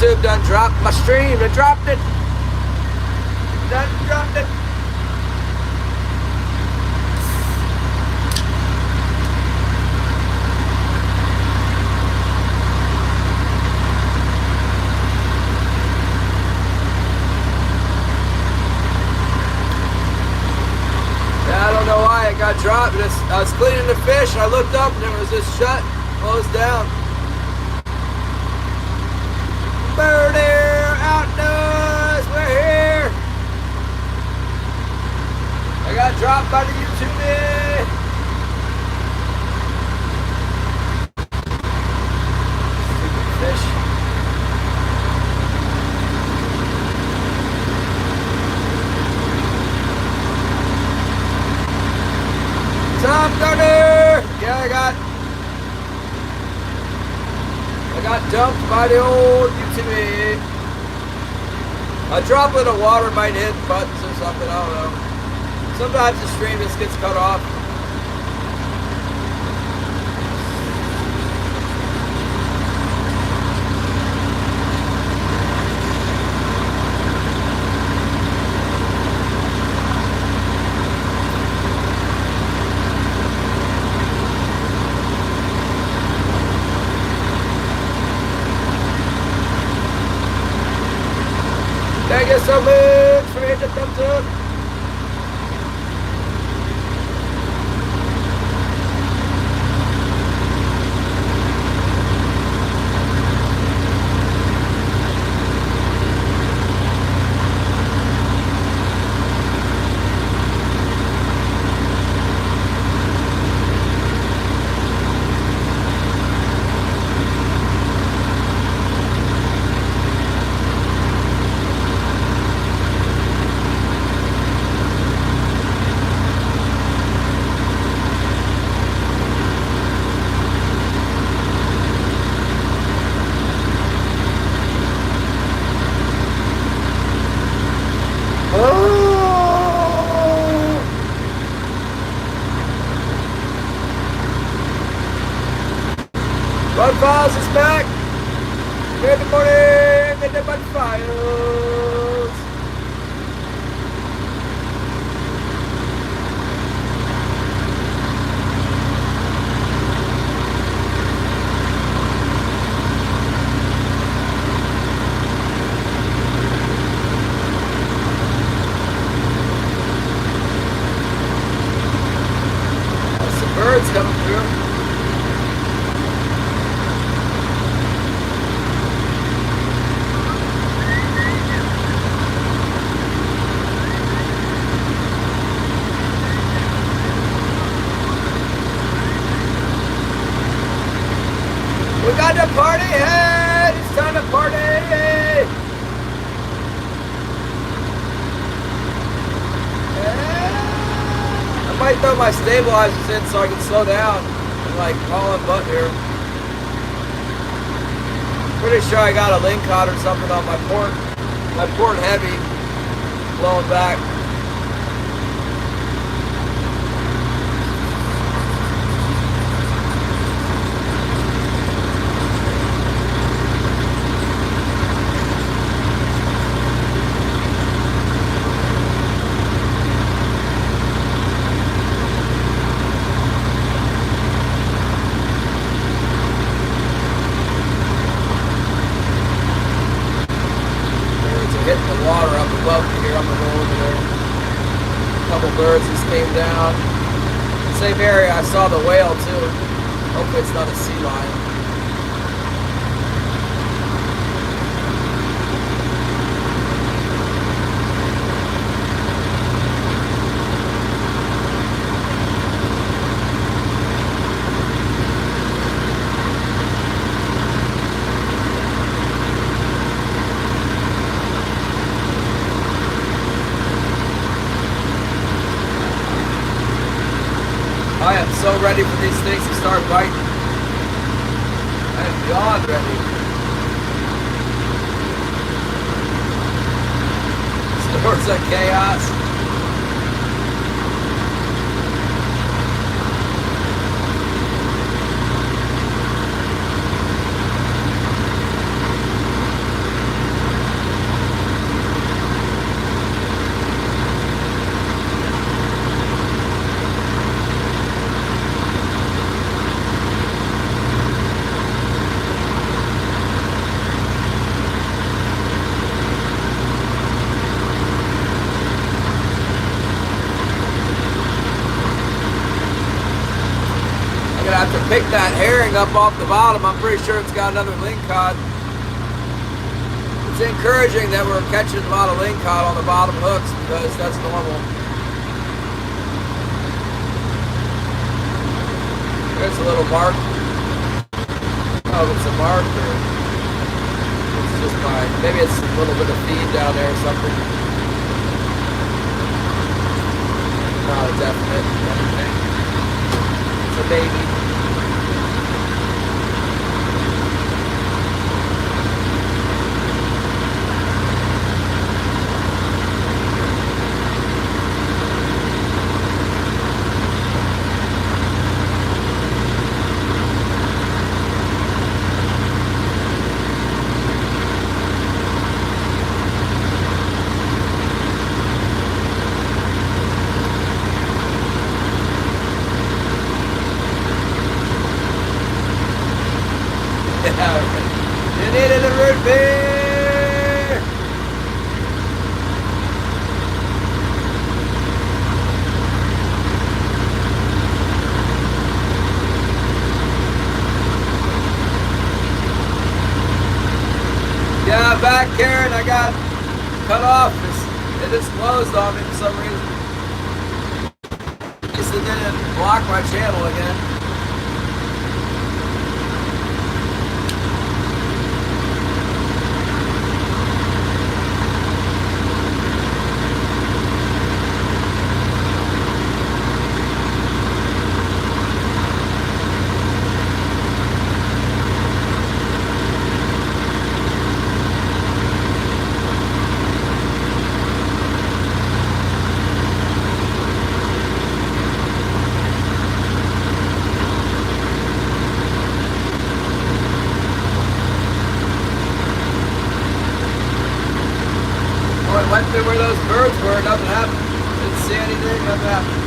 YouTube done dropped my stream. It dropped it. Done dropped it. I don't know why it got dropped. I was cleaning the fish and I looked up and it was just shut, closed down. Bird air outdoors, we're here. I got dropped by the YouTube. Stupid fish. Tom Gunner! Yeah, I got dumped by the old UTV. A droplet of water might hit buttons or something, I don't know. Sometimes the stream just gets cut off. Thank you so much for hitting the thumbs up. Bud Files is back. Good morning, in the Bud Files. Some birds coming through. We got the party head! It's time to party! I might throw my stabilizers in so I can slow down and like hauling butt here. Pretty sure I got a Ling cod or something on my port heavy blowing back. Hitting the water up above me here on the road there. A couple birds just came down. Same area I saw the whale too. Hopefully it's not a sea lion. I am so ready for these things to start biting. I am beyond ready. Stores of chaos. pick that herring up off the bottom. I'm pretty sure it's got another ling cod. It's encouraging that we're catching a lot of ling cod on the bottom hooks because that's normal. There's a little mark. Oh, it's a mark or it's just maybe it's a little bit of feed down there or something. Not a definite anything. It's a baby. You needed a root beer! Yeah, I'm back, Karen. I got cut off. It just closed on me for some reason. At least it didn't block my channel again. Went through where those birds were, nothing happened. Didn't see anything, nothing happened.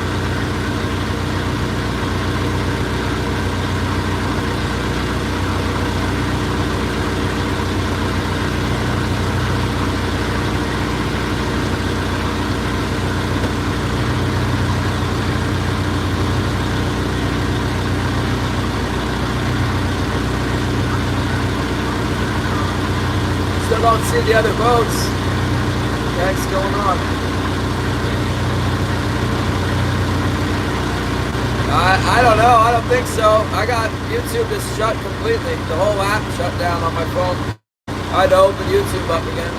Still don't see the other boats. What's going on? I don't know. I don't think so. I got YouTube just shut completely. The whole app shut down on my phone. I had to open YouTube up again.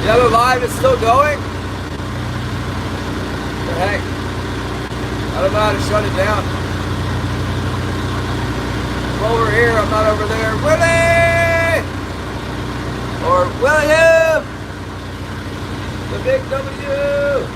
The other live is still going? What the heck? I don't know how to shut it down. I'm over here, I'm not over there. Willie! Or William! The big W!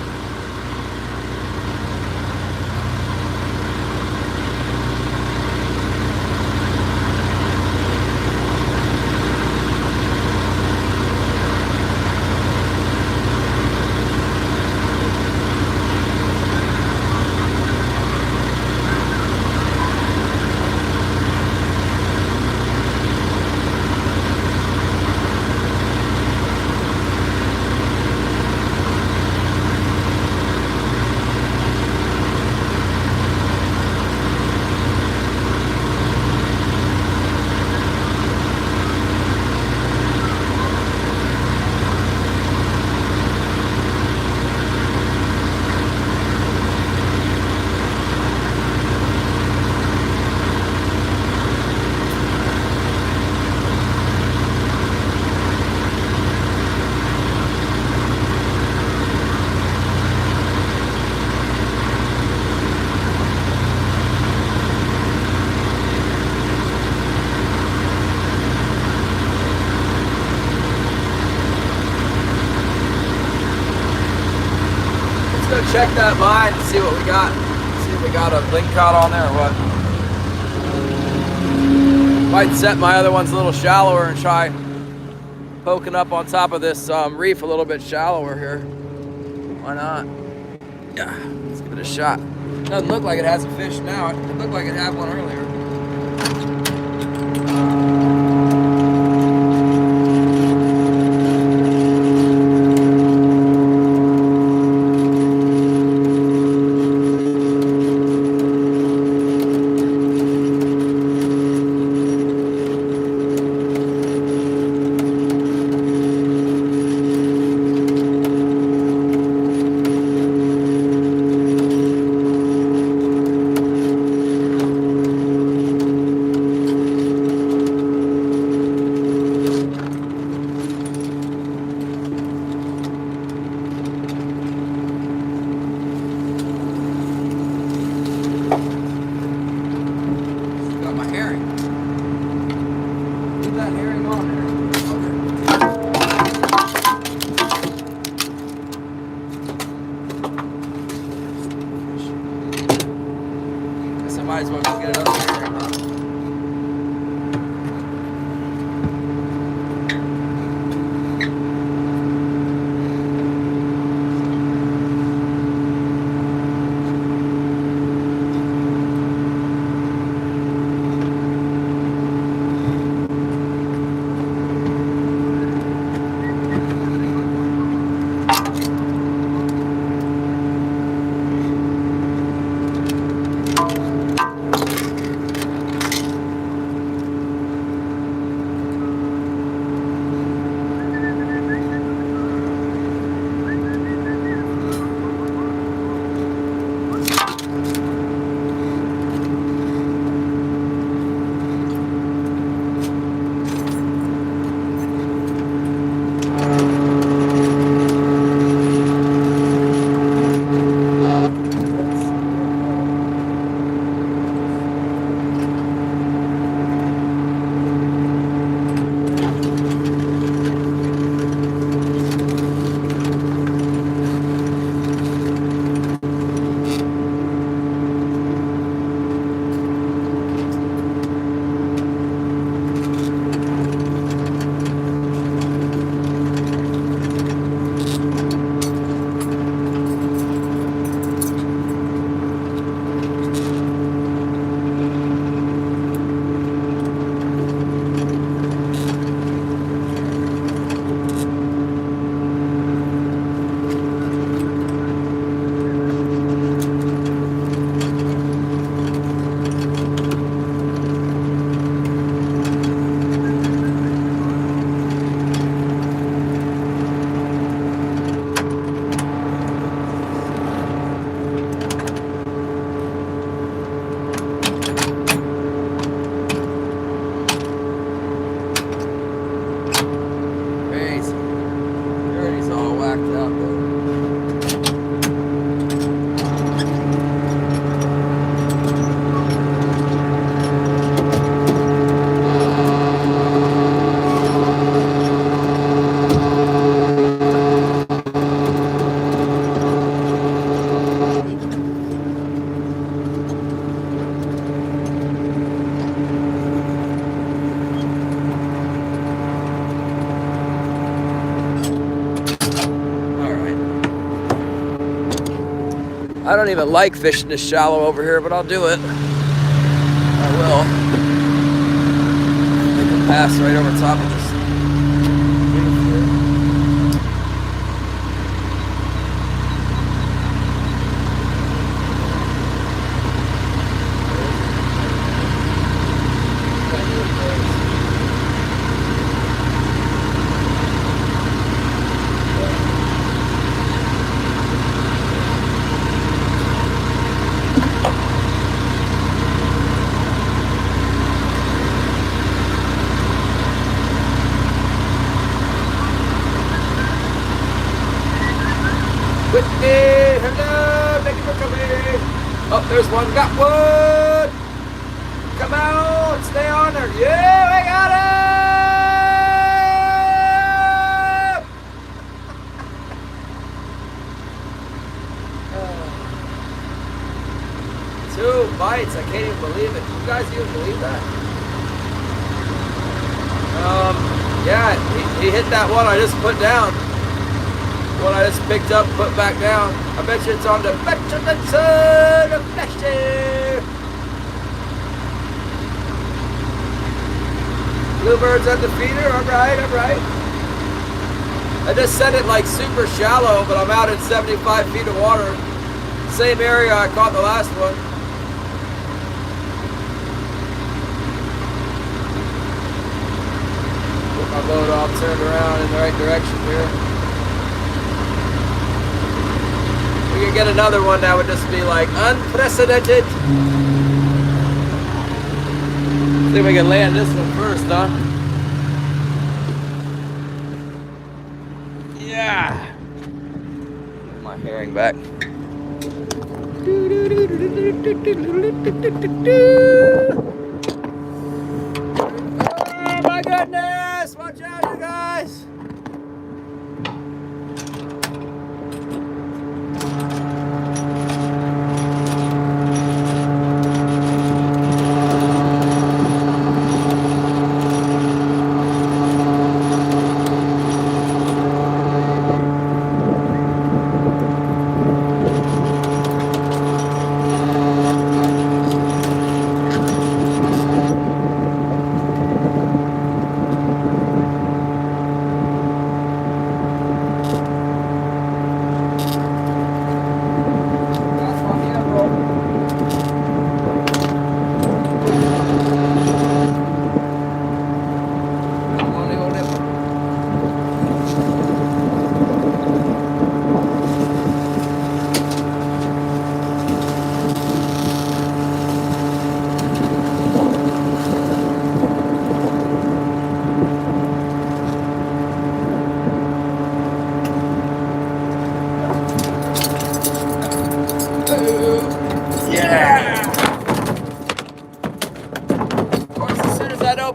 check that line and see what we got. See if we got a ling caught on there or what. Might set my other ones a little shallower and try poking up on top of this reef a little bit shallower here. Why not? Yeah, let's give it a shot. Doesn't look like it has a fish now. It looked like it had one earlier. Might as well go get it up here. I don't even like fishing this shallow over here, but I'll do it. I will. Make a pass right over top of this. Whitney, hello, thank you for coming. Oh, there's one, got one. Come on, stay on there. Yeah, I got him. even believe it. You guys even believe that? Yeah, he hit that one I just put down. One I just picked up, put back down. I bet you it's on the GLACIER. Bluebirds at the feeder. All right, all right. I just set it like super shallow, but I'm out in 75 feet of water. Same area I caught the last one. Get my boat all turned around in the right direction here. We could get another one that would just be like unprecedented. See if we can land this one first, huh? Yeah. Get my herring back. Oh my goodness! Watch out, you guys!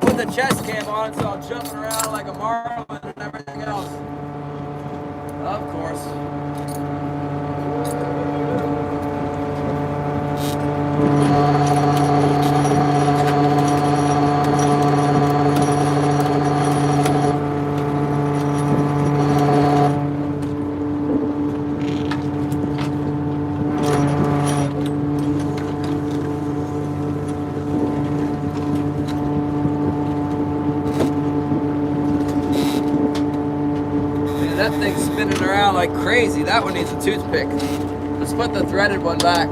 Put the chest cam on, so I'm jumping around like a marlin and everything else. Of course. That thing's spinning around like crazy. That one needs a toothpick. Let's put the threaded one back.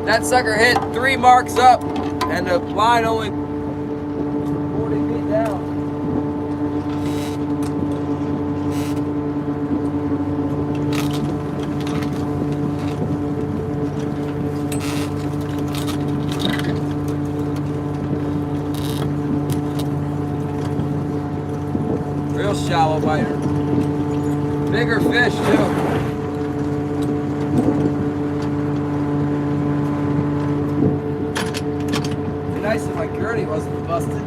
That sucker hit 3 marks up and the line only 40 feet down. Real shallow biter. Bigger fish too. Be nice if my gurney wasn't busted.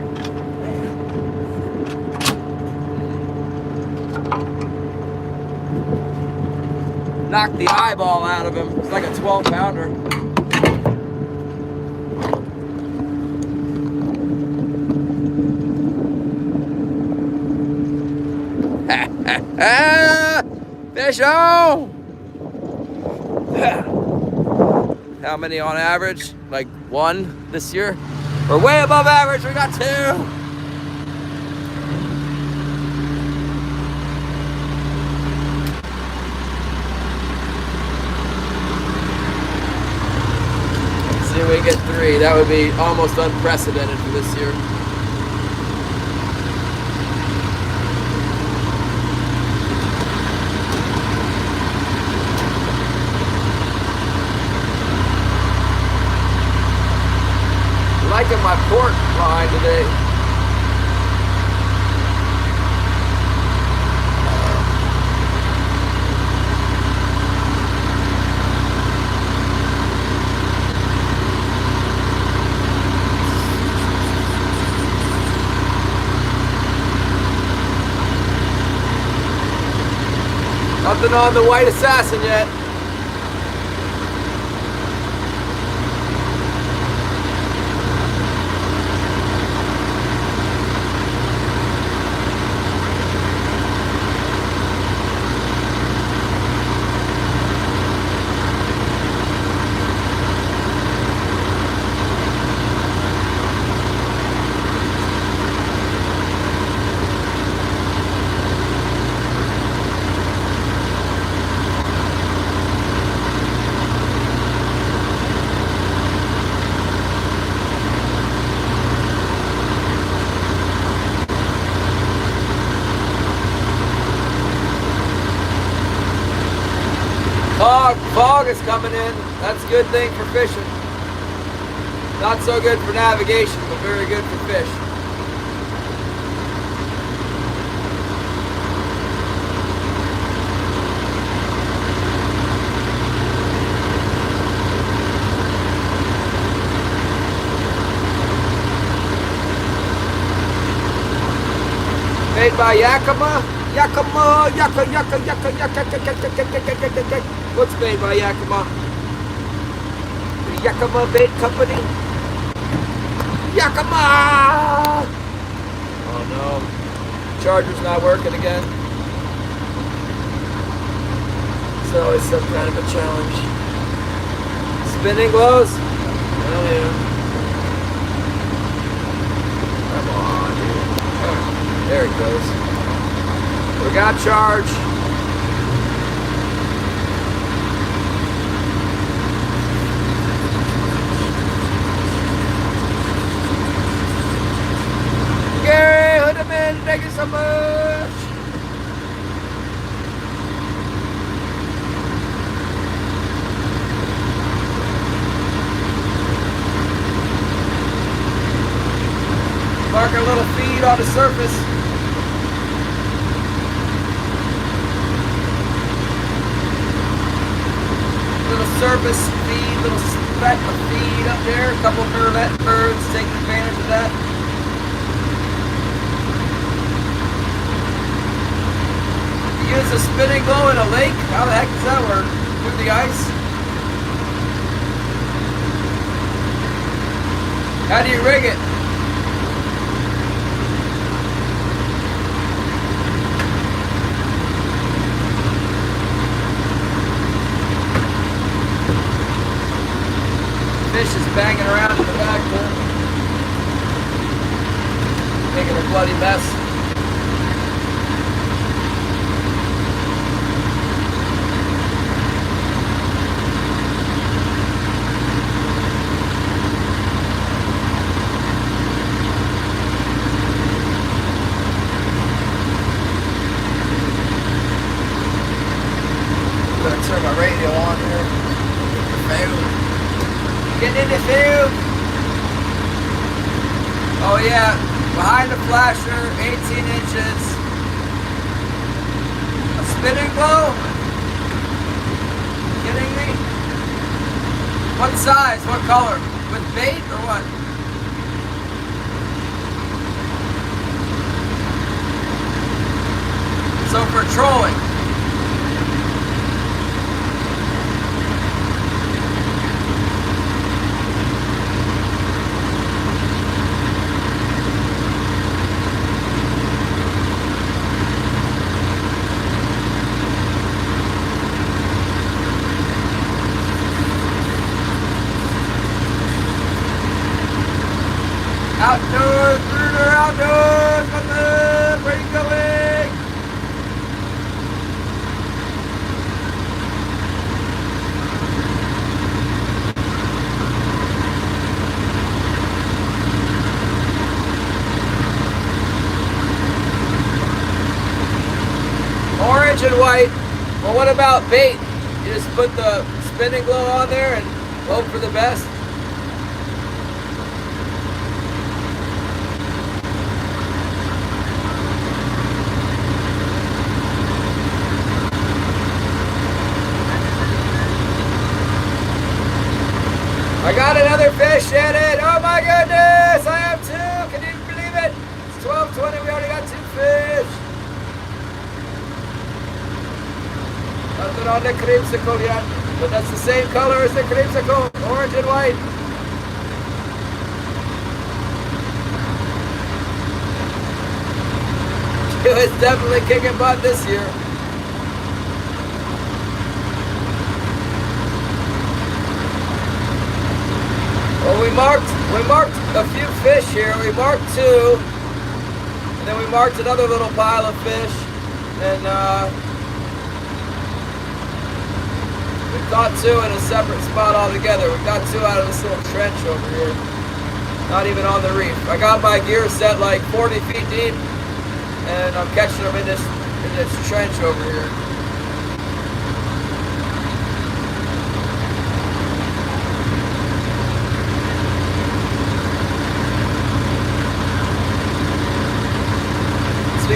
Knocked the eyeball out of him. It's like a 12-pounder. Fish on! How many on average? Like 1 this year? We're way above average, we got 2! Let's see if we get 3. That would be almost unprecedented for this year. Liking my port line today. Nothing on the white assassin yet. Fog is coming in. That's a good thing for fishing. Not so good for navigation, but very good for fish. Made by Yakima. Yakima. What's made by Yakima? The Yakima Bait Company. Yakima! Oh no. Charger's not working again. It's always some kind of a challenge. Spinning glows? Hell yeah. Come on, dude. Oh, there it goes. We got charge. Gary, hood him in. Thank you so much. Mark a little feed on the surface. Little surface feed, little speck of feed up there. A couple of birds taking advantage of that. Use a spinning glow in a lake? How the heck does that work? With the ice? How do you rig it? Fish is banging around in the back there. Making a bloody mess. Turn my radio on here. Get in the field. Oh yeah, behind the flasher, 18 inches. A spinning glow? Kidding me? What size? What color? With bait or what? So for trolling. Outdoors, Bruder, outdoors, what's up? Where you going? Orange and white. Well, what about bait? You just put the spinning glow on there and hope for the best? I got another fish in it. Oh my goodness, I have two. Can you believe it? It's 12:20. We already got two fish. Nothing on the creamsicle yet, but that's the same color as the creamsicle, orange and white. It was definitely kicking butt this year. Well, we marked a few fish here. We marked two, and then we marked another little pile of fish, and we caught two in a separate spot altogether. We got two out of this little trench over here, not even on the reef. I got my gear set like 40 feet deep, and I'm catching them in this trench over here.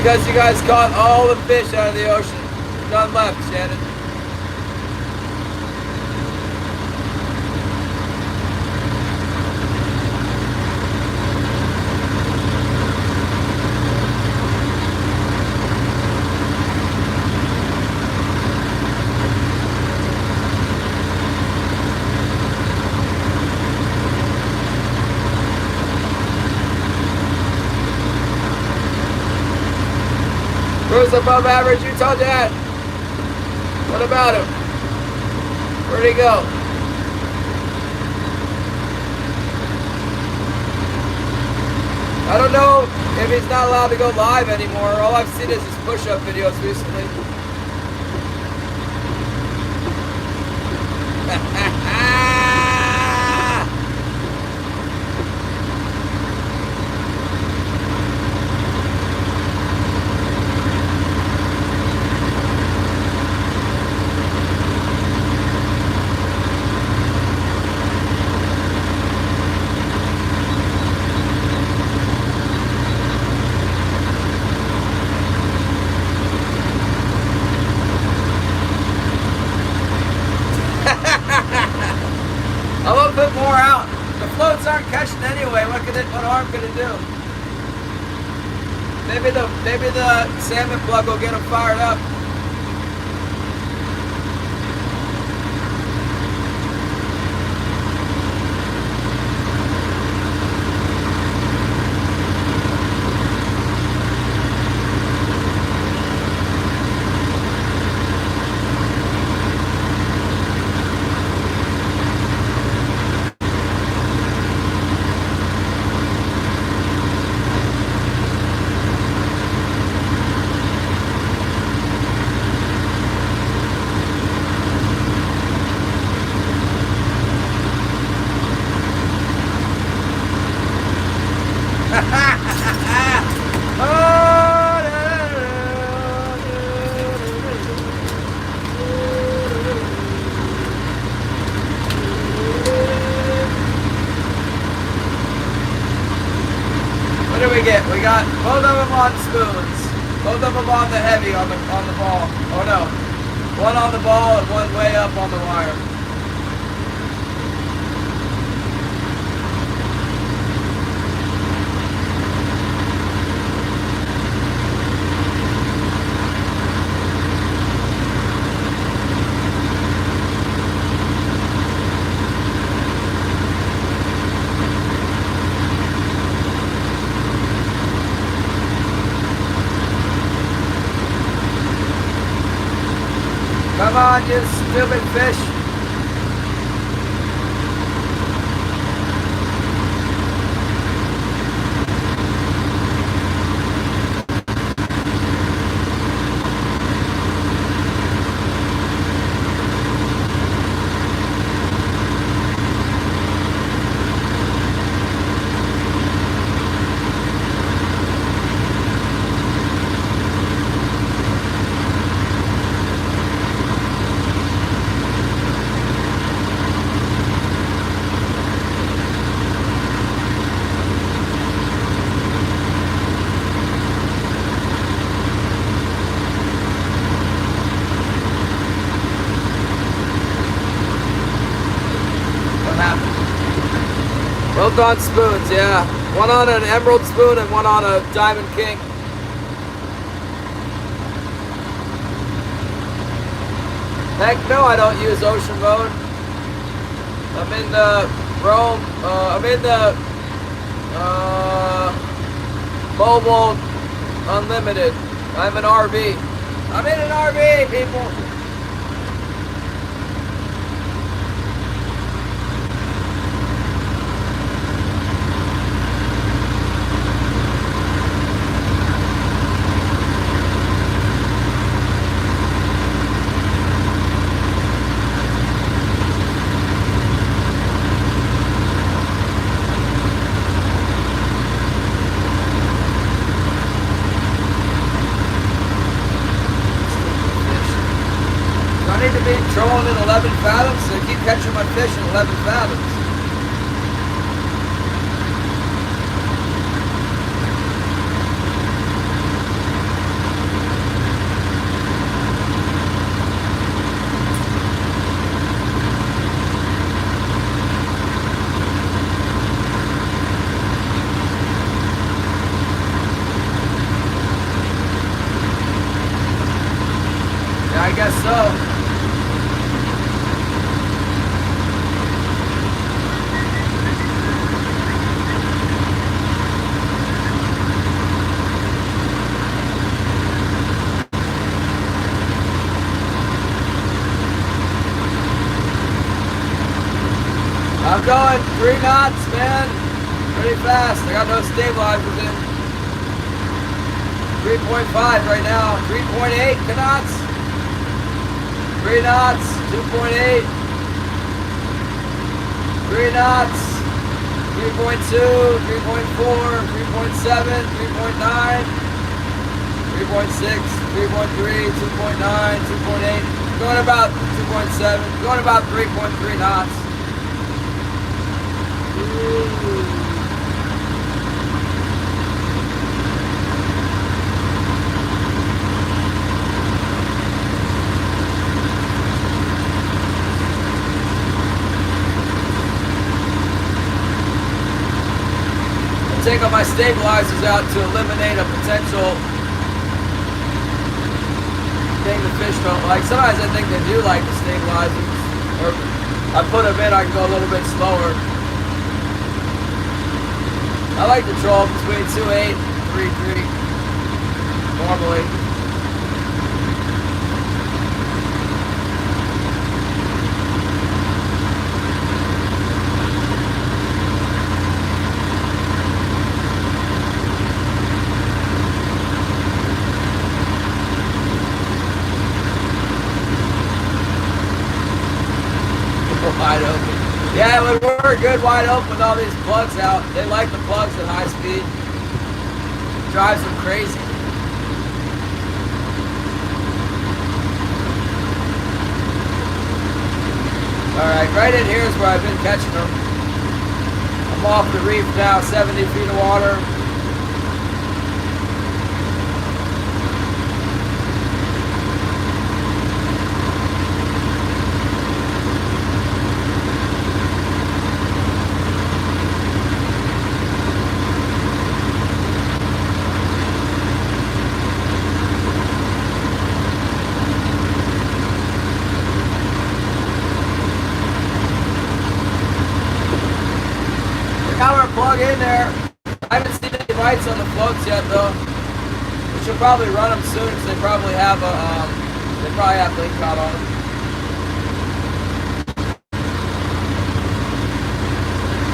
Because you guys caught all the fish out of the ocean. None left, Shannon. Cruise above average, Utah Dad. What about him? Where'd he go? I don't know if he's not allowed to go live anymore. All I've seen is his push-up videos recently. I will put more out. The floats aren't catching anyway. What harm could it do? Maybe the salmon plug will get them fired up. What did we get? We got both of them on spoons. Both of them on the heavy on the ball. Oh no. One on the ball and one way up on the wire. Come on, you stupid fish. Both on spoons, yeah. One on an emerald spoon and one on a diamond king. Heck no, I don't use ocean mode. I'm in the Rome, I'm in the mobile unlimited. I'm an RV. I'm in an RV, people. I need to be trolling in 11 fathoms, so I keep catching my fish in 11 fathoms. 3 knots, man. Pretty fast. I got no stabilizers in. 3.5 right now. 3.8 knots. 3 knots. 2.8. 3 knots. 3.2. 3.4. 3.7. 3.9. 3.6. 3.3. 2.9. 2.8. Going about 2.7. Going about 3.3 knots. Take my stabilizers out to eliminate a potential thing the fish don't like. Sometimes I think they do like the stabilizers. Or I put them in, I can go a little bit slower. I like to troll between 2.8 and 3.3 normally. Wide open. Yeah, it would work good wide open with all these plugs out. They like the plugs at high speed. Drives them crazy. Alright, right in here is where I've been catching them. I'm off the reef now, 70 feet of water. Plug in there. I haven't seen any bites on the floats yet though. We should probably run them soon because they probably have Ling caught on them.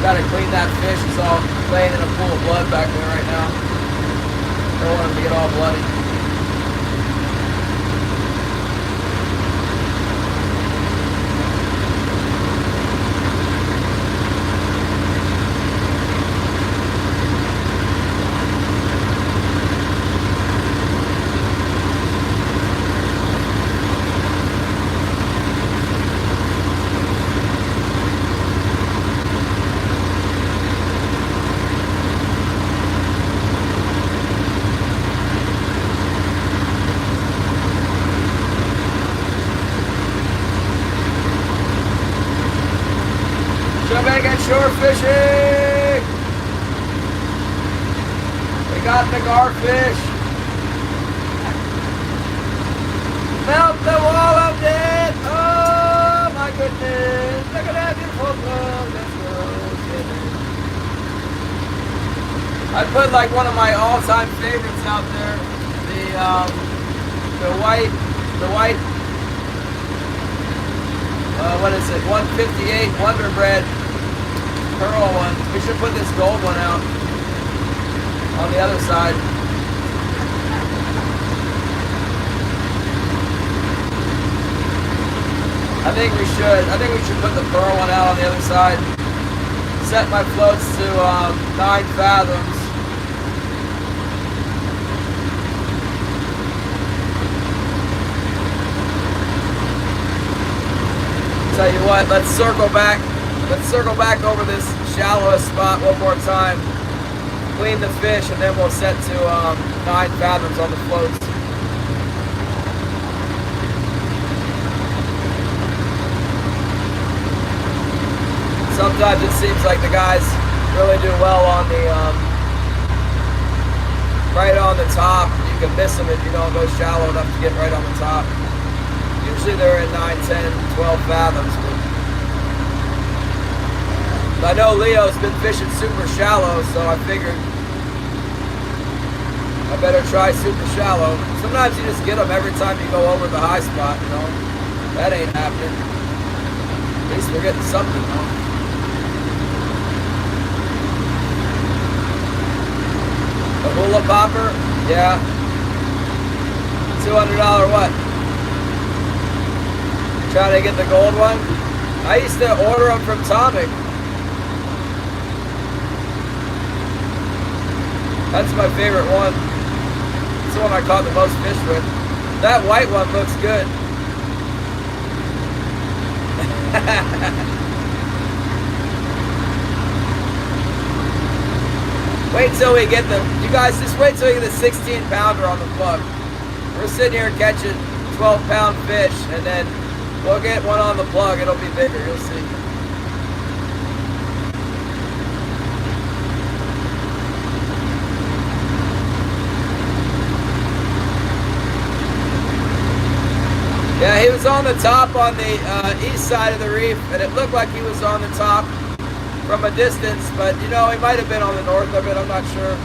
Gotta clean that fish. It's all laying in a pool of blood back there right now. Don't want him to get all bloody. Shore fishing! We got the garfish. Melt the wall of death! Oh my goodness! Look at that beautiful glow! I put like one of my all-time favorites out there. The white. What is it? 158 Wonder Bread. Pearl one. We should put this gold one out on the other side. I think we should put the pearl one out on the other side. Set my floats to 9 fathoms. Tell you what, let's circle back. Let's circle back over this shallowest spot one more time. Clean the fish, and then we'll set to 9 fathoms on the floats. Sometimes it seems like the guys really do well on the right on the top. You can miss them if you don't go shallow enough to get right on the top. Usually they're in 9, 10, 12 fathoms. But I know Leo's been fishing super shallow, so I figured I better try super shallow. Sometimes you just get them every time you go over the high spot, you know. That ain't happening. At least we're getting something though. Little popper? Yeah. $200 what? Trying to get the gold one? I used to order them from Tomic. That's my favorite one. It's the one I caught the most fish with. That white one looks good. Wait till we get them. You guys, just wait till we get the 16 pounder on the plug. We're sitting here catching 12-pound fish, and then we'll get one on the plug. It'll be bigger. You'll see. Yeah, he was on the top on the east side of the reef, and it looked like he was on the top from a distance, but you know, he might have been on the north of it, I'm not sure.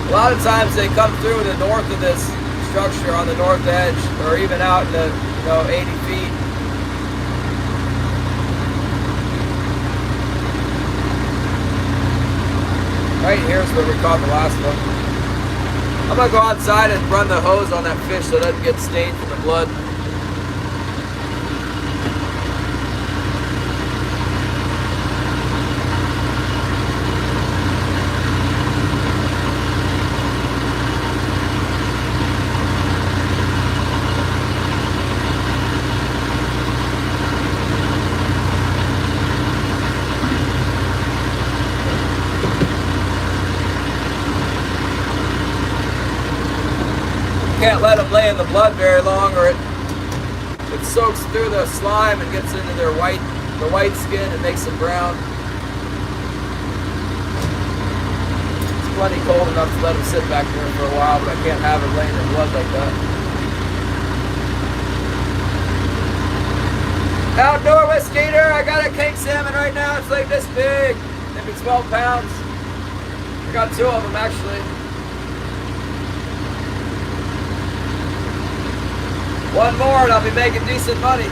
A lot of times they come through the north of this structure on the north edge, or even out in the, you know, 80 feet. Right here's where we caught the last one. I'm gonna go outside and run the hose on that fish so it doesn't get stained from the blood. Can't let them lay in the blood very long, or it soaks through the slime and gets into their the white skin and makes them brown. It's plenty cold enough to let them sit back there for a while, but I can't have them laying in blood like that. Outdoor whiskey eater, I got a king salmon right now. It's like this big, maybe 12 pounds. I got 2 of them actually. One more and I'll be making decent money.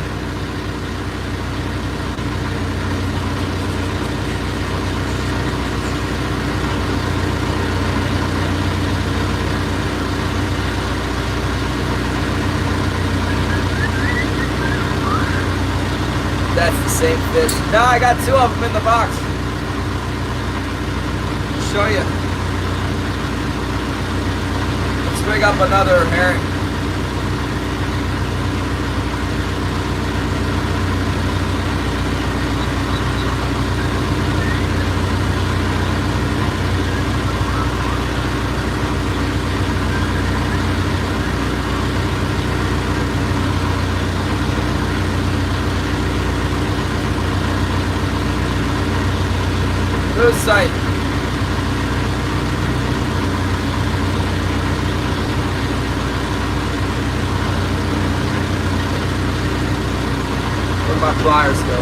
That's the same fish. No, I got 2 of them in the box. I'll show you. Let's bring up another herring. Good sight. Where'd my pliers go?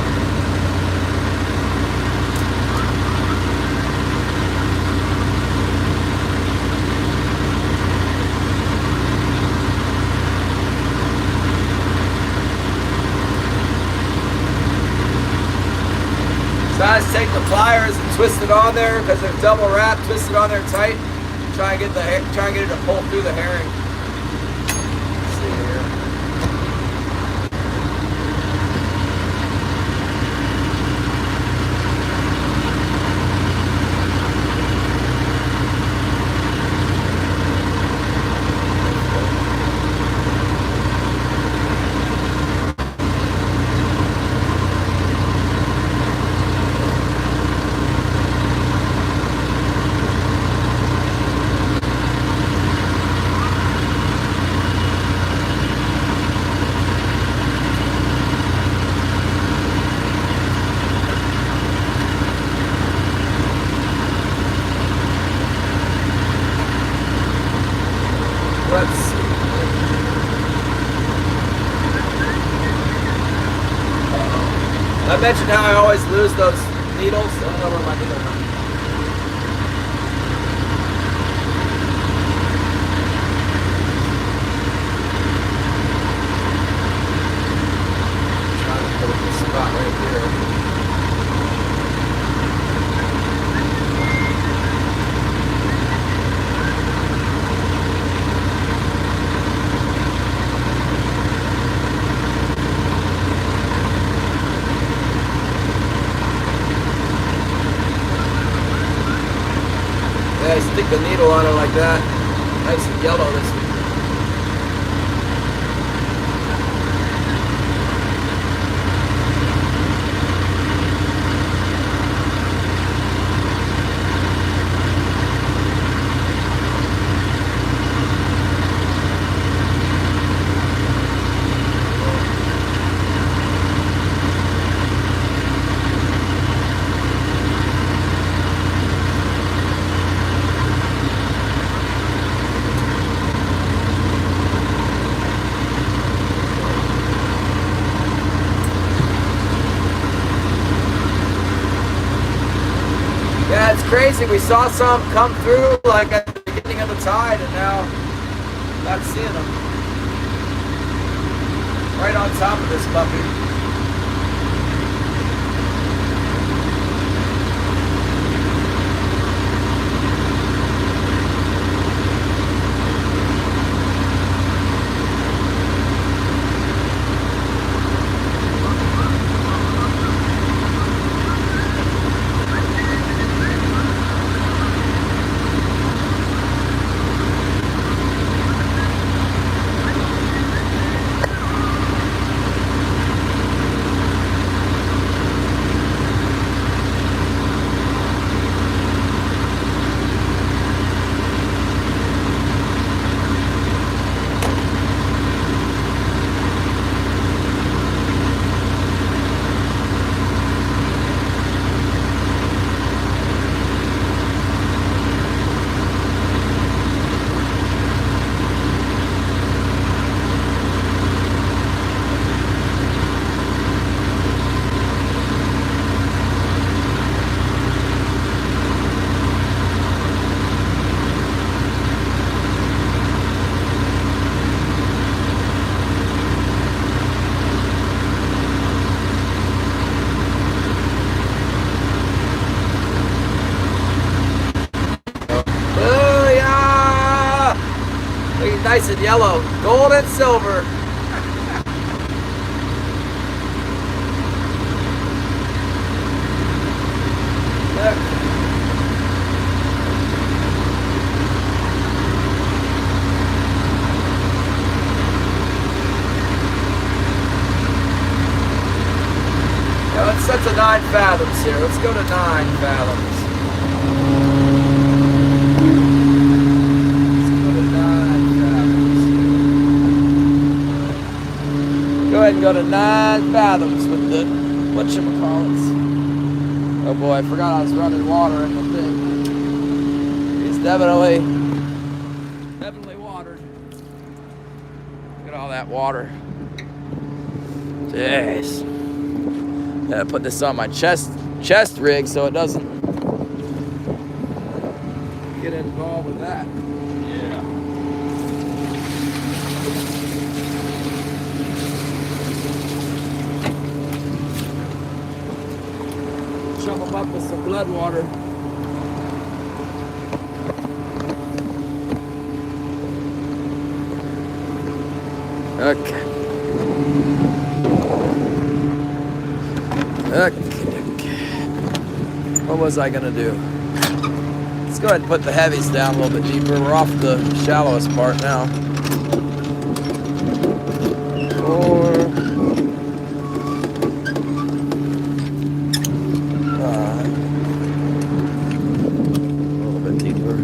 Guys, take the pliers and twist it on there because they're double wrapped. Twist it on there tight. Try and get it to pull through the herring. Let's see here. Let's see. I mentioned how I always lose those needles. I don't know where my needle went. Trying to put this spot right here. stick the needle on it like that. Nice and yellow this week. Yeah, it's crazy. We saw some come through like at the beginning of the tide, and now not seeing them. Right on top of this puppy. Nice and yellow, gold and silver. Look. Yeah, let's set to 9 fathoms here. Let's go to 9 fathoms. Go ahead and go to 9 fathoms with the whatchamacallits. Oh boy, I forgot I was running water in the thing. It's definitely watered. Look at all that water. Jeez. Gotta put this on my chest rig so it doesn't get involved with that. Yeah. Chum them up with some blood water. Okay. What was I gonna do? Let's go ahead and put the heavies down a little bit deeper. We're off the shallowest part now. 4, 5. A little bit deeper.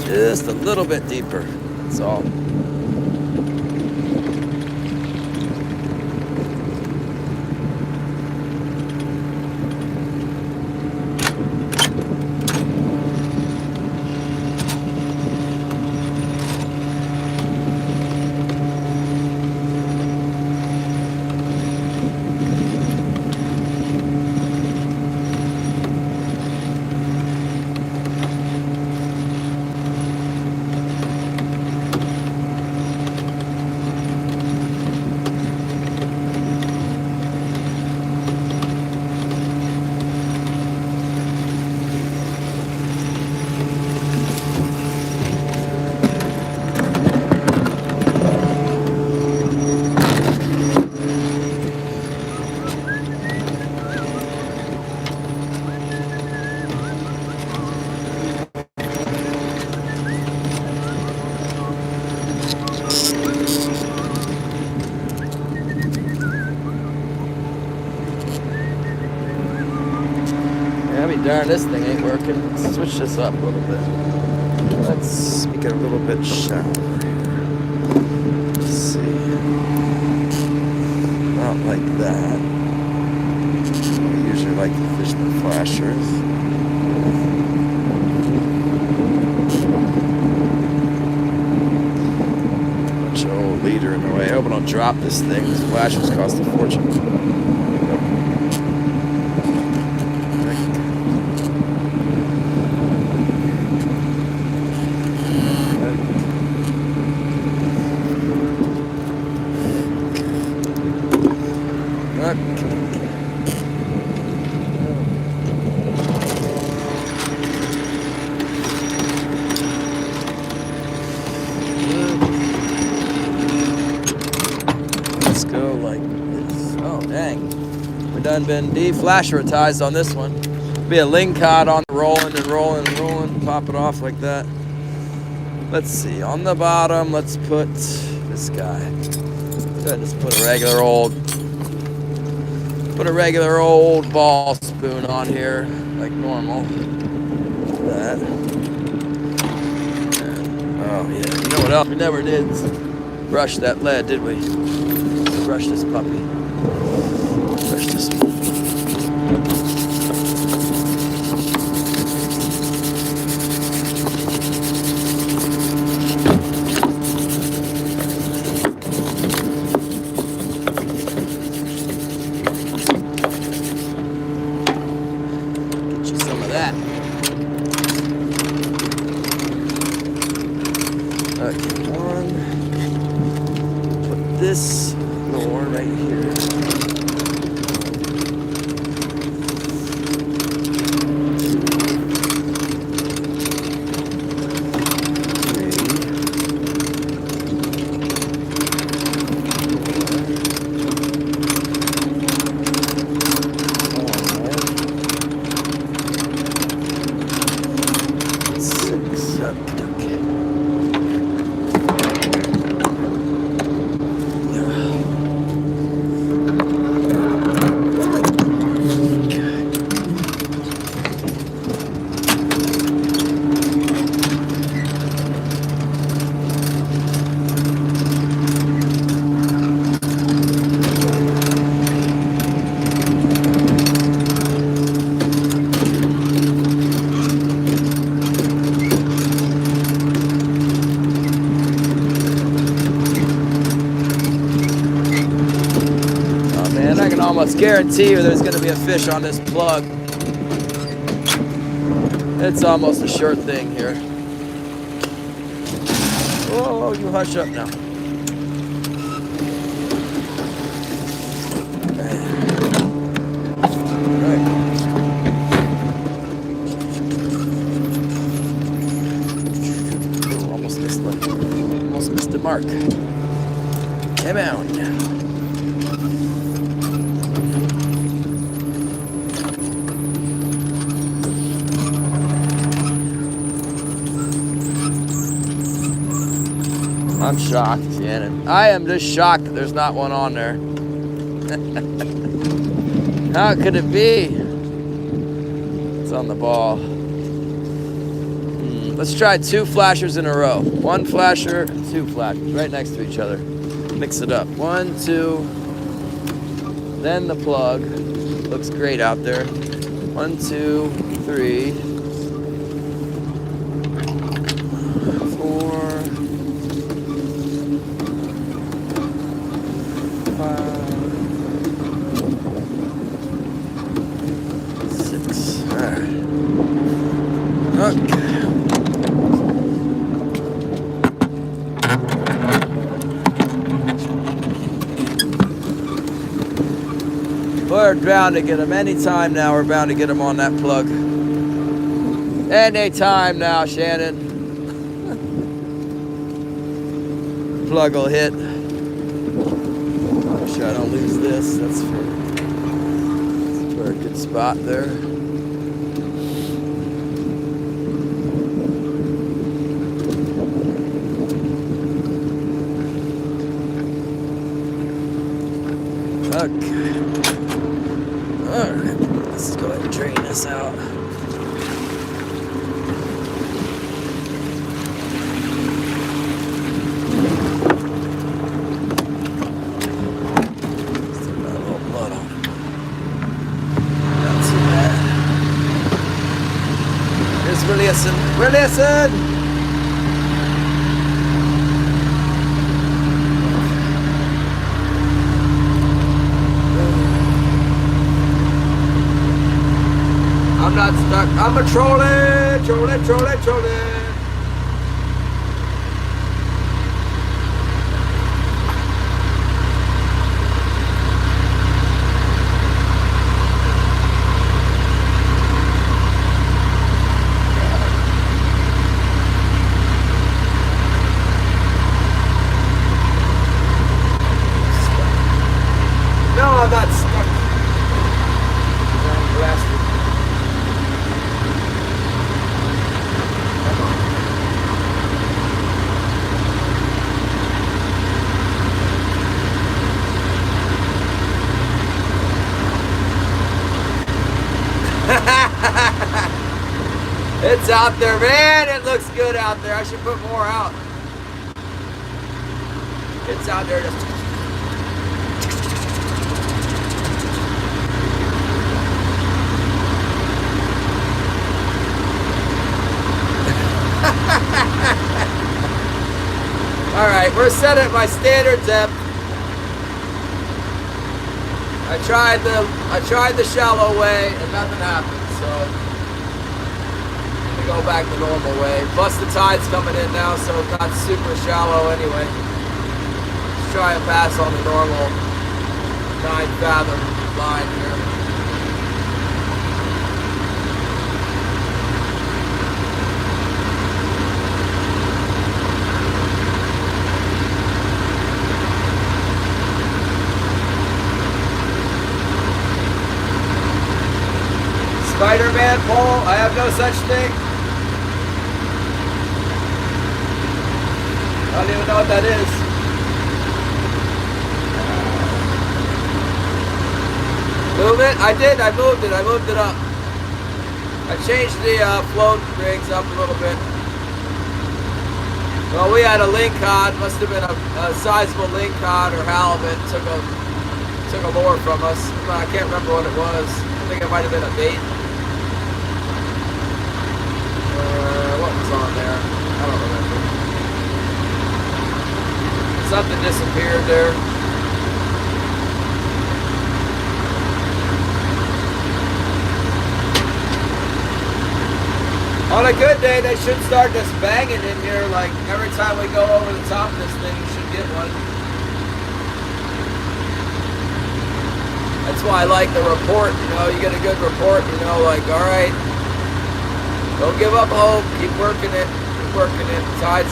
Just a little bit deeper, that's all. darn, this thing ain't working. Let's switch this up a little bit. Let's make it a little bit shallower. Let's see. Not like that. We usually like to fish the flashers. Bunch of old leader in the way. I hope I don't drop this thing. These flashers cost a fortune. Let's go like this. Oh, dang. We're done been deflasheritized on this one. Be a ling cod on the rolling and rolling and rolling. Pop it off like that. Let's see. On the bottom, let's put this guy. Good. Just put a regular old ball spoon on here, like normal. That. Oh yeah. You know what else? We never did brush that lead, did we? Brush this puppy. Brush this one. Okay, one. Put this lure right here. Almost guarantee you there's going to be a fish on this plug. It's almost a sure thing here. Whoa, you hush up now. Alright. Ooh, almost missed the mark. Come on. I'm shocked, Shannon. I am just shocked that there's not one on there. How could it be? It's on the ball. Let's try 2 flashers in a row. 1 flasher, 2 flashers, right next to each other. Mix it up. 1, 2. Then the plug. Looks great out there. 1, 2, 3. 4. 6. All right. Okay. We're bound to get him anytime now. We're bound to get him on that plug. Anytime now, Shannon. Plug will hit. Make sure I don't lose this. That's for a good spot there. Okay. Alright, let's go ahead and drain this out. is releasing. Releasing! I'm not stuck. I'm a trolling, trolling, trolling, trolling. No, I'm not stuck. I'm blasted. It's out there, man. It looks good out there. I should put more out. It's out there. Just all right, we're set at my standard depth. I tried the shallow way and nothing happened, so I'm gonna go back the normal way. Plus the tide's coming in now, so it's not super shallow anyway. Let's try and pass on the normal 9-fathom line here. Spider-Man pole? I have no such thing. I don't even know what that is. Move it? I did. I moved it. I moved it up. I changed the float rigs up a little bit. Well, we had a ling cod. Must have been a sizable ling cod or halibut. Took a lure from us. I can't remember what it was. I think it might have been a bait. What was on there? I don't remember. Something disappeared there. On a good day, they should start just banging in here. Like every time we go over the top of this thing, you should get one. That's why I like the report. You know, you get a good report. You know, like all right. Don't give up hope. Keep working it. Keep working it. The tide's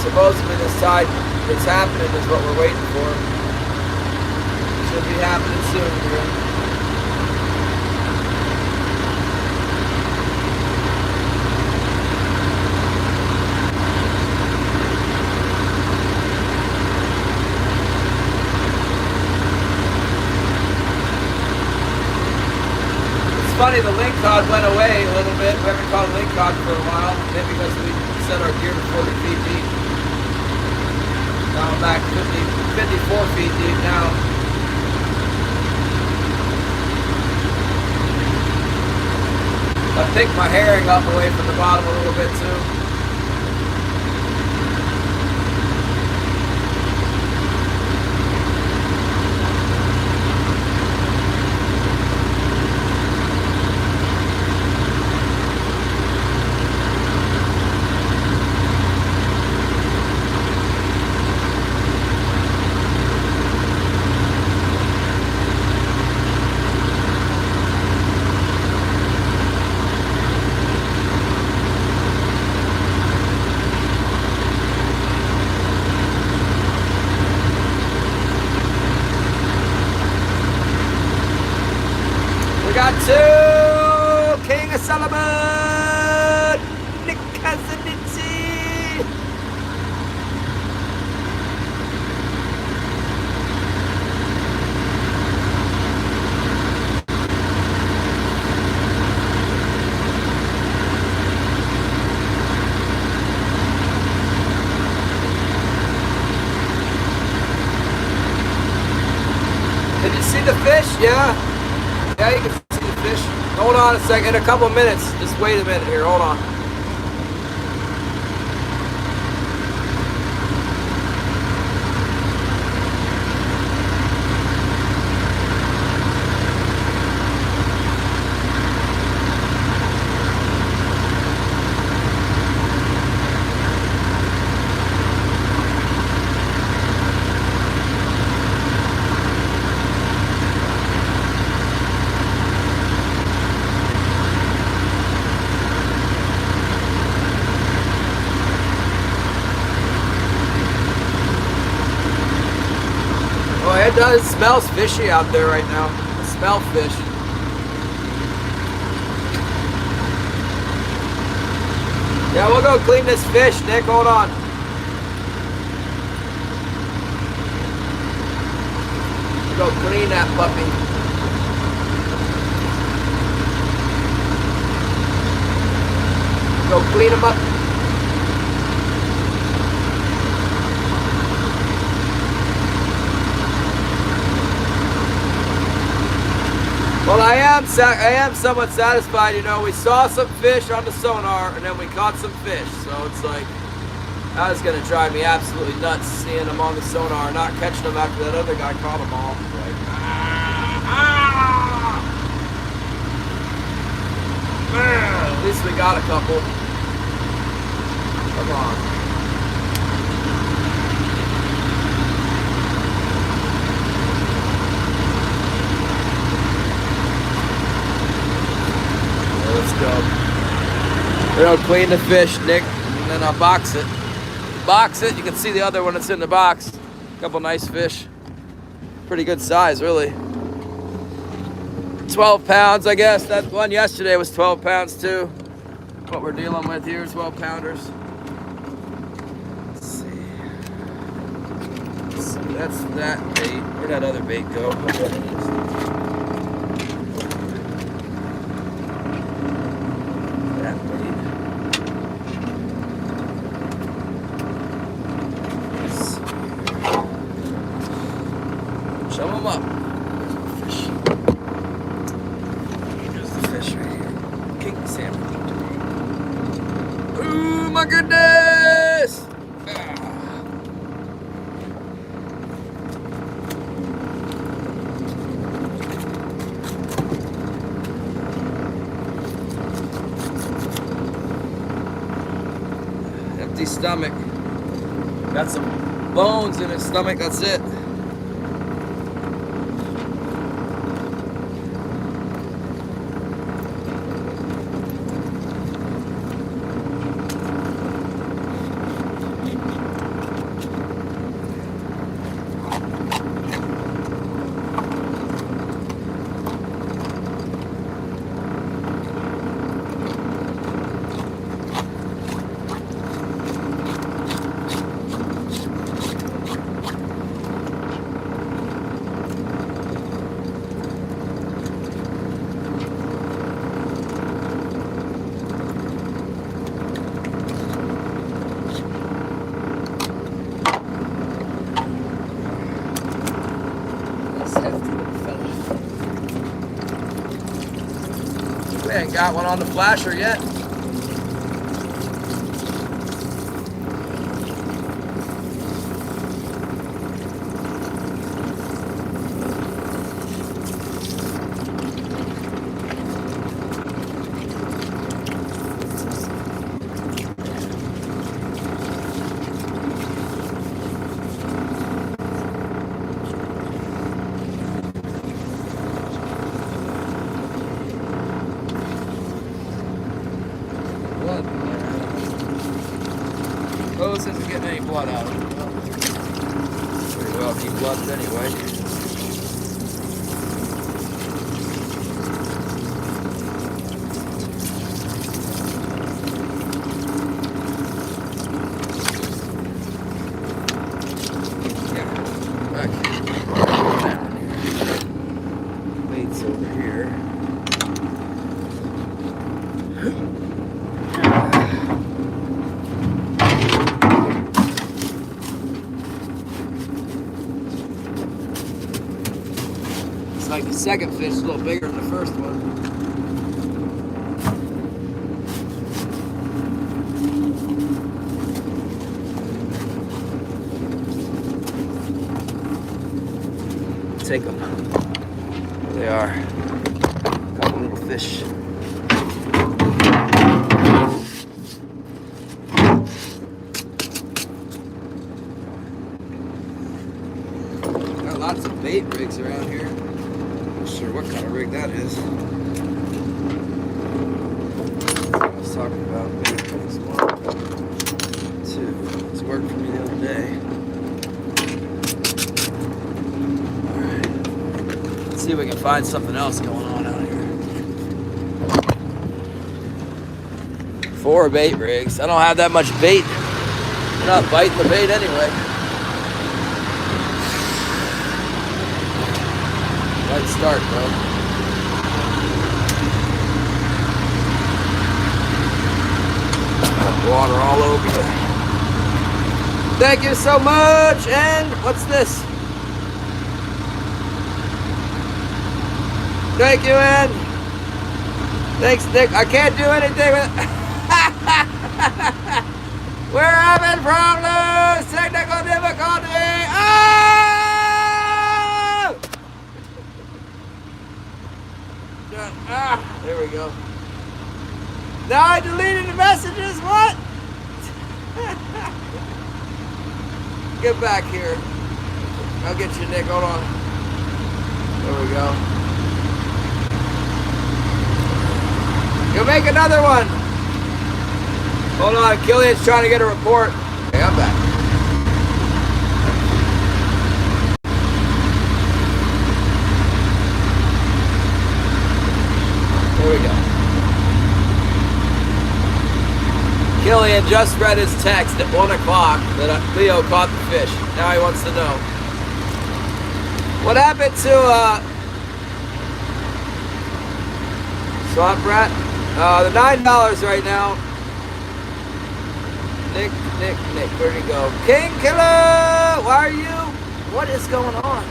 supposedly this tide that's happening is what we're waiting for. Should be happening soon here. Funny, the ling cod went away a little bit. We haven't caught a ling cod for a while. Maybe because we set our gear to 40 feet deep. Now I'm back 54 feet deep now. I picked my herring up away from the bottom a little bit too. To King of Salmon, Nick Kazanichi. Did you see the fish? Yeah. Yeah, you can see the fish Hold on a second, in a couple minutes. Just wait a minute here, hold on. It does. It smells fishy out there right now. I smell fish. Yeah, we'll go clean this fish, Nick. Hold on. We'll go clean that puppy. Go clean him up. Well, I am somewhat satisfied. You know, we saw some fish on the sonar, and then we caught some fish. So it's like, that was gonna drive me absolutely nuts seeing them on the sonar, not catching them after that other guy caught them all. Like, man, at least we got a couple. Come on. Let's go. We're gonna clean the fish, Nick, and then I'll box it. Box it. You can see the other one that's in the box. A couple nice fish. Pretty good size, really. 12 pounds, I guess. That one yesterday was 12 pounds too. What we're dealing with here, 12 pounders. Let's see. So that's that bait. Where'd that other bait go? Show them up. There's the fish. There's the fish right here. King salmon. Ooh, my goodness! Empty stomach. Got some bones in his stomach, that's it. We ain't got one on the flasher yet. Close isn't getting any blood out of it. Pretty well keep blood anyway. Yeah, back here. Bait's over here. Like the second fish is a little bigger than the first one. take them. There they are. A couple little fish. Got lots of bait rigs around here. Not sure what kind of rig that is. I was talking about bait rigs. 1, 2. It's worked for me the other day. See if we can find something else going on out here. 4 bait rigs. I don't have that much bait. I'm not biting the bait anyway. Light start, bro. Water all over you. Thank you so much. And what's this? Thank you, Ed. Thanks, Nick. I can't do anything with it. We're having problems. Technical difficulty. Oh! There we go. Now I deleted the messages. What? Get back here. I'll get you, Nick. Hold on. There we go. You'll make another one. Hold on, Killian's trying to get a report. Hey, I'm back. There we go. Killian just read his text at 1 o'clock that Leo caught the fish. Now he wants to know. What happened to Swamp Rat? The $9 right now. Nick, where'd he go? King Killer, why are you? What is going on?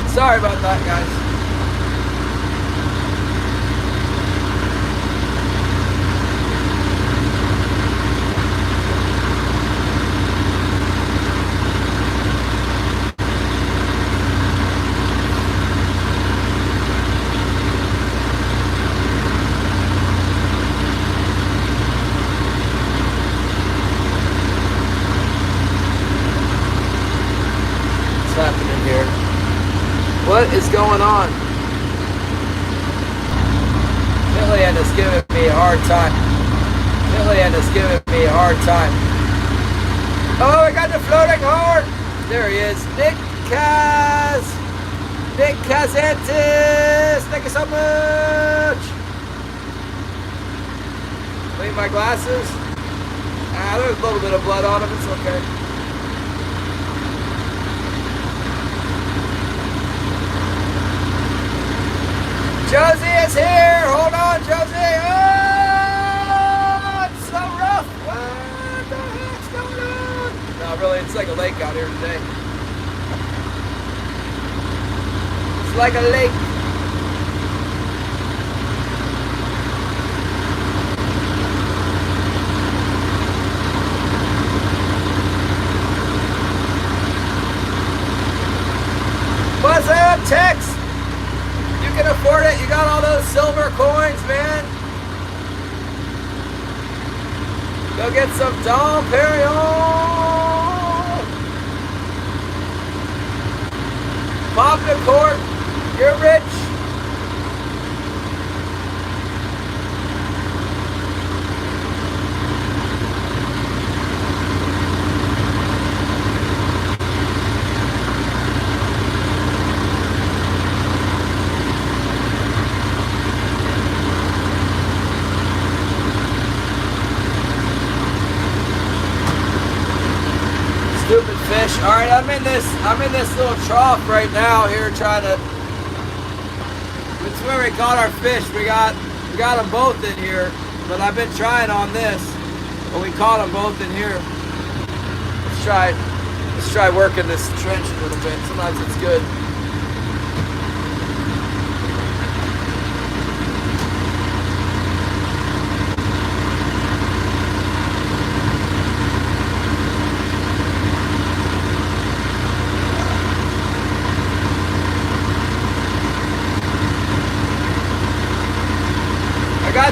Sorry about that, guys. Happening here? What is going on? Killian is giving me a hard time. Killian is giving me a hard time. Oh, I got the floating horn. There he is. Nick Kazantis. Thank you so much. Clean my glasses. There's a little bit of blood on them. It's okay. Josie is here! Hold on, Josie! Oh, it's so rough! What the heck's going on? No, really, it's like a lake out here today. It's like a lake. What's up, Tex? You can afford it. You got all those silver coins, man. Go get some Dom Perignon. Pop the cork. You're rich. Stupid fish. All right, I'm in this little trough right now here trying to. It's where we caught our fish. We got them both in here, but I've been trying on this, but we caught them both in here. Let's try working this trench a little bit. Sometimes it's good.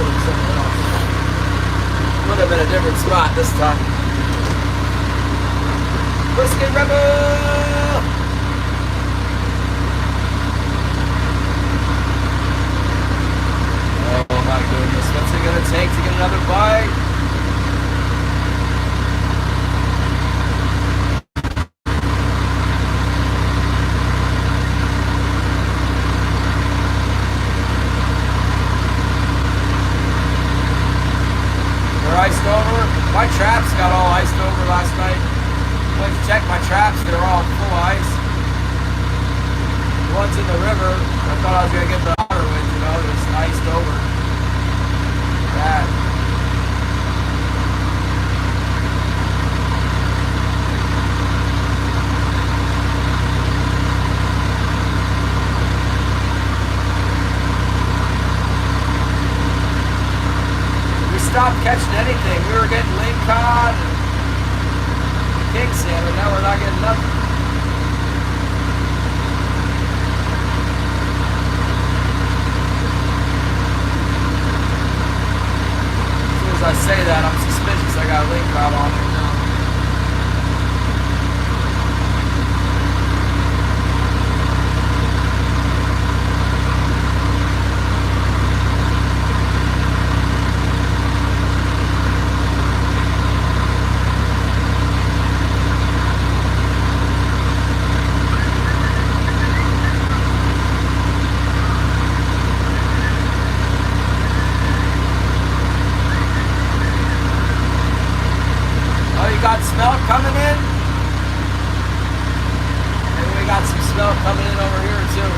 put him somewhere else. Put him in a different spot this time. Whiskey Rebel! Oh my goodness, what's it gonna take to get another bite? Iced over. My traps got all iced over last night. Went to check my traps, they were all full of ice. The ones in the river, I thought I was gonna get the otter with, you know, just iced over. Bad. Stopped catching anything. We were getting ling cod and king salmon. Now we're not getting nothing. As soon as I say that, I'm suspicious I got ling cod on there now. Got smell coming in. Maybe we got some smell coming in over here too.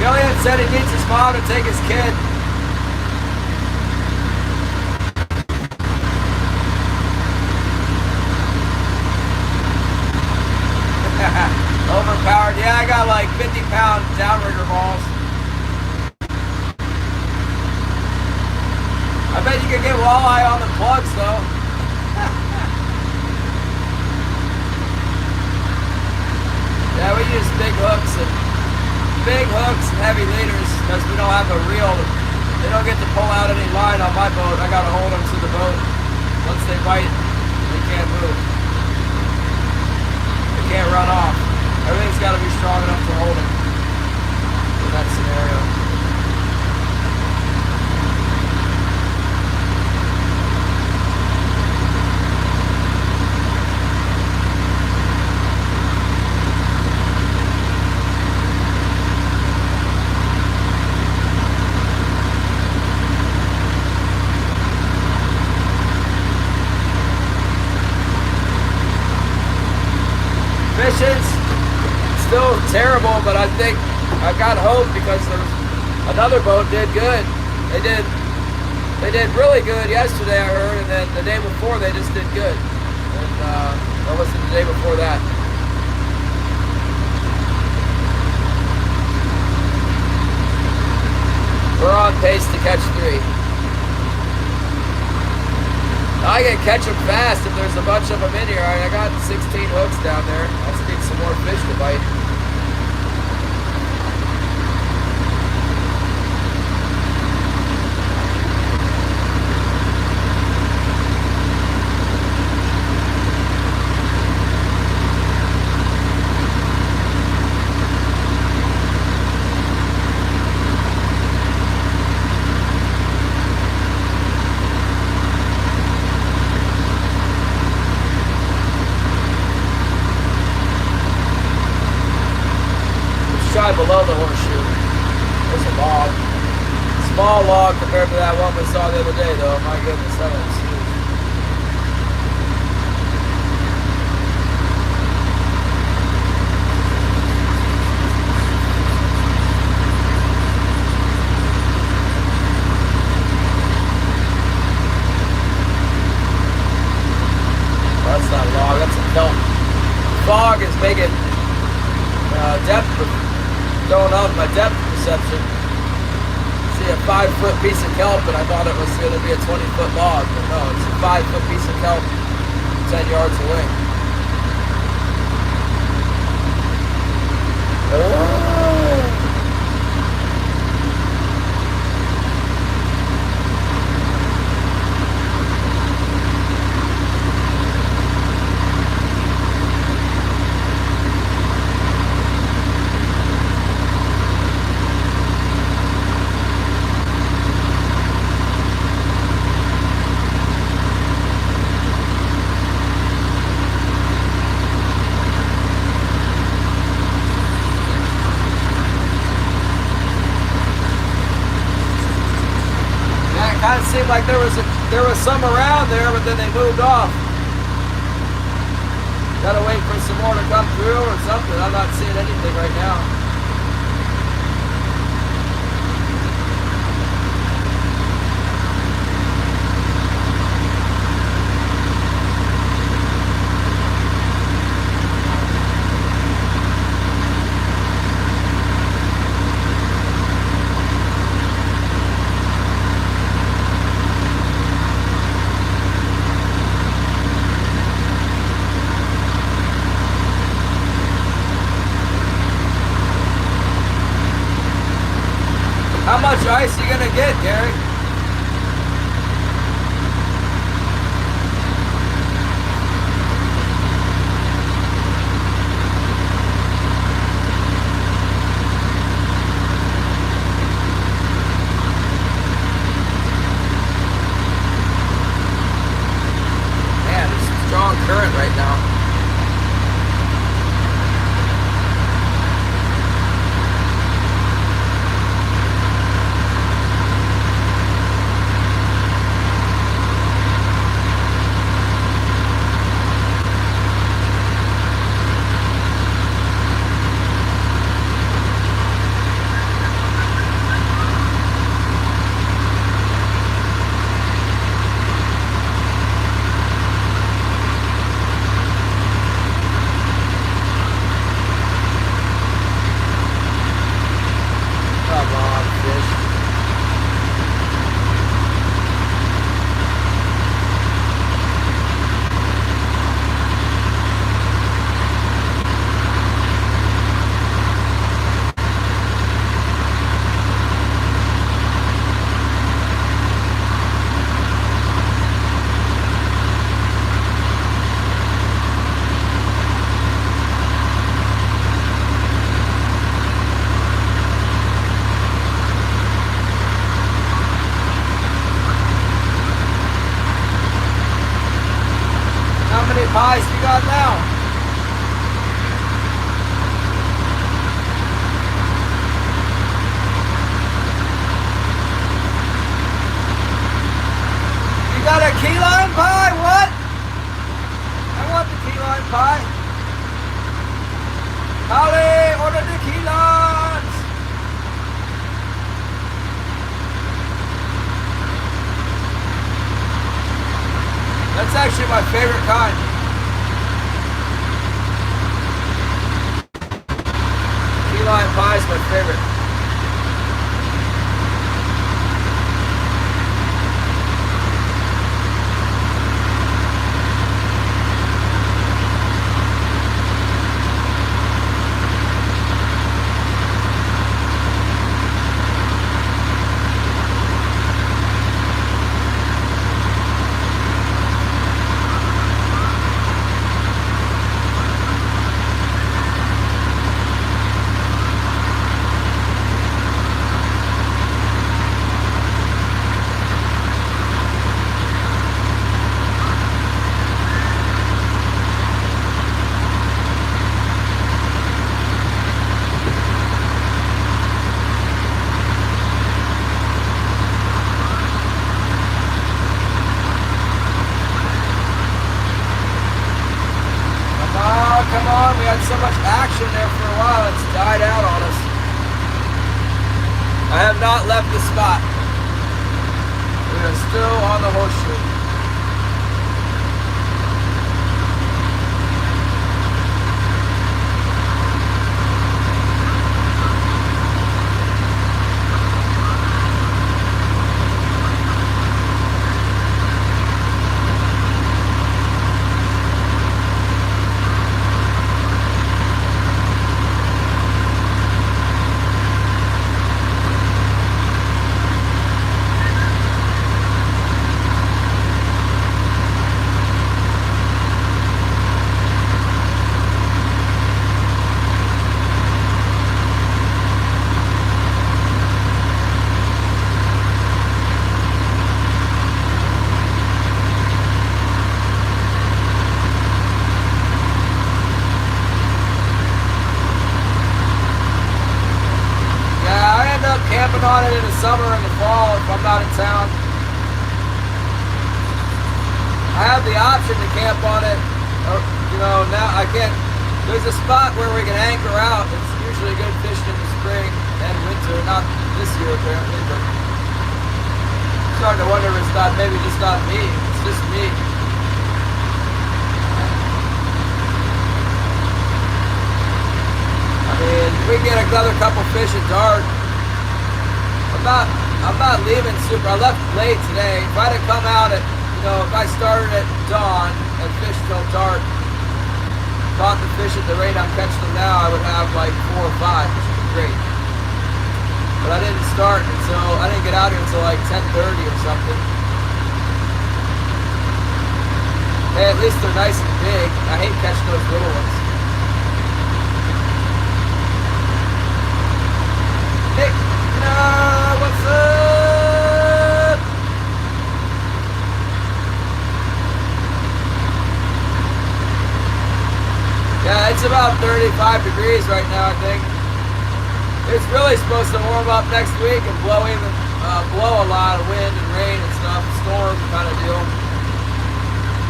Gillian said he needs his mom to take his kid. Overpowered. Yeah, I got like 50-pound downrigger balls. I bet you could get walleye on the plugs though. Yeah, we use big hooks and heavy leaders because we don't have a reel. They don't get to pull out any line on my boat. I gotta hold them to the boat. Once they bite, they can't move. They can't run off. Everything's got to be strong enough to hold it in that scenario. Fishing's still terrible, but I think I've got hope because another boat did good. They did really good yesterday, I heard, and then the day before they just did good. And what was it the day before that? We're on pace to catch 3. I can catch them fast if there's a bunch of them in here. I got 16 hooks down there. I just need some more fish to bite. Below the horseshoe. There's a log. Small log compared to that one we saw the other day though. My goodness, that was huge. Well, that's not a log, that's a kelp. Fog is making depth going off my depth perception. 5-foot piece of kelp, and I thought it was going to be a 20-foot log, but no, it's a 5-foot piece of kelp 10 yards away. Oh. Kind of seemed like there was some around there, but then they moved off. Gotta wait for some more to come through or something. I'm not seeing anything right now. How much ice are you gonna get, Gary? Man, there's a strong current right now. How many pies you got now? You got a key lime pie? What? I want the key lime pie. Holly, order the key limes. That's actually my favorite kind. Key lime pie is my favorite. Come on, we had so much action there for a while, it's died out on us. I have not left the spot. We are still on the horseshoe. in the summer and the fall if I'm not in town. I have the option to camp on it. Or, you know, now I can't. There's a spot where we can anchor out. It's usually good fishing in the spring and winter. Not this year apparently, but I'm starting to wonder if it's not, maybe just not me. It's just me. I mean, we get another couple fish at dark. I'm not leaving super. I left late today. If I'd have come out at, you know, if I started at dawn and fished till dark, caught the fish at the rate I'm catching them now, I would have like 4 or 5, which would be great. But I didn't start until, I didn't get out here until like 10:30 or something. Hey, at least they're nice and big. I hate catching those little ones. Nick, what's up? Yeah, it's about 35 degrees right now, I think. It's really supposed to warm up next week and blow a lot of wind and rain and stuff, storm kind of deal.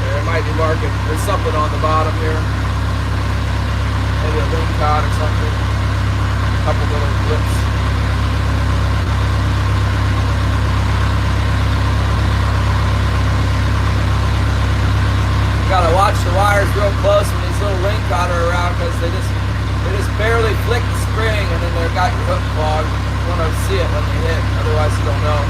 There might be marking. There's something on the bottom here. Maybe a ling cod or something. A couple little blips. Gotta watch the wires real close when these little ling cod are around, because they just barely flick the spring and then they've got your hook clogged. You want to see it when they hit, otherwise you don't know.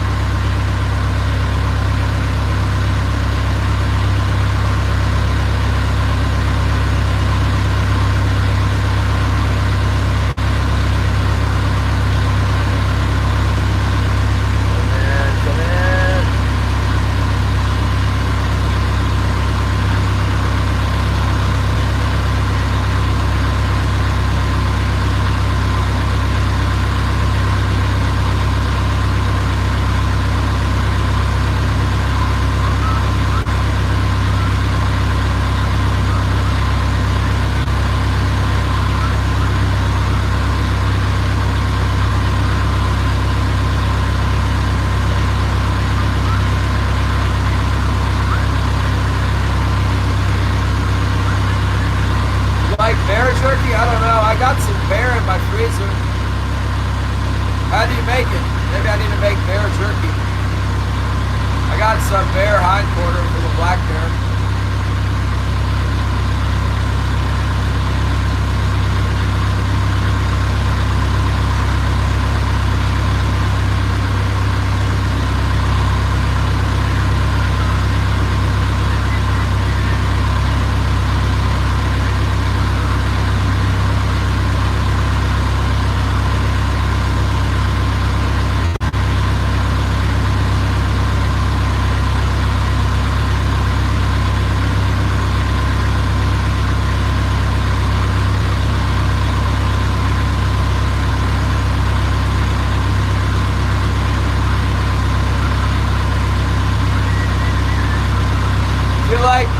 How do you make it? Maybe I need to make bear jerky. I got some bear hindquarter from a black bear.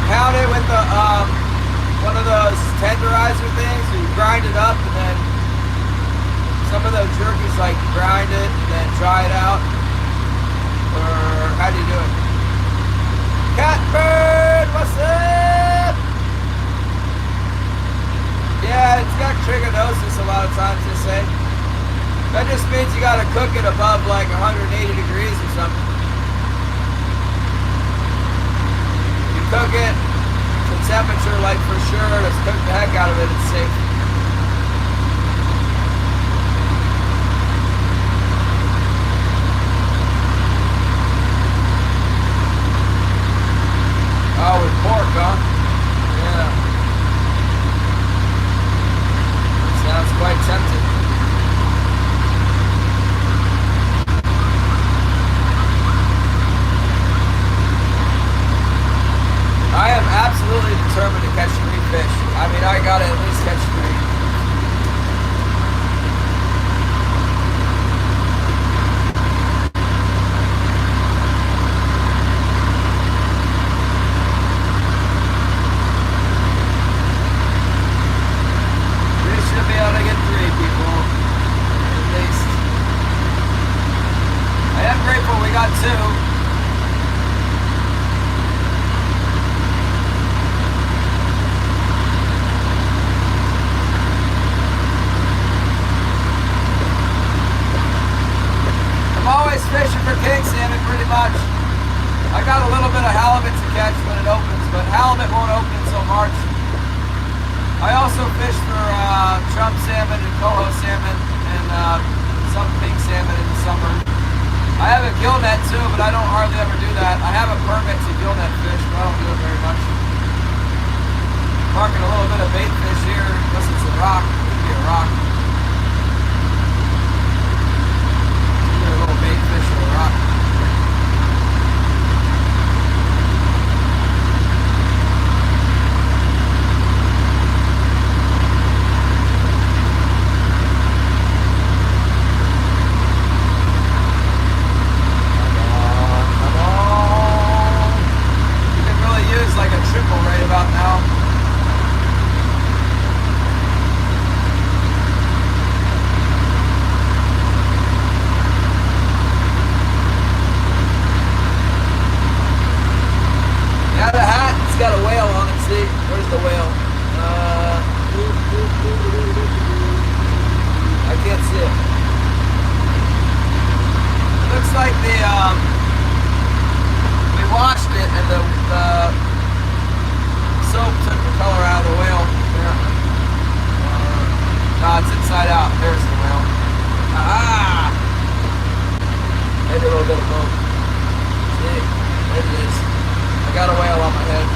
Pound it with the one of those tenderizer things, so you grind it up, and then some of those jerkies like grind it and then dry it out. Or how do you do it? Catbird, what's up? Yeah, it's got trichinosis a lot of times, they say. That just means you gotta cook it above like 180 degrees or something. Cook it to temperature, like for sure, let's cook the heck out of it, it's safe. Oh, with pork, huh? Yeah. Sounds quite tempting. I am absolutely determined to catch 3 fish. I mean, I gotta at least catch 3. got two. I'm always fishing for king salmon pretty much. I got a little bit of halibut to catch when it opens, but halibut won't open until March. I also fish for chum salmon and coho salmon and some pink salmon in the summer. I have a gill net too, but I don't hardly ever do that. I have a permit to gill net fish, but I don't do it very much. Marking a little bit of bait fish here, unless it's a rock. It could be a rock. Either a little bait fish or a rock. Like a triple right about now. Yeah, the hat, it's got a whale on it, see? Where's the whale? I can't see it. It looks like we washed it and the soap took the color out of the whale. There. No, it's inside out. There's the whale. Ah! Maybe a little bit of both. See? There it is. I got a whale on my head.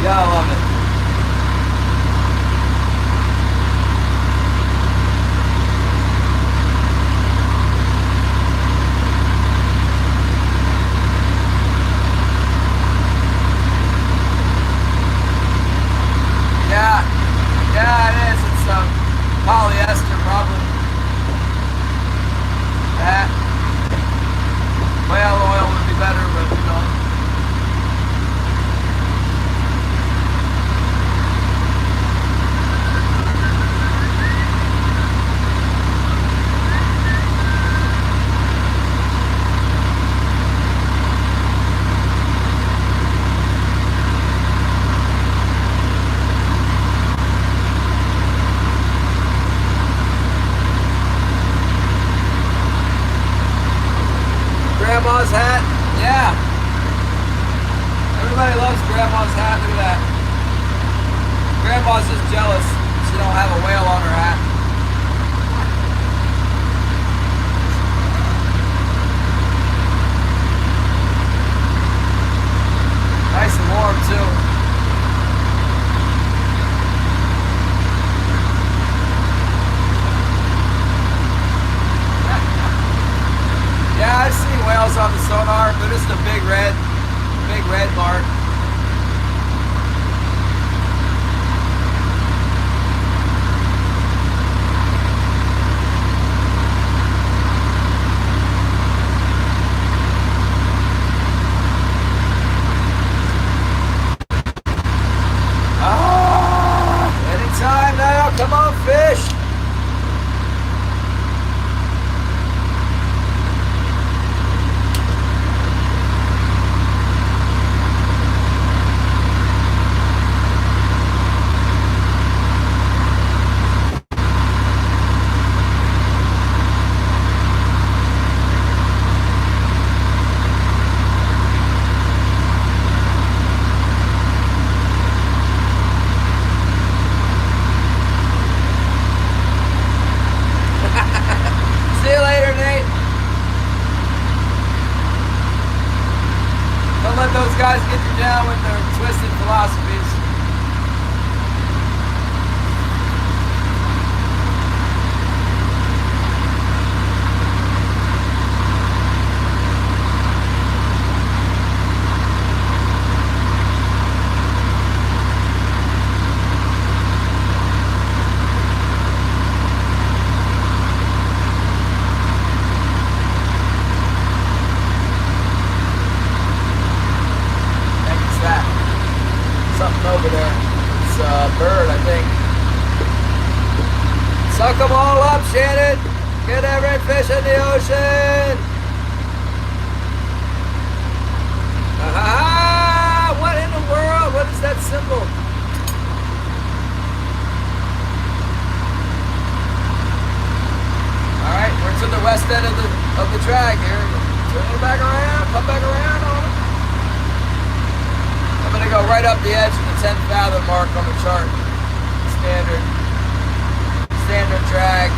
Yeah, I love it. Yeah, it is. It's polyester, probably. That whale oil would be better, but you know. Grandma's hat, yeah. Everybody loves Grandma's hat. Look at that. Grandma's just jealous she don't have a whale on her hat. Nice and warm too. Yeah, I've seen whales on the sonar, but it's the big red mark. Anytime now, come on, fish. Let those guys get you down with their twisted philosophies. Suck them all up, Shannon. Get every fish in the ocean. Ah, what in the world? What is that symbol? All right, we're to the west end of the drag here. Turn it back around. Come back around on it. I'm gonna go right up the edge of the 10 fathom mark on the chart. Standard drag.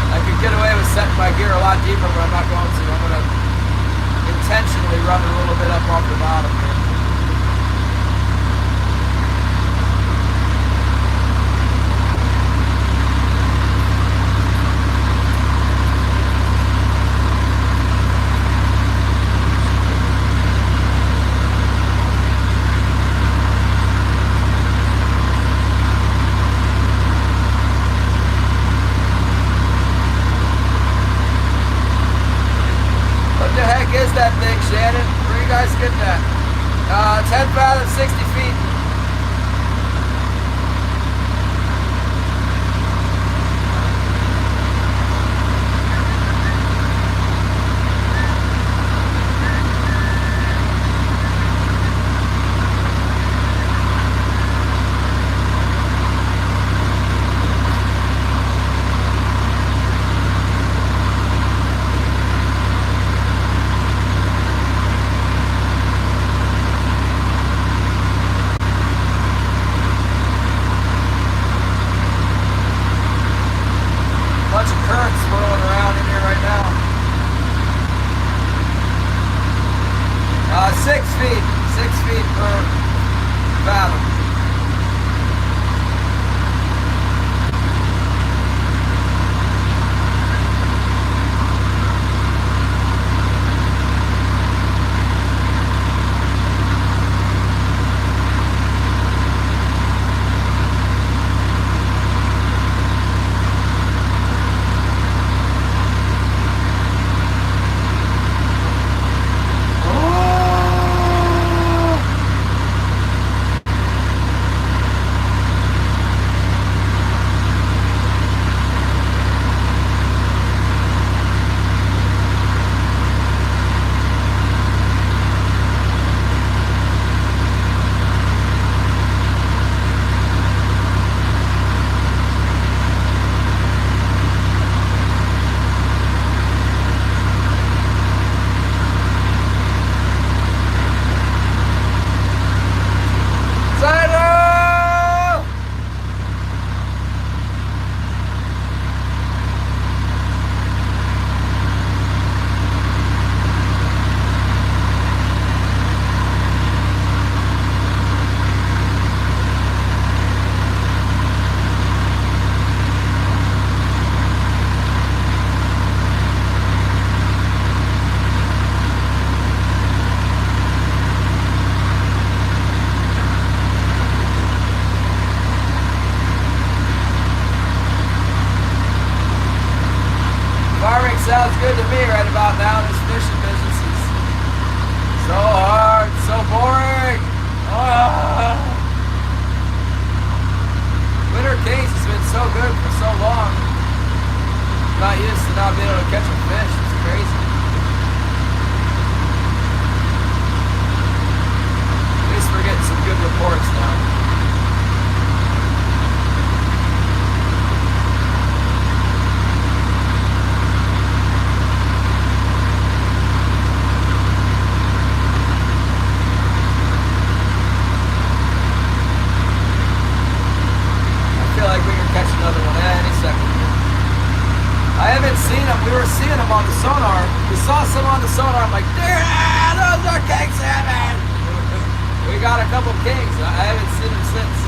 I could get away with setting my gear a lot deeper, but I'm not going to. I'm going to intentionally run it a little bit up off the bottom here. Is that thing, Shannon? Where you guys get that? 10 fathom, 60 feet. Swirling around in here right now. 6 feet. 6 feet per fathom. Sounds good to me right about now. This fishing business is so hard, so boring. Winter Kings has been so good for so long. I'm not used to not being able to catch a fish. It's crazy. At least we're getting some good reports now. I haven't seen them. We were seeing them on the sonar. We saw some on the sonar. I'm like, those are king salmon. We got a couple kings. I haven't seen them since.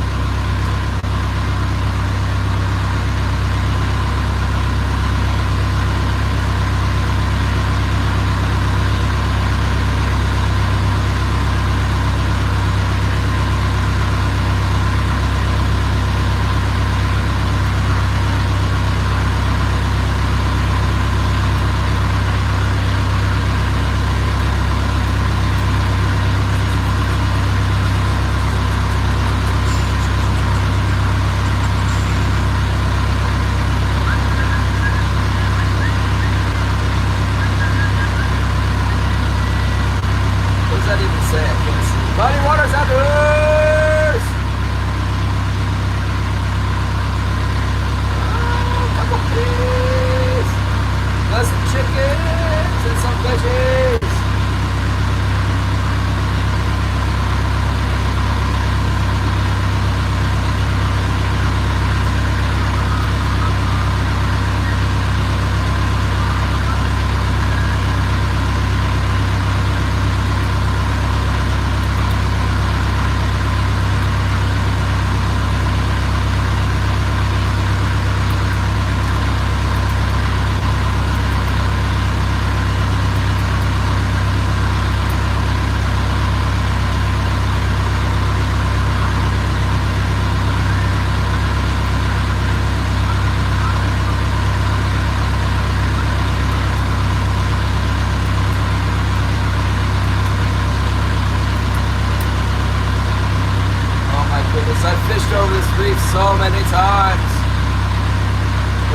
goodness, I've fished over this reef so many times,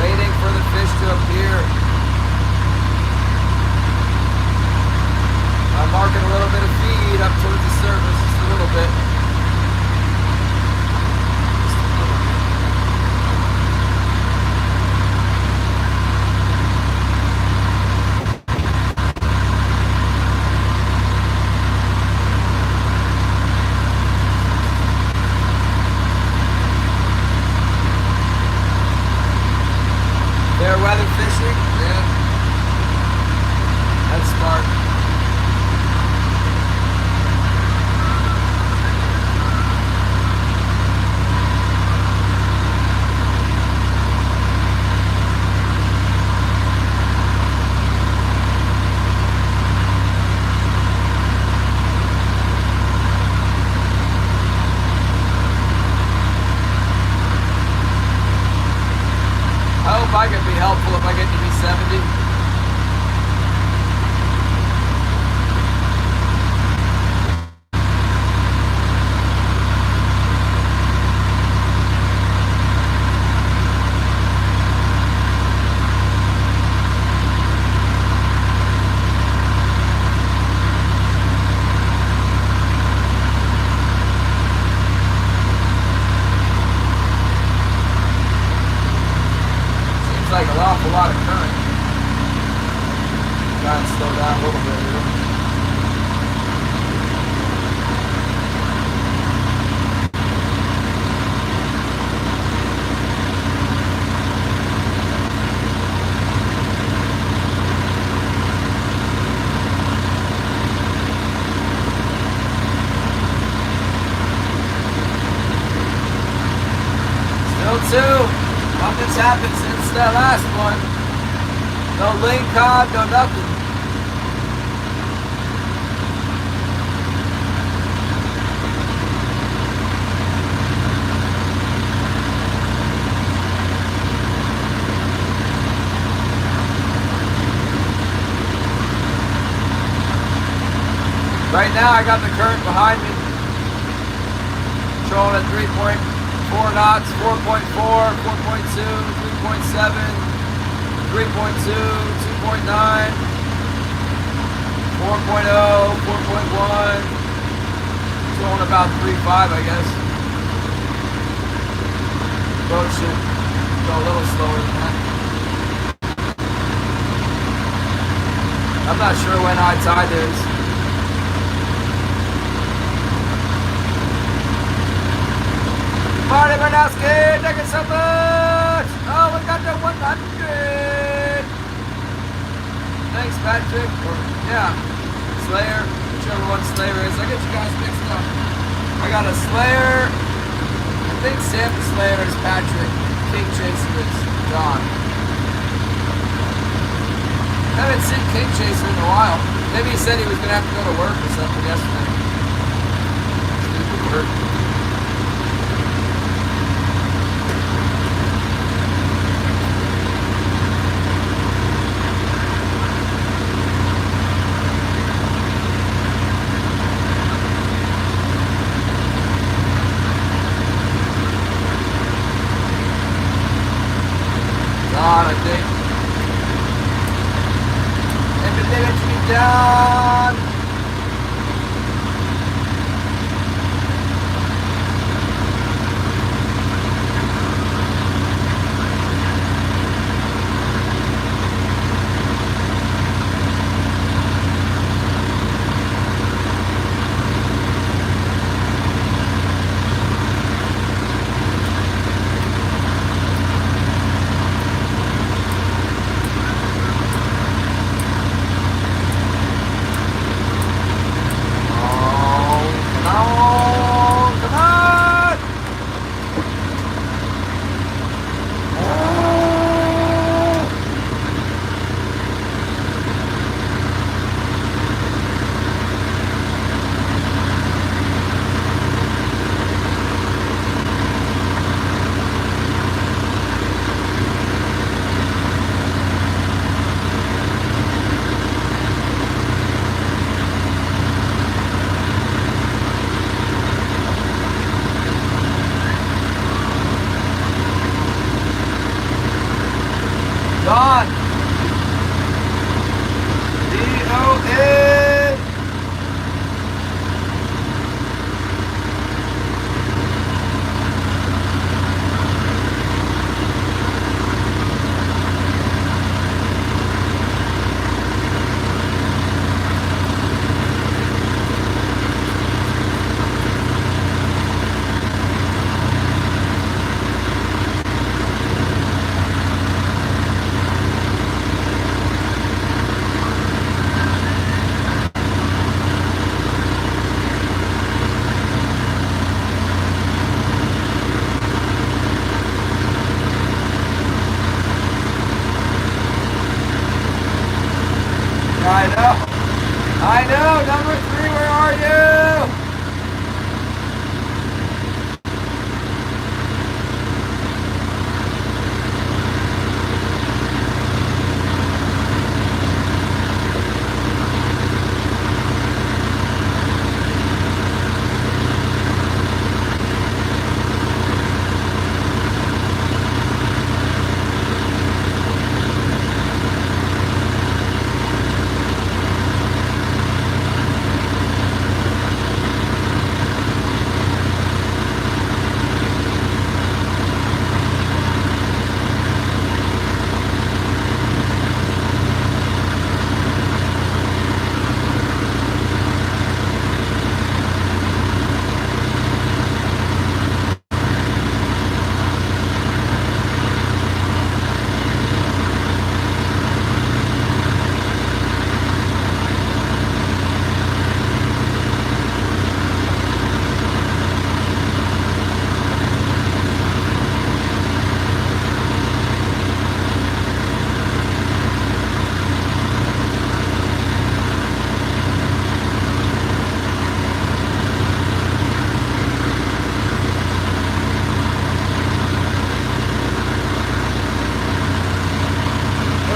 waiting for the fish to appear. I'm marking a little bit of feed up towards the surface, just a little bit. Fair weather fishing? Yeah. That's smart. I hope I can be helpful if I get to be 70. Like an awful lot of current. Try and slow down a little bit here. Still two. Nothing's happened since that last one. No Ling cod, no nothing. Right now I got the current behind me. Controlling at 3.4 knots, 4.4, 4.2, 3.7, 3.2, 2.9, 4.0, 4.1, going about 3.5, I guess. Boat should go a little slower than that. I'm not sure when high tide is. Marty Bernowski, thank you so much! Oh, we got the 100! Thanks, Patrick. Or, yeah, Slayer, whichever one Slayer is. I get you guys mixed up. I got a Slayer. I think Sam Slayer is Patrick. King Chaser is John. Haven't seen King Chaser in a while. Maybe he said he was going to have to go to work or something yesterday. Stupid work. I think. Everything that you be done.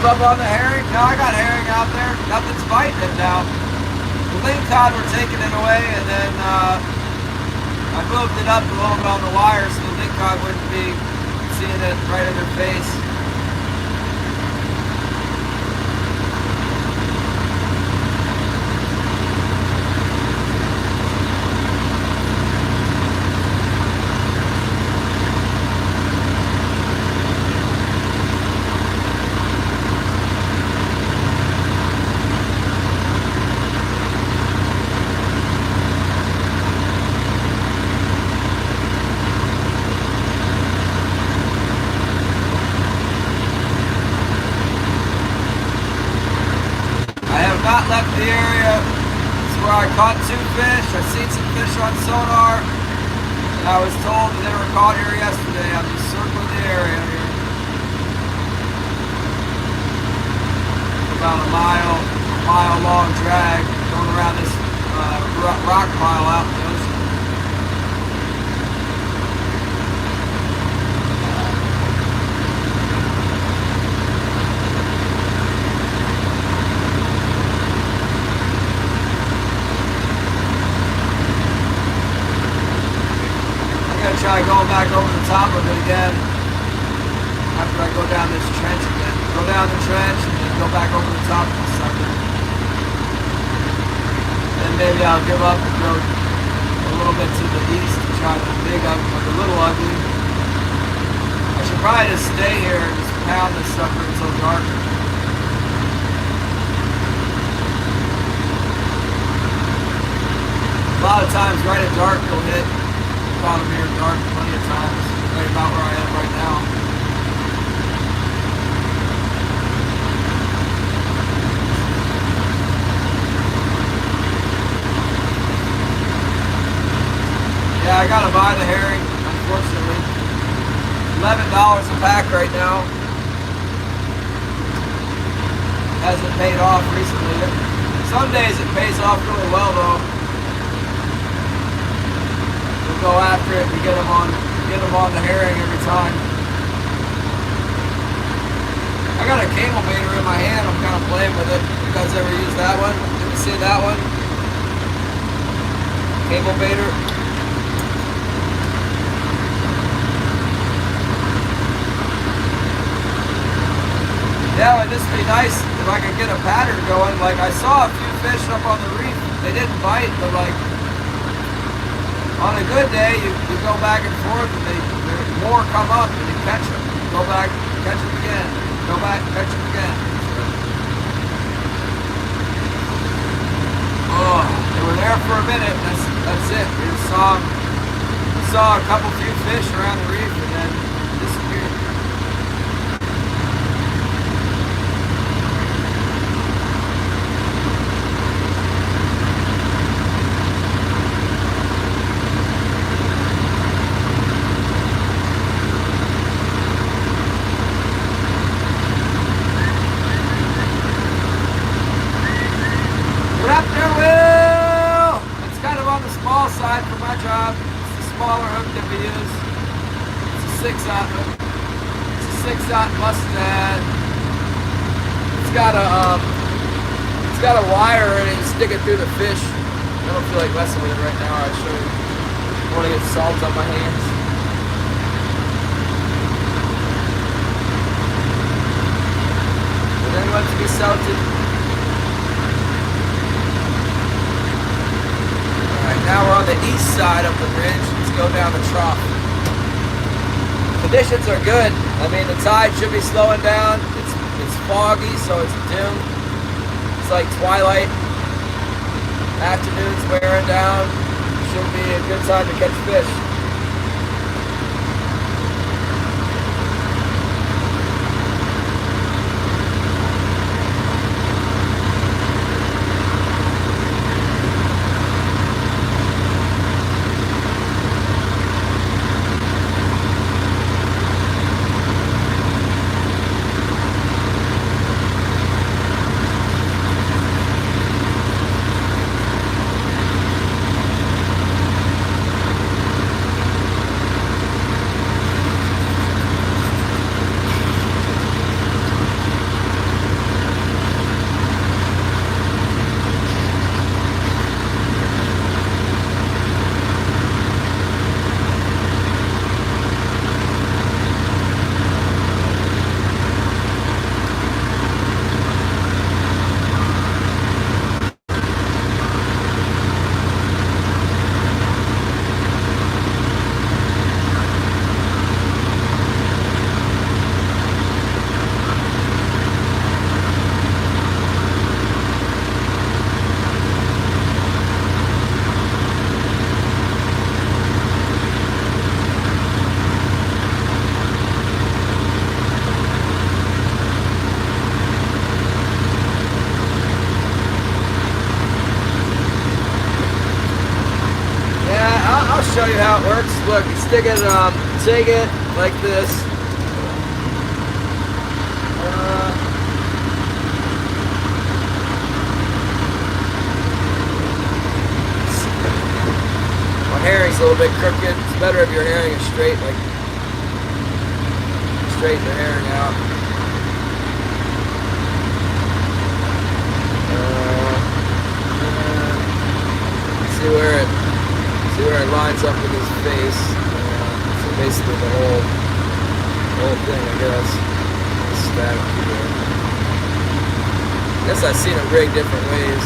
give up on the herring? No, I got herring out there. Nothing's biting it now. The ling cod were taking it away, and then I moved it up a little bit on the wire so the ling cod wouldn't be seeing it right in their face. Not left the area. It's where I caught 2 fish. I've seen some fish on sonar, and I was told that they were caught here yesterday. I'm just circling the area here. About a mile long drag going around this rock pile out in the ocean. Try going back over the top of it again after I go down this trench again. Go down the trench and then go back over the top of the sucker. Then maybe I'll give up and go a little bit to the east to try the big ugly, or the little ugly. I should probably just stay here and just pound this sucker until dark. A lot of times right at dark you'll hit bottom here dark plenty of times, right about where I am right now. Yeah, I gotta buy the herring, unfortunately. $11 a pack right now. Hasn't paid off recently. Some days it pays off really well though. Go after it and get them on the herring every time. I got a cable baiter in my hand. I'm kind of playing with it. You guys ever use that one? Did you see that one? Cable baiter. Yeah, it'd just be nice if I could get a pattern going. Like I saw a few fish up on the reef. They didn't bite, but like on a good day, you go back and forth, and more come up, and you catch them. Go back, catch them again. Go back, catch them again. Oh, they were there for a minute. That's it. We just saw a few fish around the reef, and then disappeared. Side for my job. It's the smaller hook that we use. It's a 6-aught hook. It's a 6-aught Mustad. It's got a wire in it. You stick it through the fish. I don't feel like messing with it right now. I show you. I want to get salt on my hands. Would anyone to be salted? Now we're on the east side of the bridge. Let's go down the trough. Conditions are good. I mean, the tide should be slowing down. It's foggy, so it's dim. It's like twilight. Afternoon's wearing down. Should be a good time to catch fish. look, you stick it, take it like this. My herring's a little bit crooked. It's better if your herring is straight, like straighten the herring out. See where it lines up with his face. So basically the whole thing, I guess. Stack here. I guess I've seen it rigged different ways.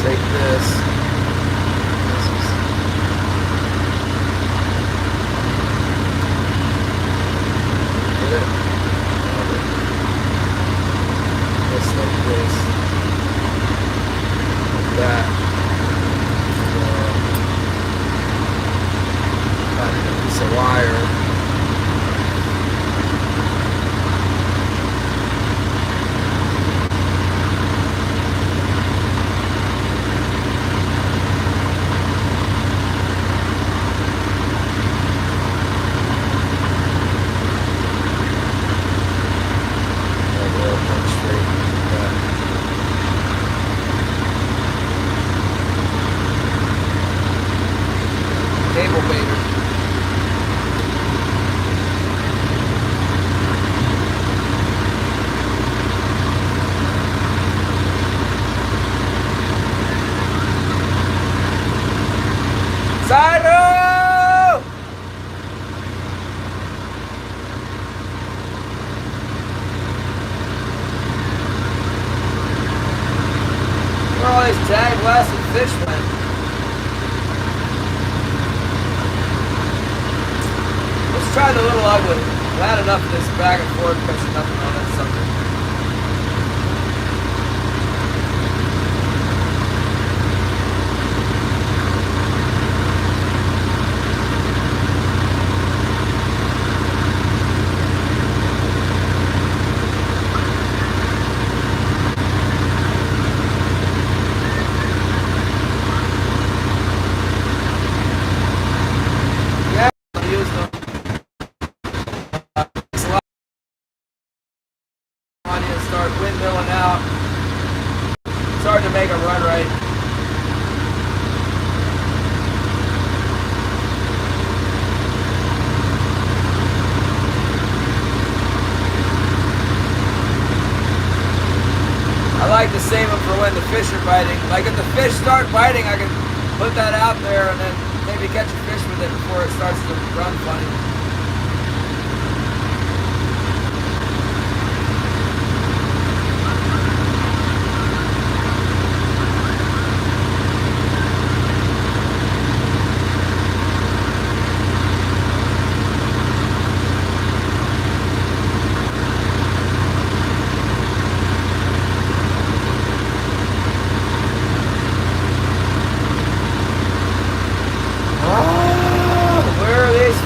Take this. Just like this. Like that. A piece of wire. Cable baiter. Side-o! Where all these tag blasted fish went? Let's try the little ugly. I've had enough of this back and forth catching nothing on that sucker. Start windmilling out. It's hard to make a run right. I like to save them for when the fish are biting. Like if the fish start biting, I can put that out there and then maybe catch a fish with it before it starts to run funny.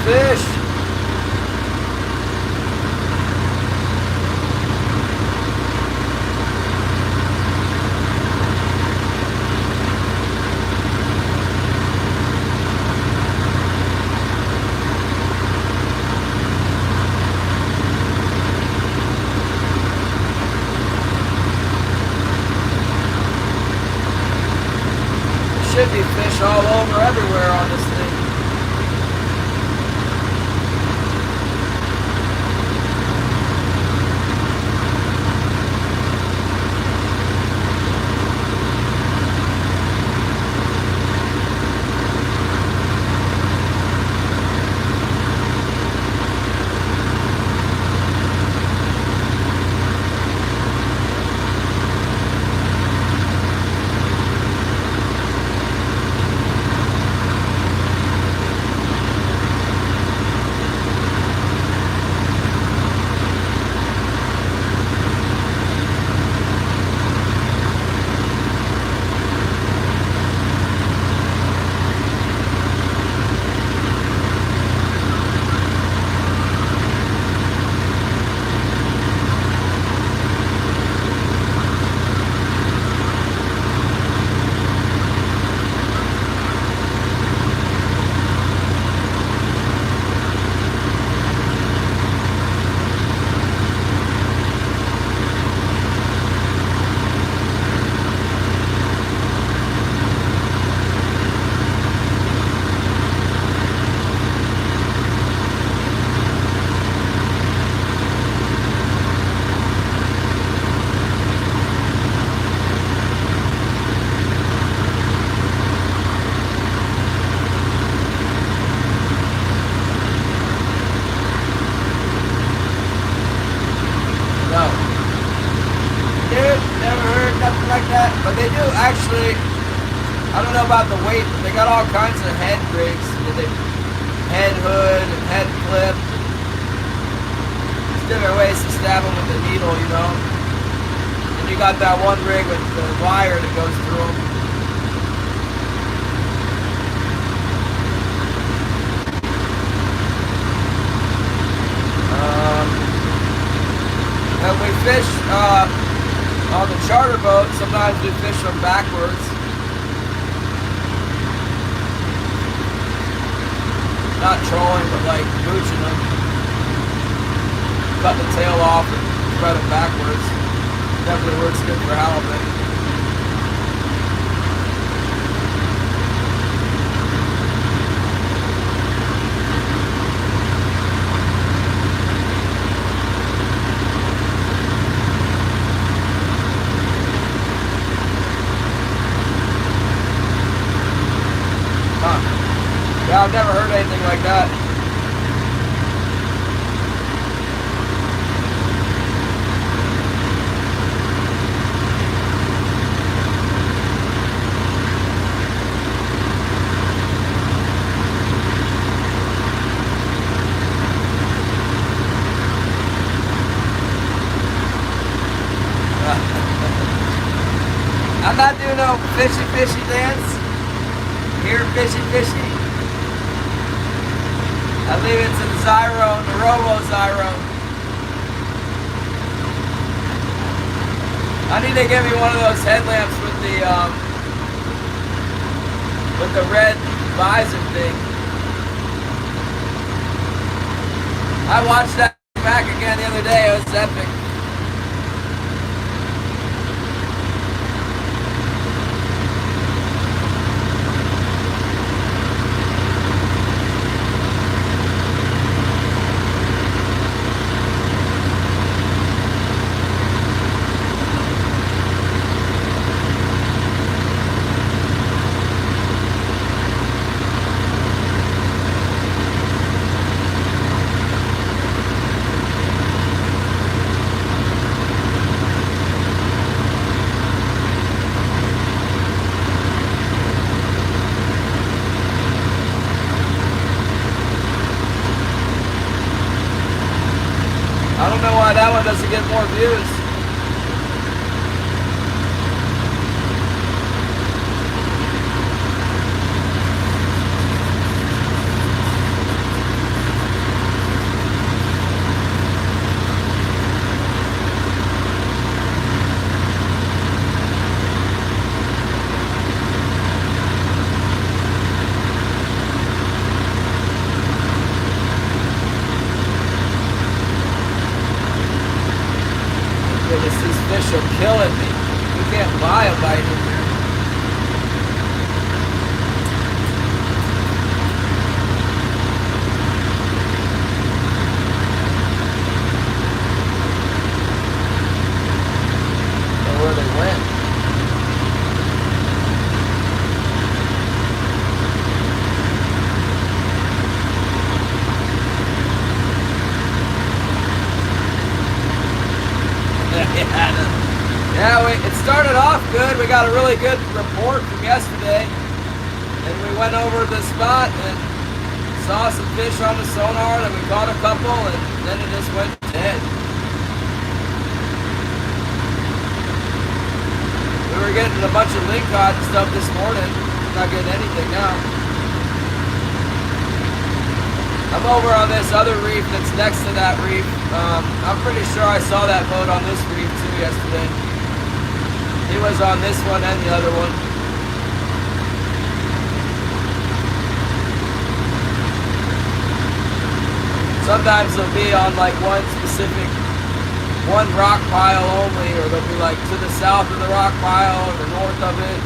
Fish. Should be fish all over everywhere on this thing. Actually, I don't know about the weight, but they got all kinds of head rigs. Head hood and head clip. There's different ways to stab them with the needle, you know. And you got that one rig with the wire that goes through them. When we fish on the charter boat, sometimes we fish them backwards. Not trolling, but like mooching them. Cut the tail off and thread them backwards. Definitely works good for halibut. Yeah, I've never heard anything like that. I'm not doing no fishy dance. Here, fishy. I leave it to the Zyro and the Robo Zyro. I need to get me one of those headlamps with the red visor thing. I watched that back again the other day. It was epic. I don't know why that one doesn't get more views. These fish are killing me. You can't buy a bite in here. I don't know where they went. Yeah, it started off good. We got a really good report from yesterday. And we went over the spot and saw some fish on the sonar, and we caught a couple, and then it just went dead. We were getting a bunch of ling cod and stuff this morning. Not getting anything now. I'm over on this other reef that's next to that reef. I'm pretty sure I saw that boat on this reef too yesterday. He was on this one and the other one. Sometimes they'll be on like one rock pile only, or they'll be like to the south of the rock pile or the north of it.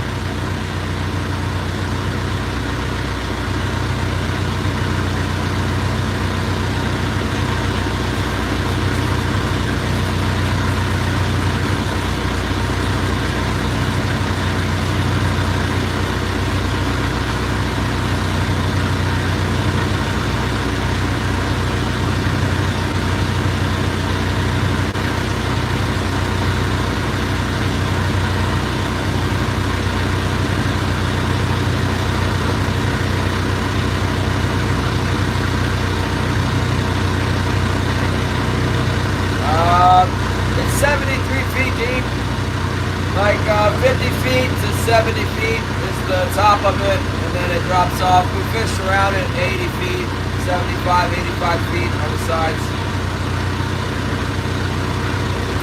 50 feet to 70 feet is the top of it, and then it drops off. We fish around it 80 feet, 75, 85 feet on the sides.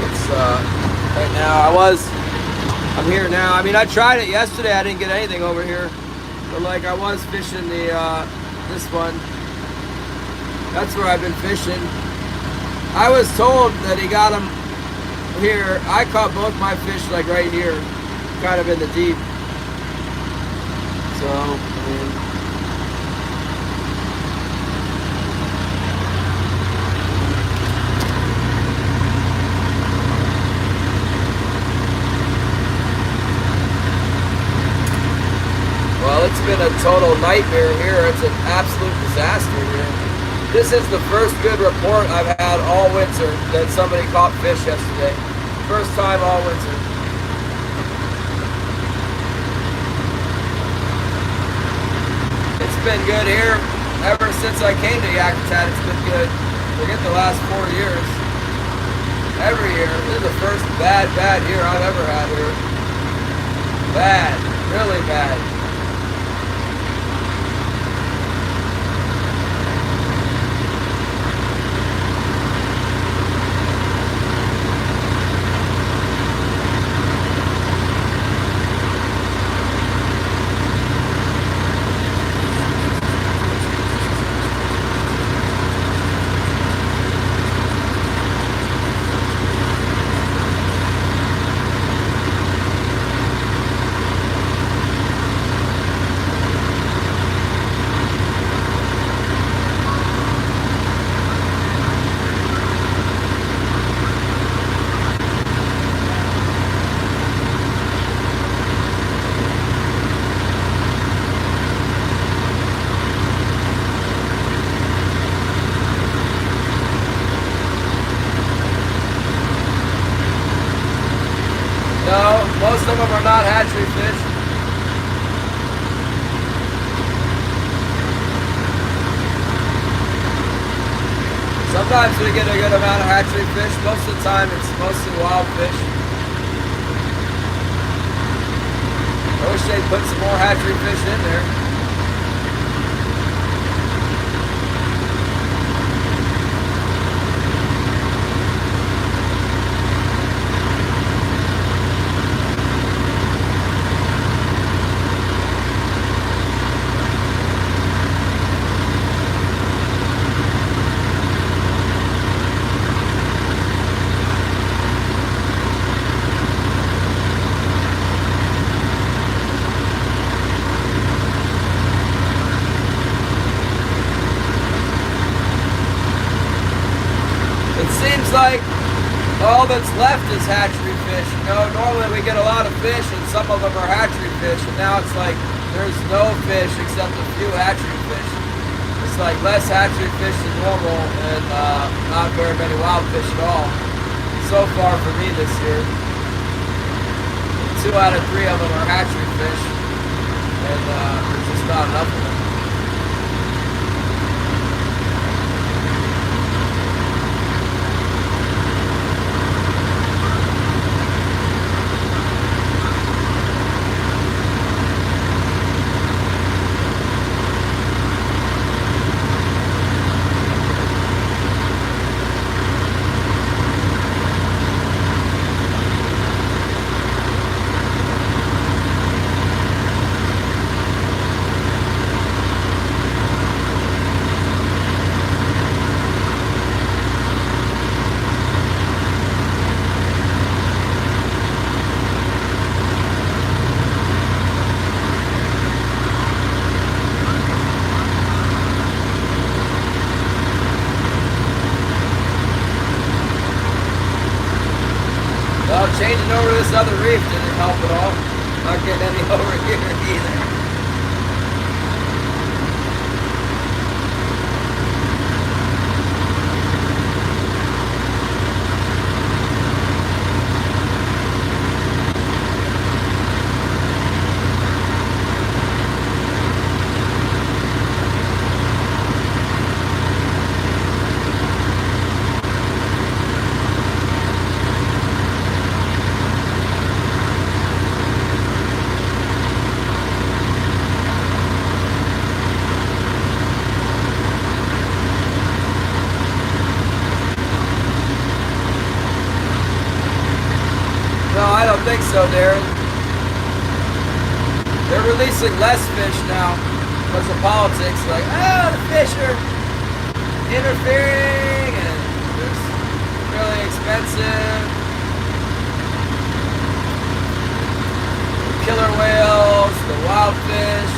It's right now. I'm here now. I mean, I tried it yesterday. I didn't get anything over here, but like I was fishing the this one. That's where I've been fishing. I was told that he got them here. I caught both my fish like right here, kind of in the deep. So, I mean, well, it's been a total nightmare here. It's an absolute disaster here. This is the first good report I've had all winter that somebody caught fish yesterday. First time all winter. It's been good here ever since I came to Yakutat. It's been good. Forget the last 4 years. Every year. This is the first bad year I've ever had here. Bad. Really bad. No, most of them are not hatchery fish. Sometimes we get a good amount of hatchery fish. Most of the time it's mostly wild fish. I wish they'd put some more hatchery fish in there. Seems like all that's left is hatchery fish. You know, normally we get a lot of fish and some of them are hatchery fish, and now it's like there's no fish except a few hatchery fish. It's like less hatchery fish than normal and not very many wild fish at all. So far for me this year. 2 out of 3 of them are hatchery fish, and there's just not enough of them. Well, changing over to this other reef didn't help at all. Not getting any over here either. so, Darren. They're releasing less fish now because of politics. Like, oh, the fish are interfering and it's really expensive. The killer whales, the wild fish.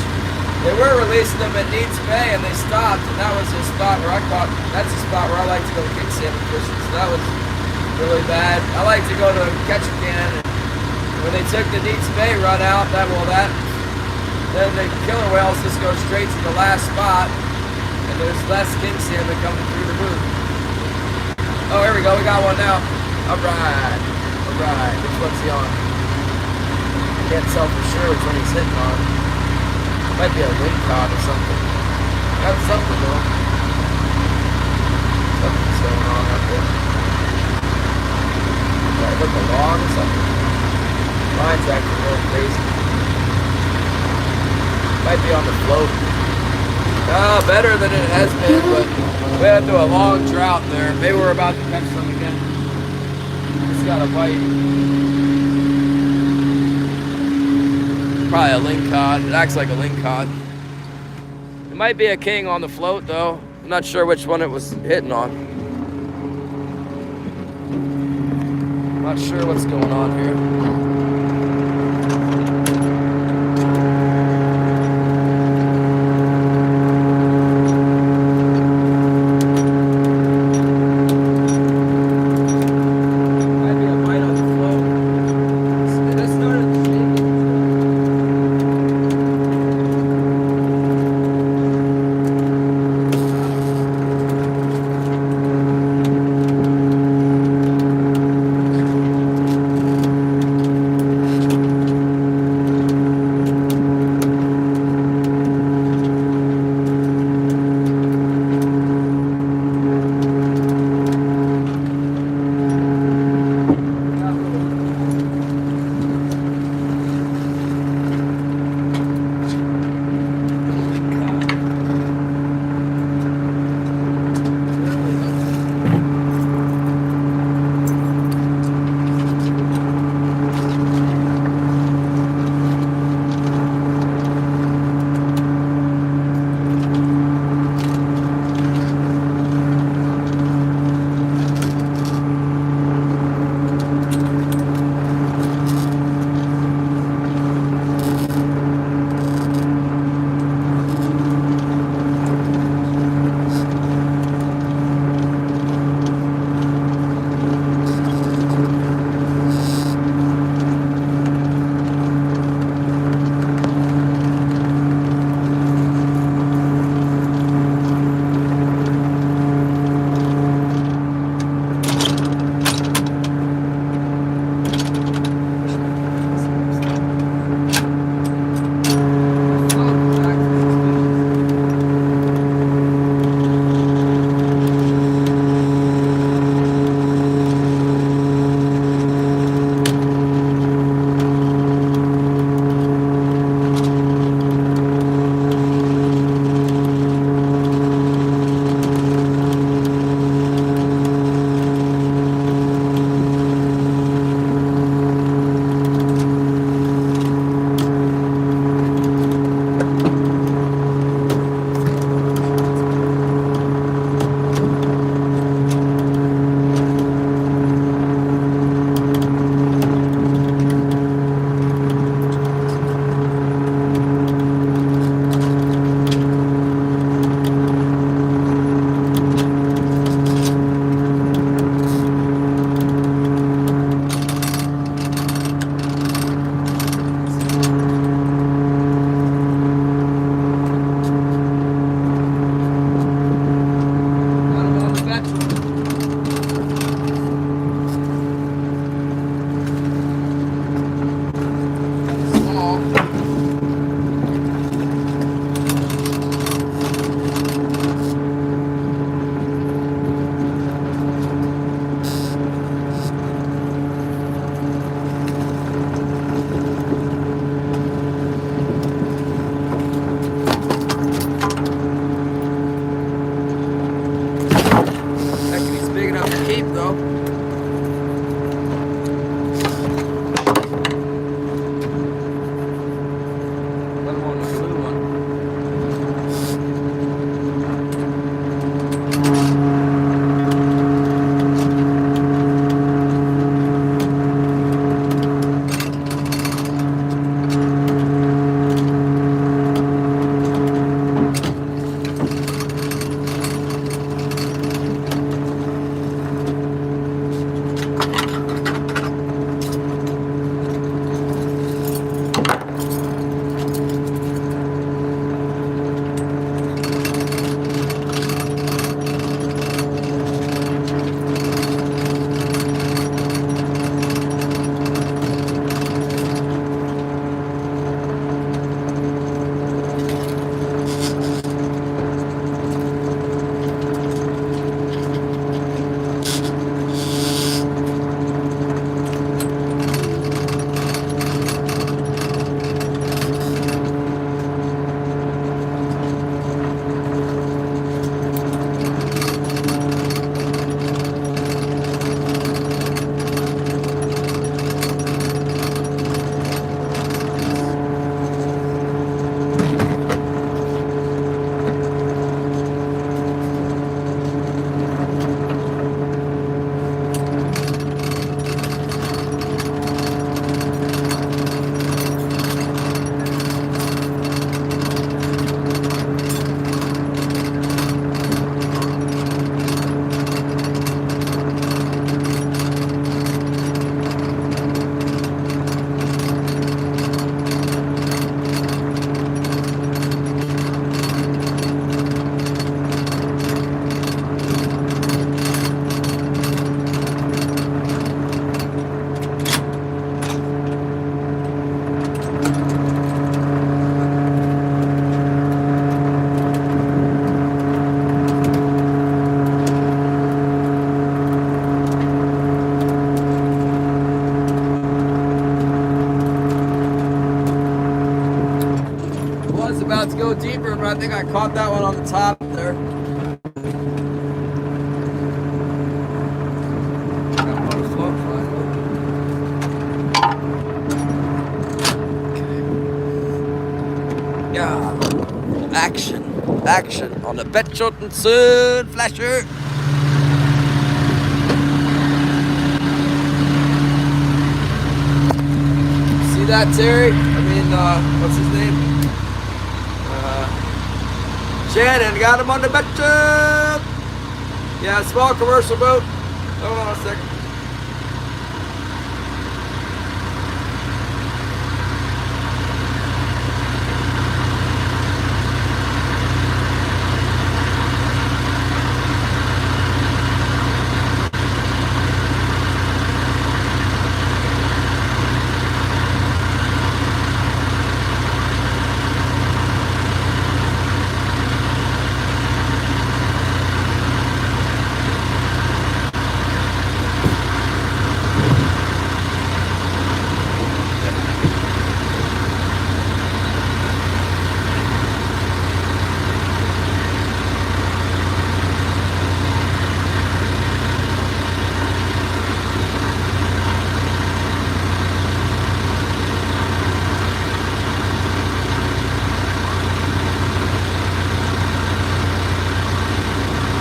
They were releasing them at Needs Bay and they stopped, and that was the spot where I caught. That's the spot where I like to go king salmon fishing. So that was really bad. I like to go to Ketchikan, and when they took the Needs Bay run out, then the killer whales just go straight to the last spot, and there's less king salmon coming through the roof. Oh, here we go. We got one now. All right. Which one's he on? Can't tell for sure which one he's hitting on. Might be a Ling cod or something. Got something though. Something's going on out there. Might look a log or something. Line's acting real crazy. Might be on the float. Better than it has been, but we had through a long drought there. Maybe we're about to catch some again. It's got a bite. Probably a Ling cod. It acts like a Ling cod. It might be a king on the float though. I'm not sure which one it was hitting on. Not sure what's going on here. About to go deeper, but I think I caught that one on the top there. Yeah, action on the Betchoten Sun Flasher. See that, Terry? I mean, what's his name? Shannon, got him on the Betchoten. Yeah, small commercial boat. Hold on a second.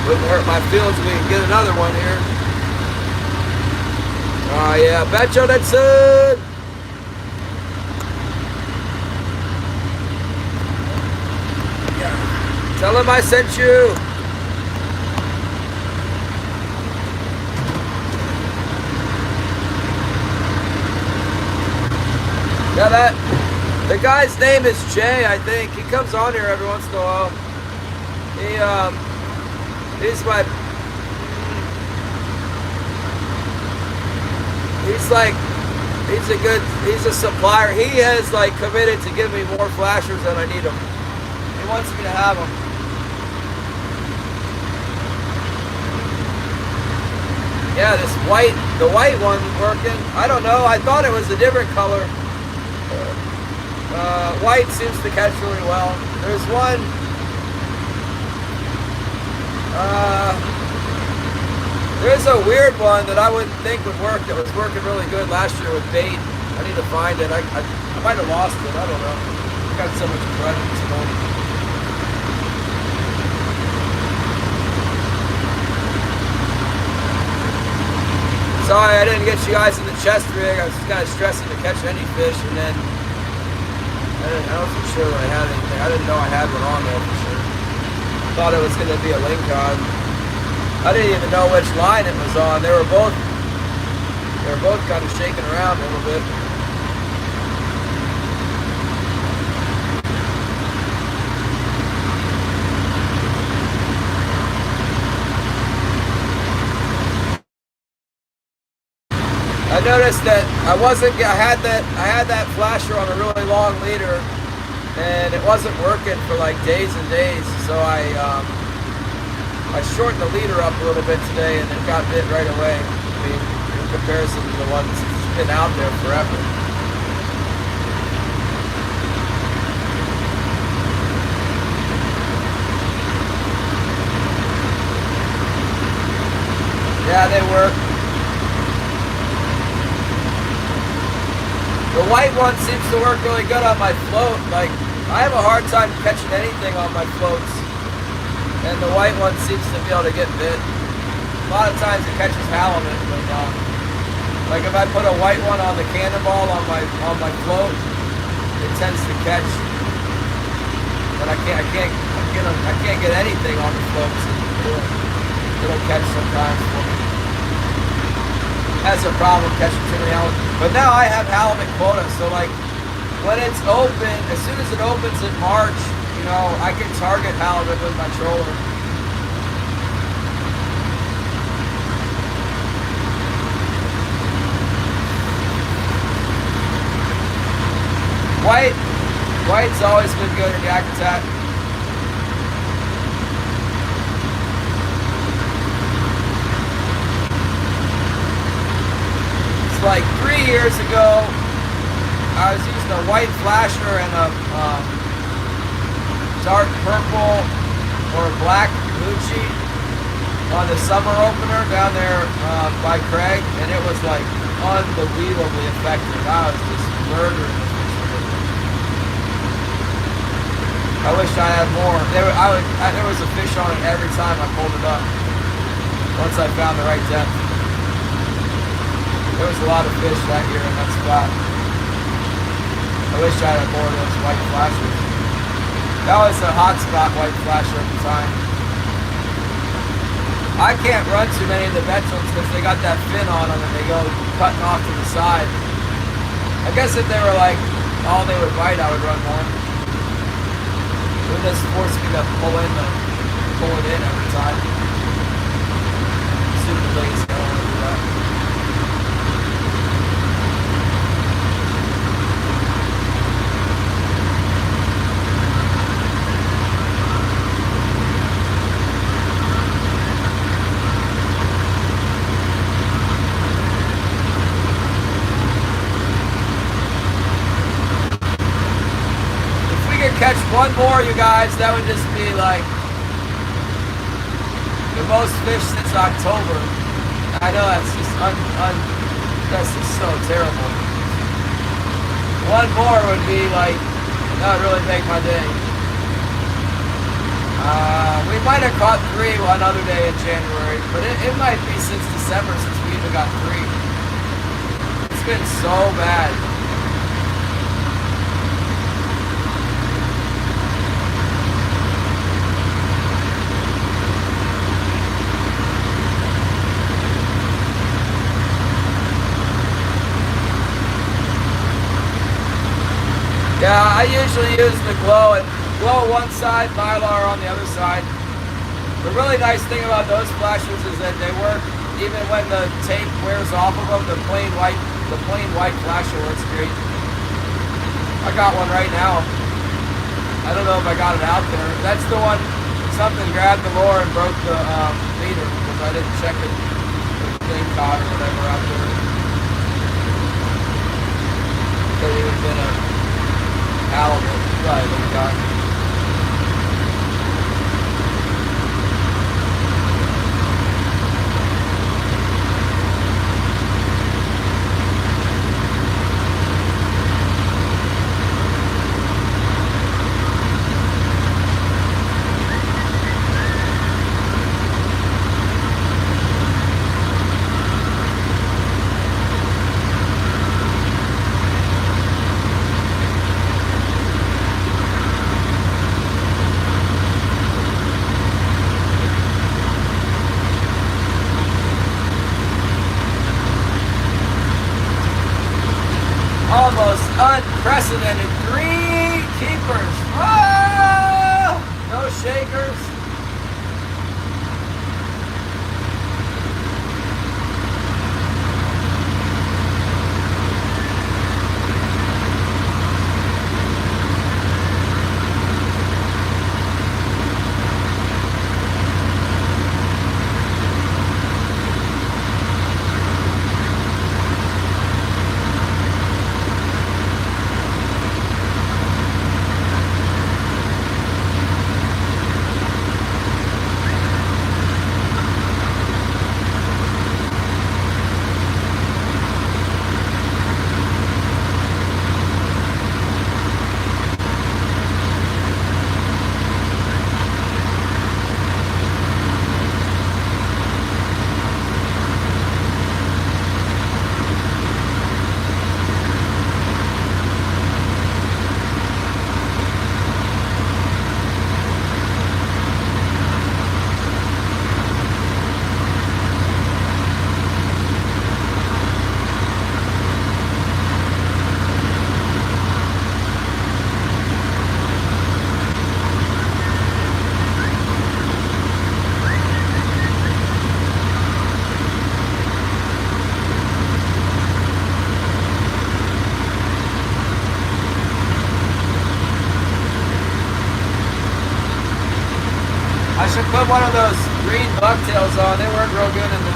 Wouldn't hurt my feelings if we can get another one here. Oh yeah, Betchoten Sun. Yeah. Tell him I sent you. Yeah, the guy's name is Jay, I think. He comes on here every once in a while. He's a supplier. He has like committed to give me more flashers than I need them. He wants me to have them. Yeah, the white one's working. I don't know, I thought it was a different color. White seems to catch really well. There's one, there's a weird one that I wouldn't think would work that was working really good last year with bait. I need to find it. I might have lost it. I don't know. I got so much credit this morning. Sorry I didn't get you guys in the chest rig. I was just kind of stressing to catch any fish, and then I wasn't sure that I had anything. I didn't know I had one on there for sure. Thought it was going to be a Ling cod. I didn't even know which line it was on. They were both kind of shaking around a little bit. I noticed that I had that flasher on a really long leader, and it wasn't working for like days and days. So I shortened the leader up a little bit today, and it got bit right away. I mean, in comparison to the ones that's been out there forever. Yeah, they work. The white one seems to work really good on my float. Like, I have a hard time catching anything on my floats, and the white one seems to be able to get bit. A lot of times it catches halibut, but like if I put a white one on the cannonball on my float, it tends to catch. But I can't get anything on the floats. It'll catch sometimes for me. Has a problem catching too many halibut. But now I have halibut quota, so like when it's open, as soon as it opens in March, you know, I can target halibut with my troller. White's always been good in Yakutat. It's like 3 years ago, I was using a white flasher and a dark purple or black Gucci on the summer opener down there by Craig, and it was like unbelievably effective. I was just murdering the fish with it. I wish I had more. There was a fish on it every time I pulled it up. Once I found the right depth. There was a lot of fish that year in that spot. I wish I had more of those white flashers. That was a hot spot white flasher at the time. I can't run too many of the veterans because they got that fin on them and they go cutting off to the side. I guess if they were like all they would bite, I would run more. It would just force me to pull it in every time. Super lazy, I don't want to do that. Catch one more, you guys, that would just be like the most fish since October. I know that's just that's just so terrible. One more would be like, that would really make my day. We might have caught 3 one other day in January, but it might be since December since we even got 3. It's been so bad. Yeah, I usually use the glow one side, Mylar on the other side. The really nice thing about those flashers is that they work even when the tape wears off of them. The plain white flasher works great. I got one right now. I don't know if I got it out there. That's the one. Something grabbed the lure and broke the leader because I didn't check it. The thing caught or whatever out there. Could have even been a halibut, probably would have gotten. Almost unprecedented 3 keepers. Oh, no shakers. I should put one of those green bucktails on. They work real good in the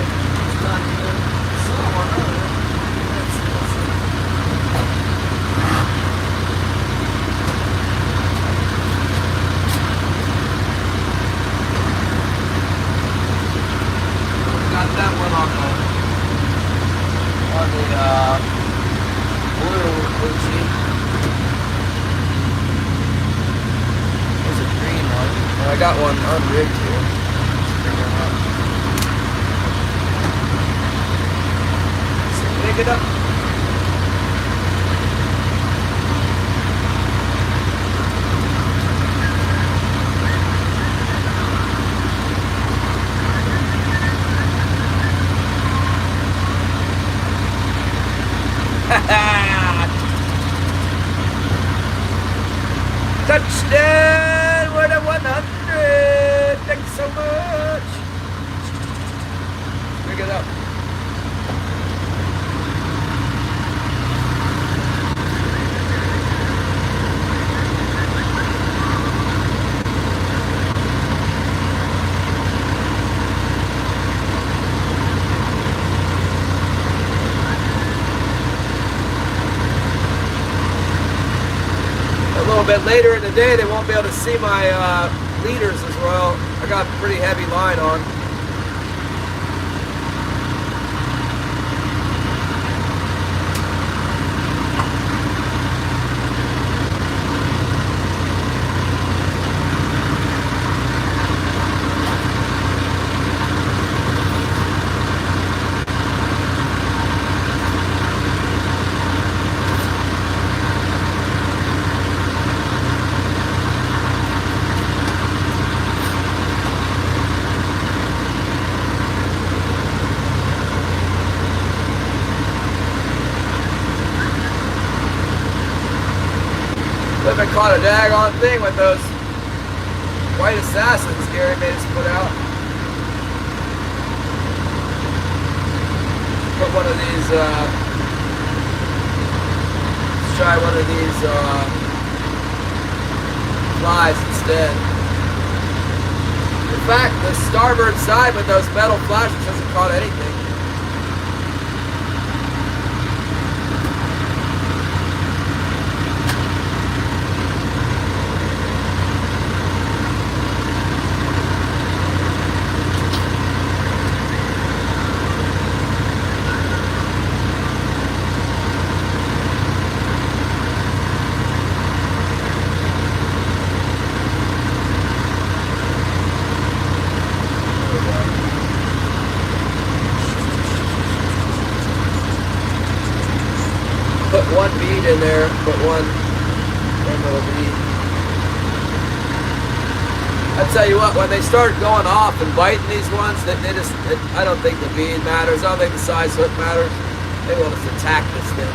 got that one on the blue Gucci. There's a green one. And I got one unrigged here. Pick it up. Touchdown! We're at 100! Thanks so much! Pick it up. A little bit later in the day, they won't be able to see my leaders as well. I got a pretty heavy line on. I caught a daggone thing with those white assassins Gary made us put out. Put one of these, let's try one of these flies instead. In fact, the starboard side with those metal flashers hasn't caught anything. Put one bead in there, put one little bead. I tell you what, when they start going off and biting these ones, I don't think the bead matters. I don't think the size hook matters. They want us to attack this thing.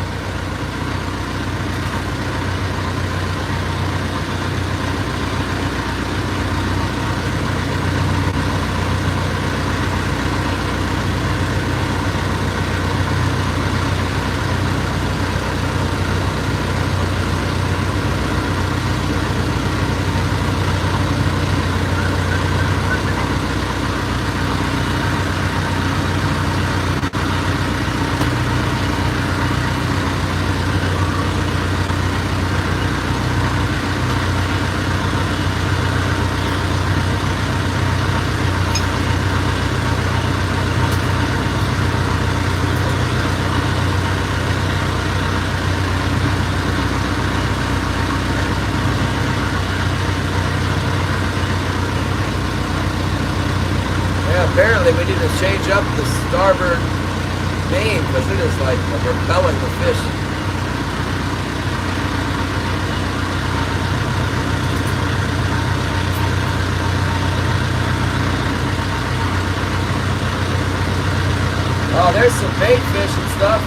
Apparently we need to change up the starboard main because it is like repelling the fish. Oh, there's some bait fish and stuff.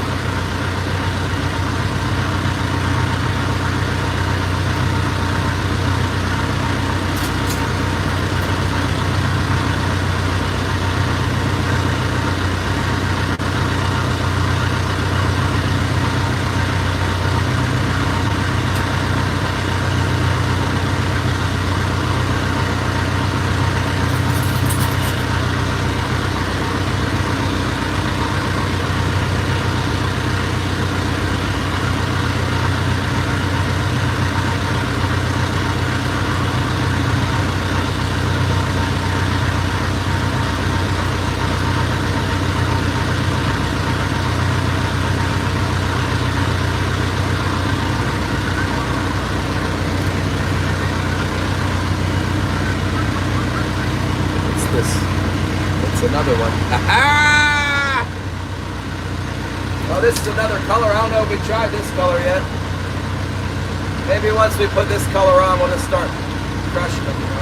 another one. Ah! Oh, this is another color. I don't know if we tried this color yet. Maybe once we put this color on, we'll just start crushing them, you know.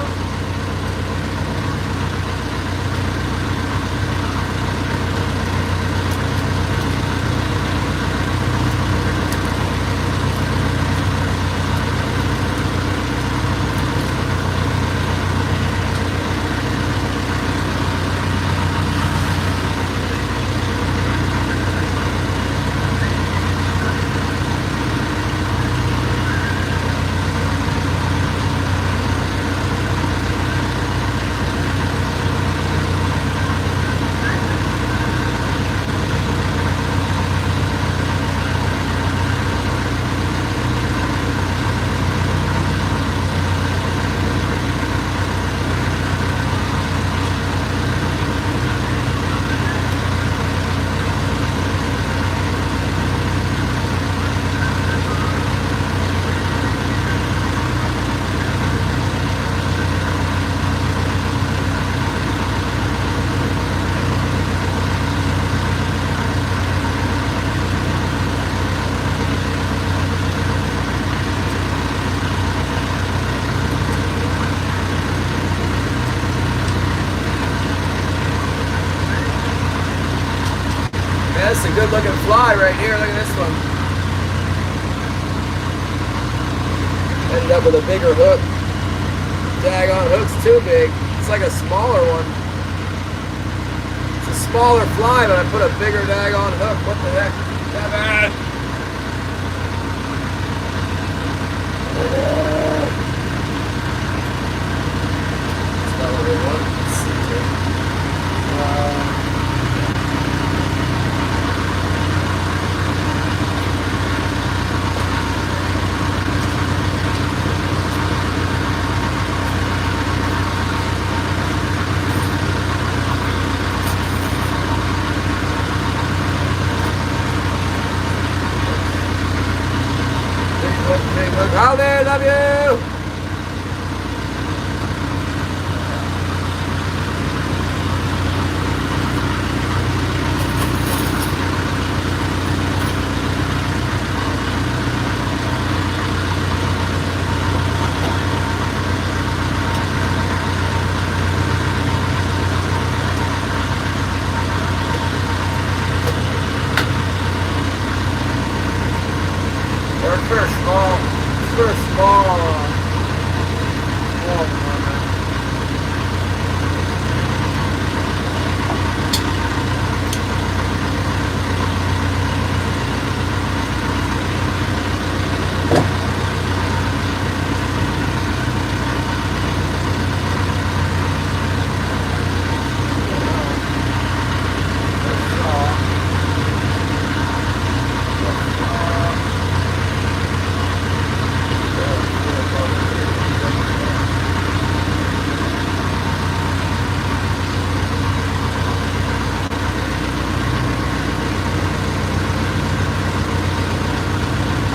That's a good looking fly right here. Look at this one. Ended up with a bigger hook. Daggone hook's too big. It's like a smaller one. It's a smaller fly, but I put a bigger daggone hook. What the heck? That's not what we want. Let's see here. Out there, love you!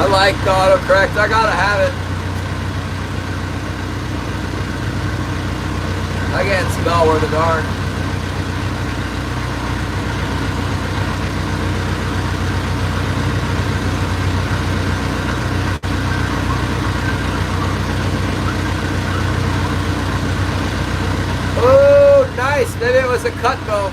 I like the autocorrect. I gotta have it. I can't smell where the darn. Oh, nice. Maybe it was a cut bow.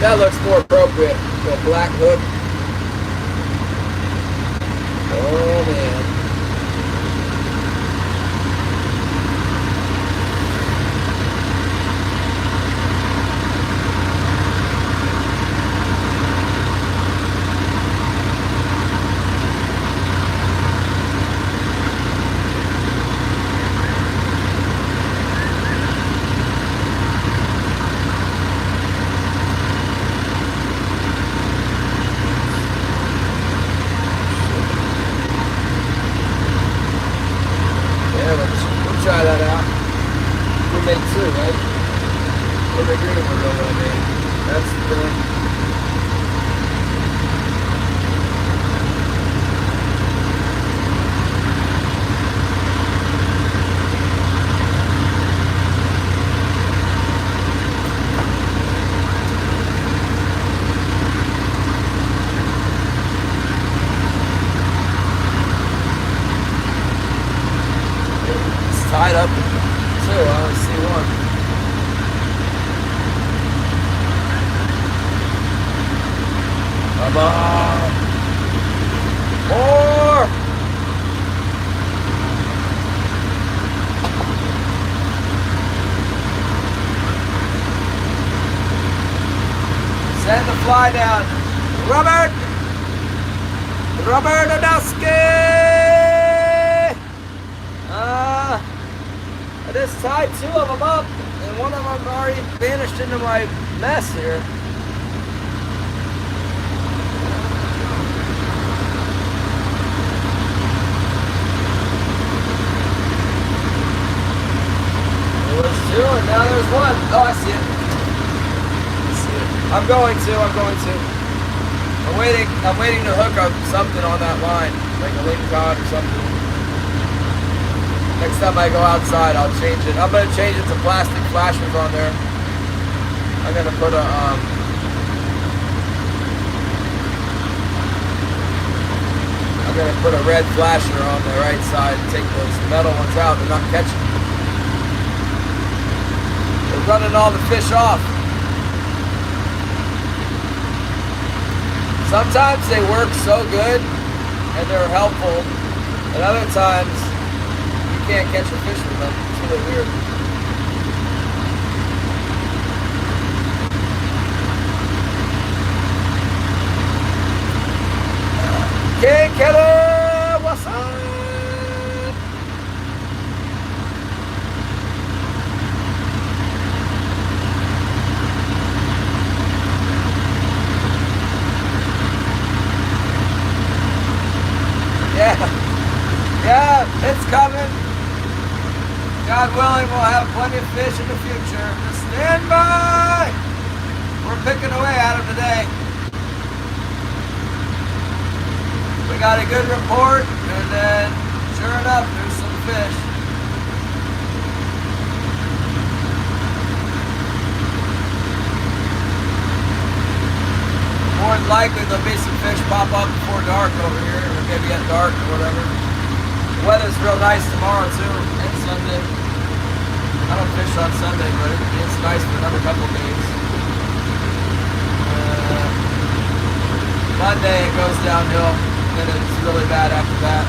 That looks more appropriate for a black hook. Oh man. tied up too. I only see one. Come on. More. Send the fly down. Robert dusk. I just tied two of them up, and one of them already vanished into my mess here. There was two, and now there's one. Oh, I see it. I'm going to. I'm waiting to hook up something on that line, like a Ling cod or something. Next time I go outside, I'll change it. I'm gonna change it to plastic flashers on there. I'm gonna put a red flasher on the right side and take those metal ones out. They're not catching. They're running all the fish off. Sometimes they work so good and they're helpful, and other times you can't catch a fish with them. It's really weird. King Killer, what's up? Yeah, it's coming. God willing, we'll have plenty of fish in the future. Just stand by. We're picking away at them today. We got a good report, and then sure enough, there's some fish. More than likely, there'll be some fish pop up before dark over here, or maybe at dark or whatever. The weather's real nice tomorrow too, and Sunday. I don't fish on Sunday, but it's nice for another couple days. Monday it goes downhill, and it's really bad after that.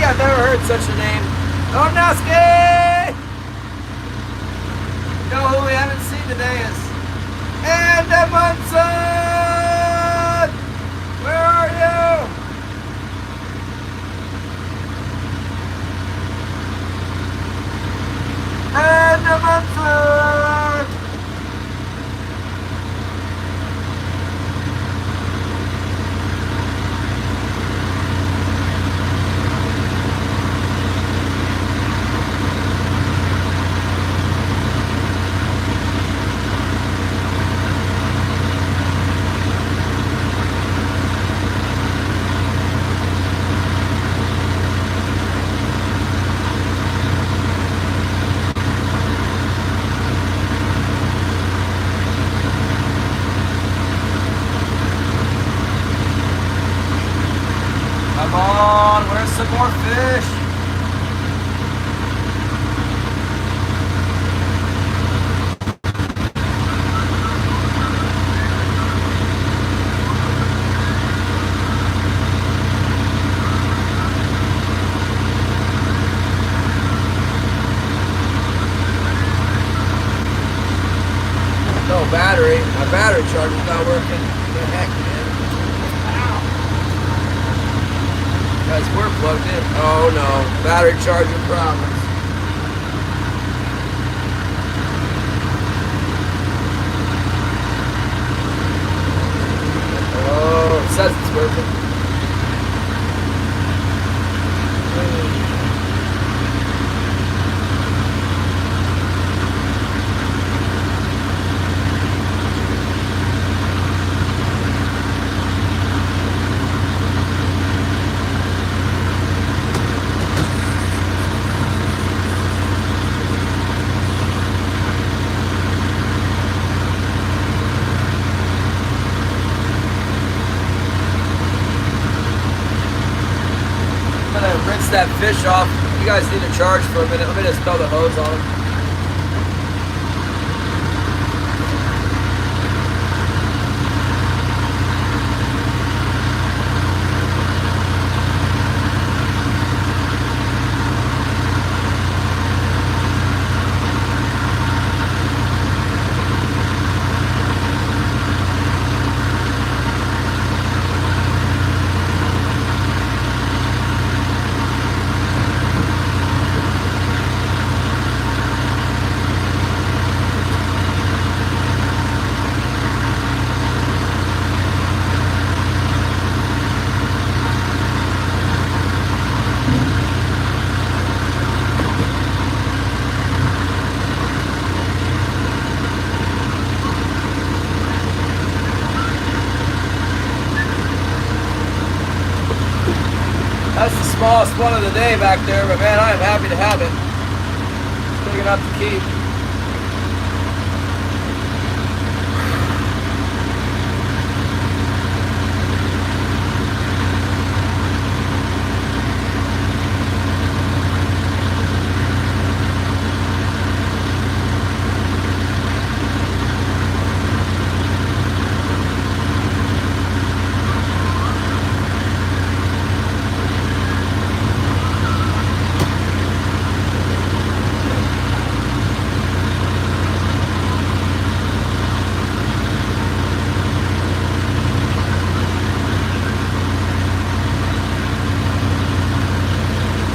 I've never heard such a name. Donowski! You know who we haven't seen today is Andy Munson! Where are you? Andy Munson! Come on, where's some more fish? No battery. My battery charger's not working. What the heck, man? Because says we're plugged in. Oh no, battery charger problems. Oh, it says it's working. Rinse that fish off. You guys need to charge for a minute. Let me just throw the hose on them. That's the smallest one of the day back there, but man, I am happy to have it. It's big enough to keep.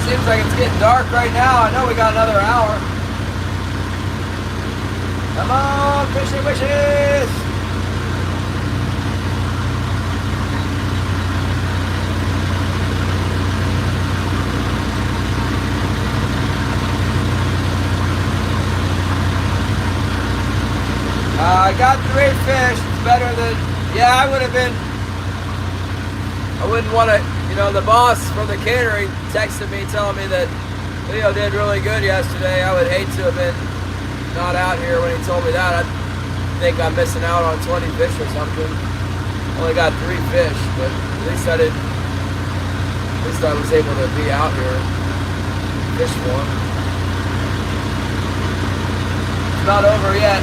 Seems like it's getting dark right now. I know we got another hour. Come on, fishy wishes! I got 3 fish. It's better than, yeah, I would have been, I wouldn't want to, you know, the boss from the catering texted me telling me that Leo did really good yesterday. I would hate to have been not out here when he told me that. I think I'm missing out on 20 fish or something. Only got 3 fish, but at least I was able to be out here, fish one. It's not over yet.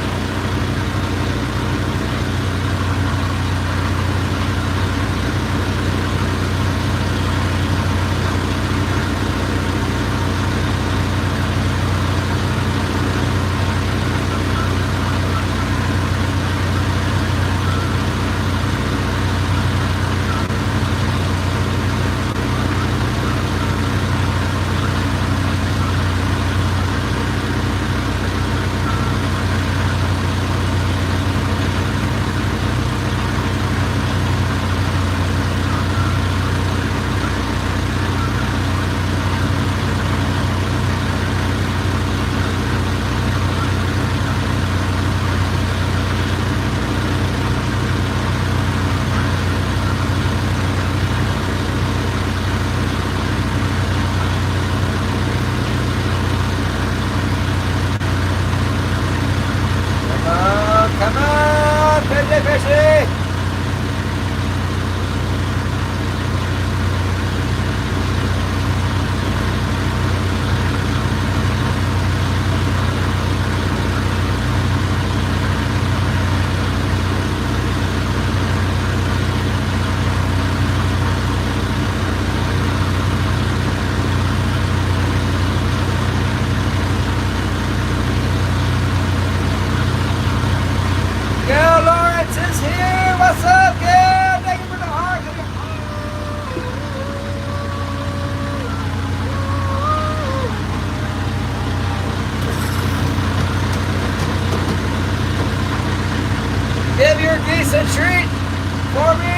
for me!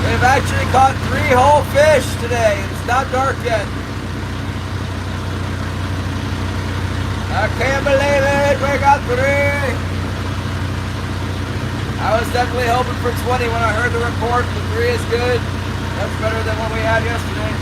We've actually caught 3 whole fish today. It's not dark yet. I can't believe it. We got 3. I was definitely hoping for 20 when I heard the report. The 3 is good. That's better than what we had yesterday.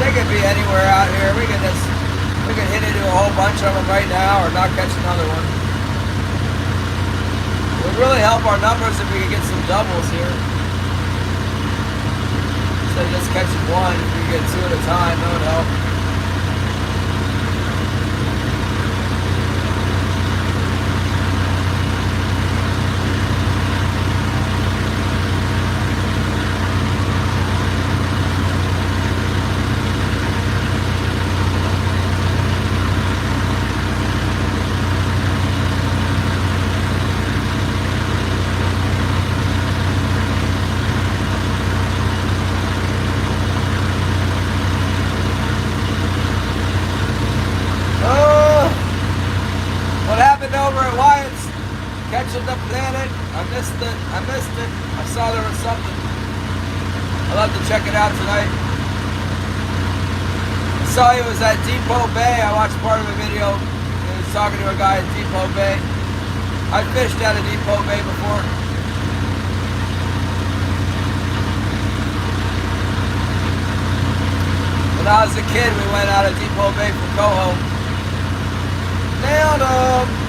They could be anywhere out here. We can hit into a whole bunch of them right now or not catch another one. It would really help our numbers if we could get some doubles here. Instead of just catching one, if we could get 2 at a time, that would help. Over at Wyatt's, catching the planet. I missed it. I saw there was something. I'll have to check it out tonight. I saw he was at Depot Bay. I watched part of a video. He was talking to a guy at Depot Bay. I fished out of Depot Bay before. When I was a kid, we went out of Depot Bay for Coho. Nailed him!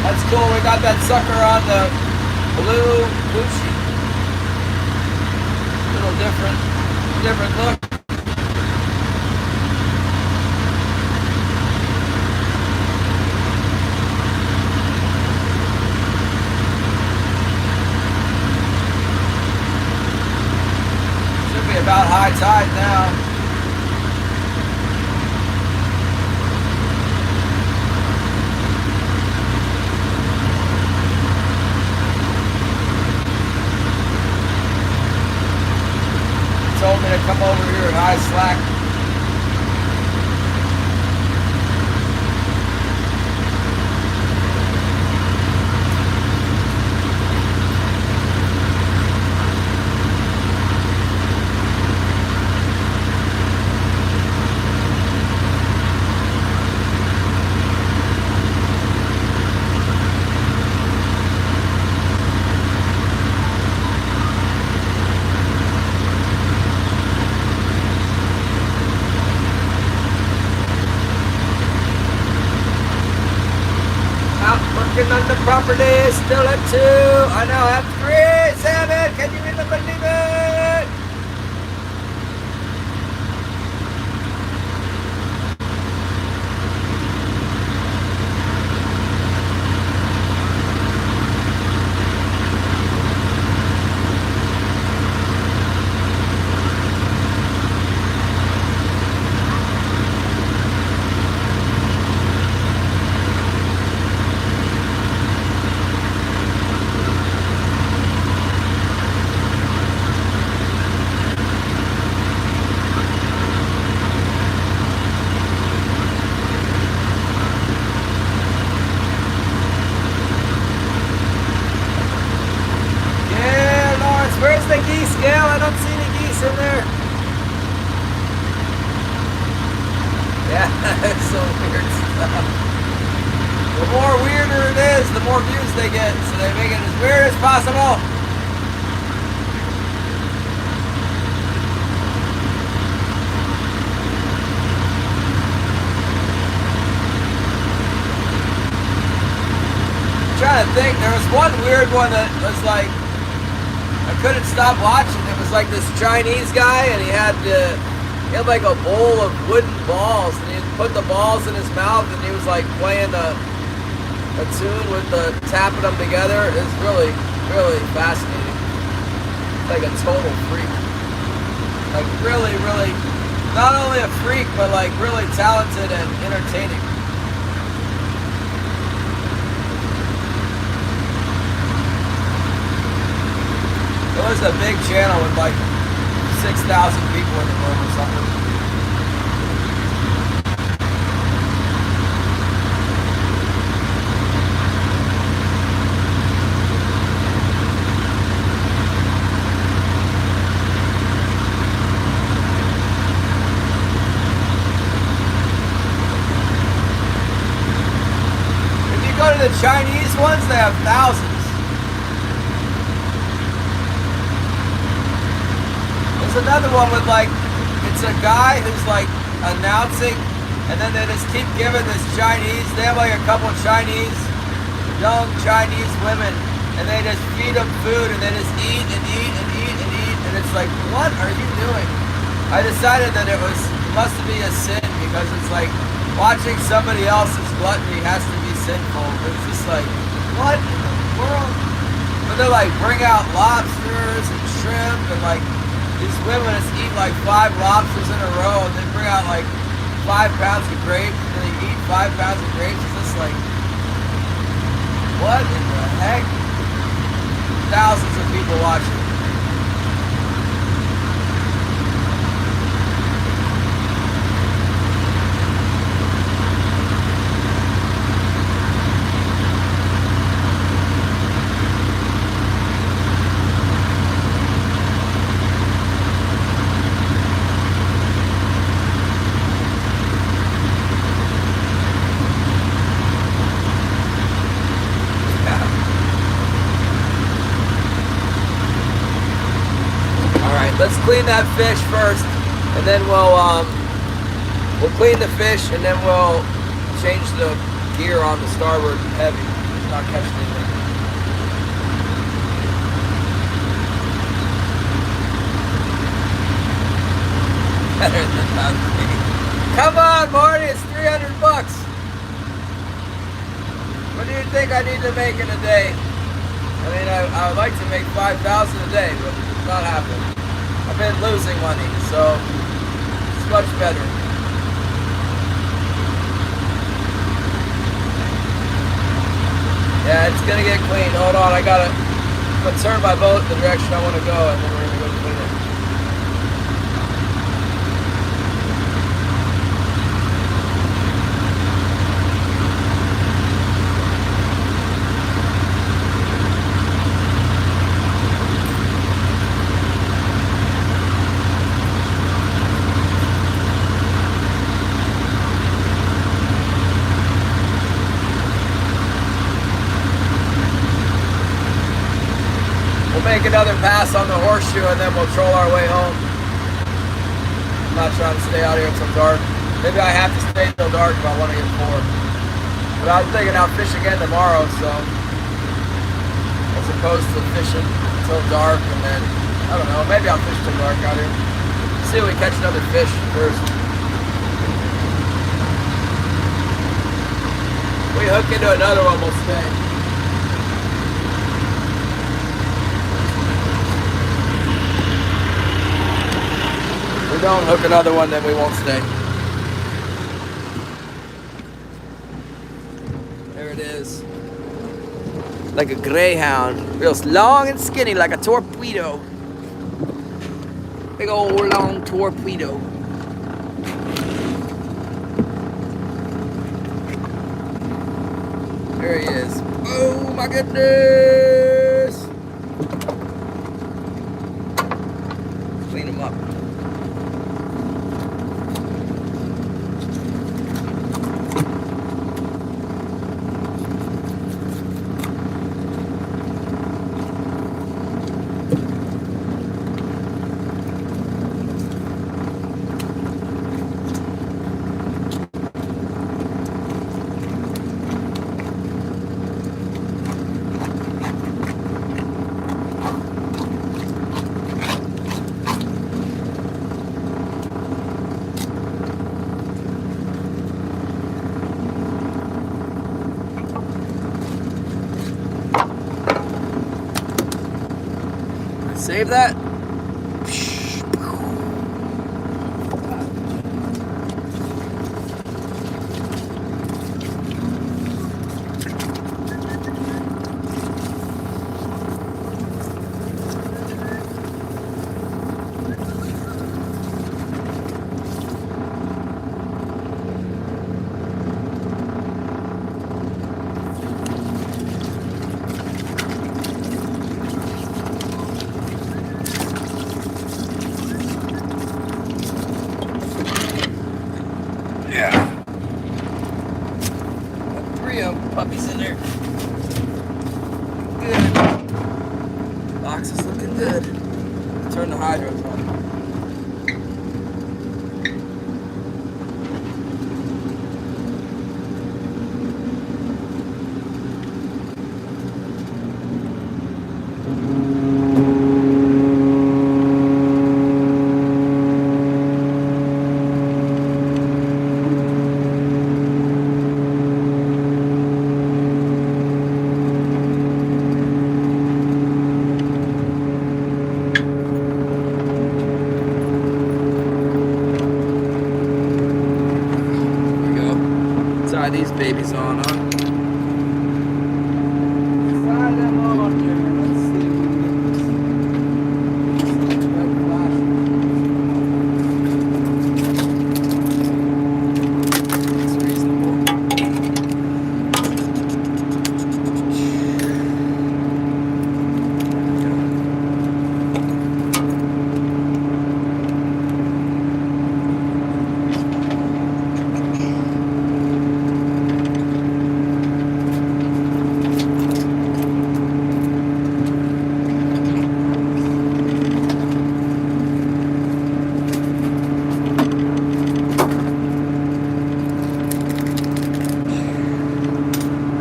That's cool. We got that sucker on the blue sheet. A little different look. Should be about high tide now. Told me to come over here at high slack. On the property, still at 2. I now have 3 salmon. Can you even believe it? scale? I don't see any geese in there. Yeah, it's so weird stuff. The more weirder it is, the more views they get. So they make it as weird as possible. I'm trying to think, there was one weird one that was like, I couldn't stop watching. It was like this Chinese guy, and he had like a bowl of wooden balls, and he put the balls in his mouth, and he was like playing a tune with the tapping them together. It was really, really fascinating. Like a total freak. Like really, really, not only a freak, but like really talented and entertaining. It was a big channel with like 6,000 people in the room or something. If you go to the Chinese ones, they have thousands. There's another one with like, it's a guy who's like announcing, and then they just keep giving this Chinese, they have like a couple of Chinese, young Chinese women, and they just feed them food, and they just eat and eat and eat and eat, and it's like, what are you doing? I decided that it must be a sin, because it's like, watching somebody else's gluttony has to be sinful. It's just like, what in the world? But they're like, bring out lobsters and shrimp, and like, these women just eat like 5 lobsters in a row, and they bring out like 5 pounds of grapes, and they eat 5 pounds of grapes. It's just like, what in the heck? Thousands of people watching. Let's clean that fish first, and then we'll clean the fish, and then we'll change the gear on the starboard heavy. Not catching anything. Better than nothing. Come on, Marty, it's $300. What do you think I need to make in a day? I mean, I would like to make 5,000 a day, but it's not happening. I've been losing money, so it's much better. Yeah, it's gonna get cleaned. Hold on, I'm gonna turn my boat the direction I want to go, and then we're gonna go clean it. Make another pass on the horseshoe, and then we'll troll our way home. I'm not trying to stay out here until dark. Maybe I have to stay until dark if I want to get bored. But I'm thinking I'll fish again tomorrow, so as opposed to fishing until dark, and then I don't know, maybe I'll fish till dark out here. See if we catch another fish first. We hook into another one, we'll stay. If we don't hook another one, then we won't stay. There it is. Like a greyhound. Real long and skinny, like a torpedo. Big old long torpedo. There he is. Oh my goodness! Save that. Yeah. Got 3 puppies in there. Good. Box is looking good. Turn the hydros on. Tie these babies on, huh? Tie them on here. Let's see if we can get this red flash. It's reasonable.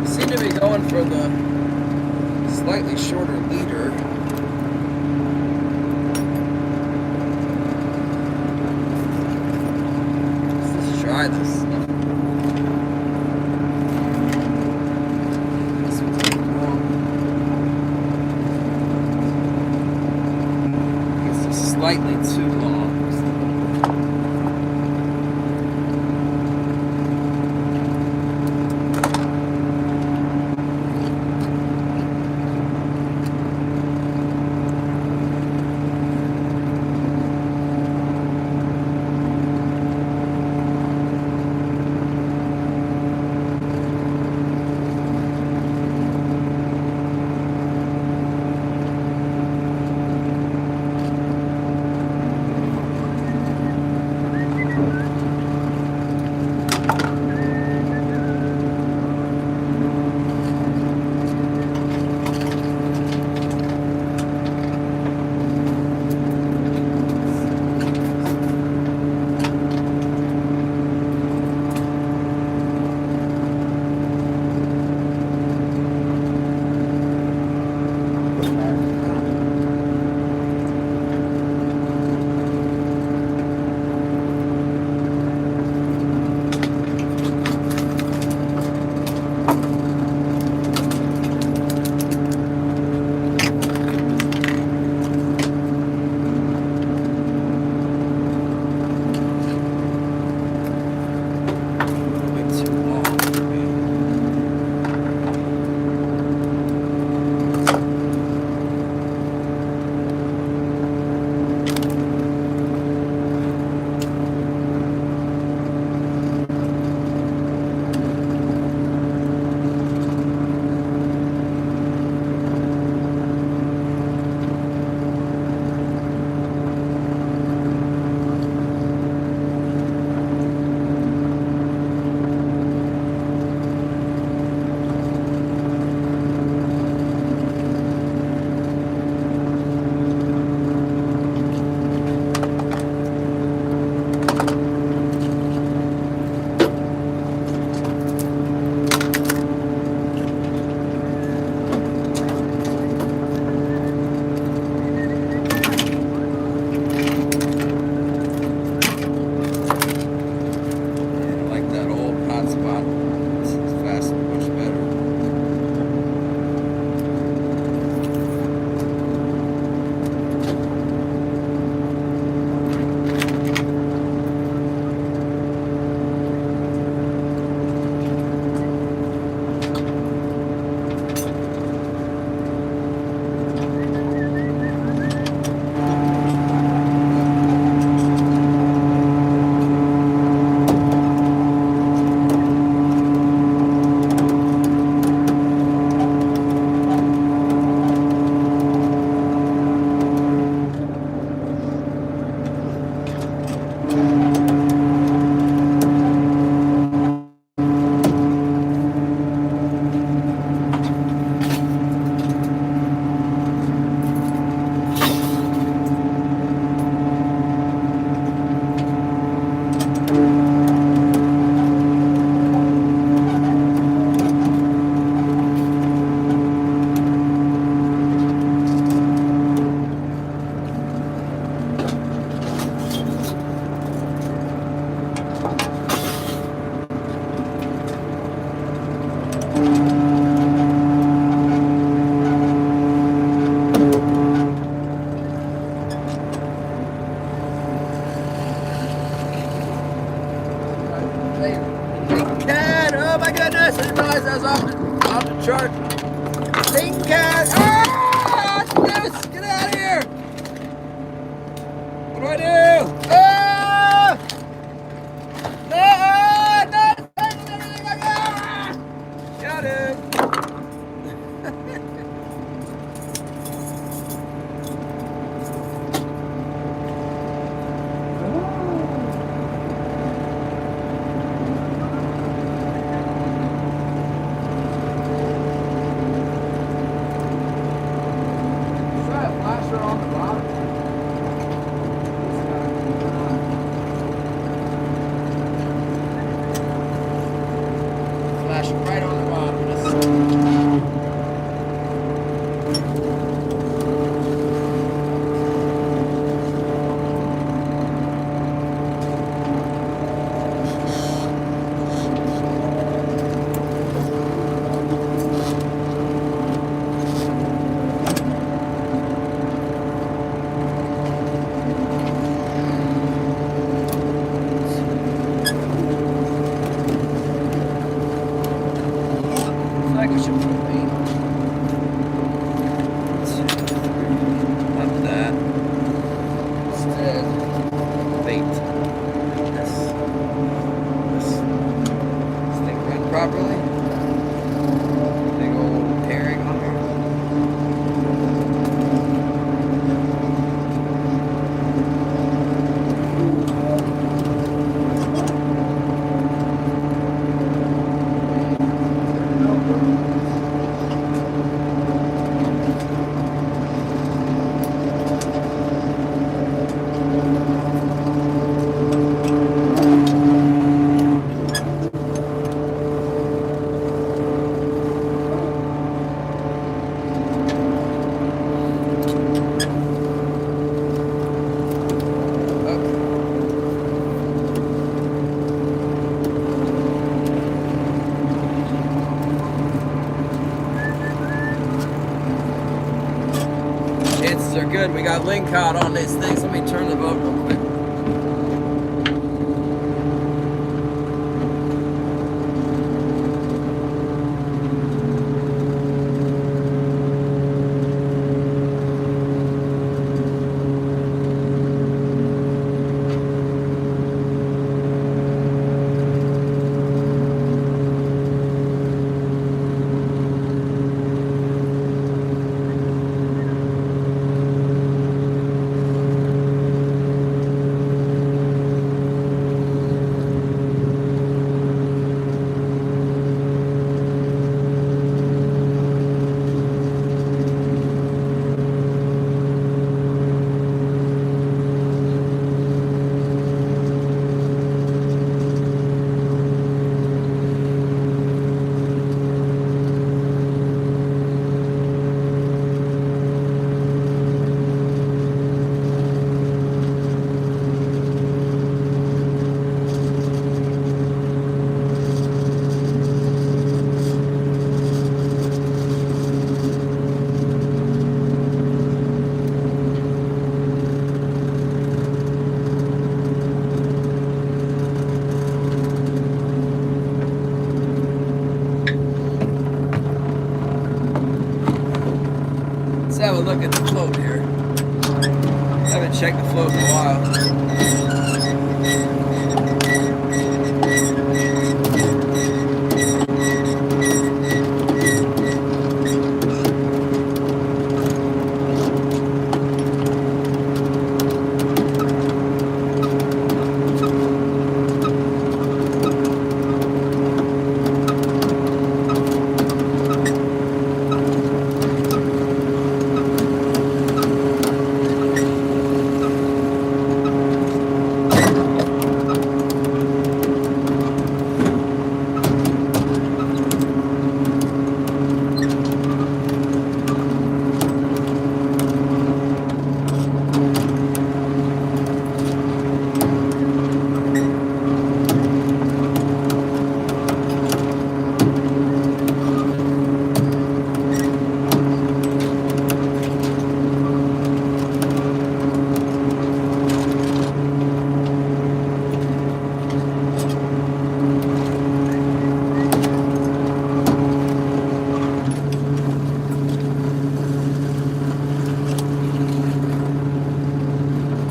Seem to be going for the slightly shorter leader. Let's try this. This one's a little long. It's just slightly too long. it on the bottom. Flash it right on the bottom. Properly. Big old herring on here. Chances are good. We got Ling caught on these things. Let me turn the boat real quick. Let's have a look at the float here. I haven't checked the float in a while.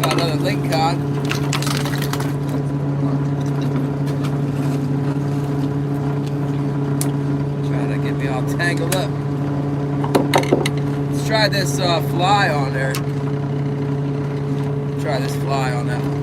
Another Ling cod. Trying to get me all tangled up. Let's try this fly on there. Try this fly on that one.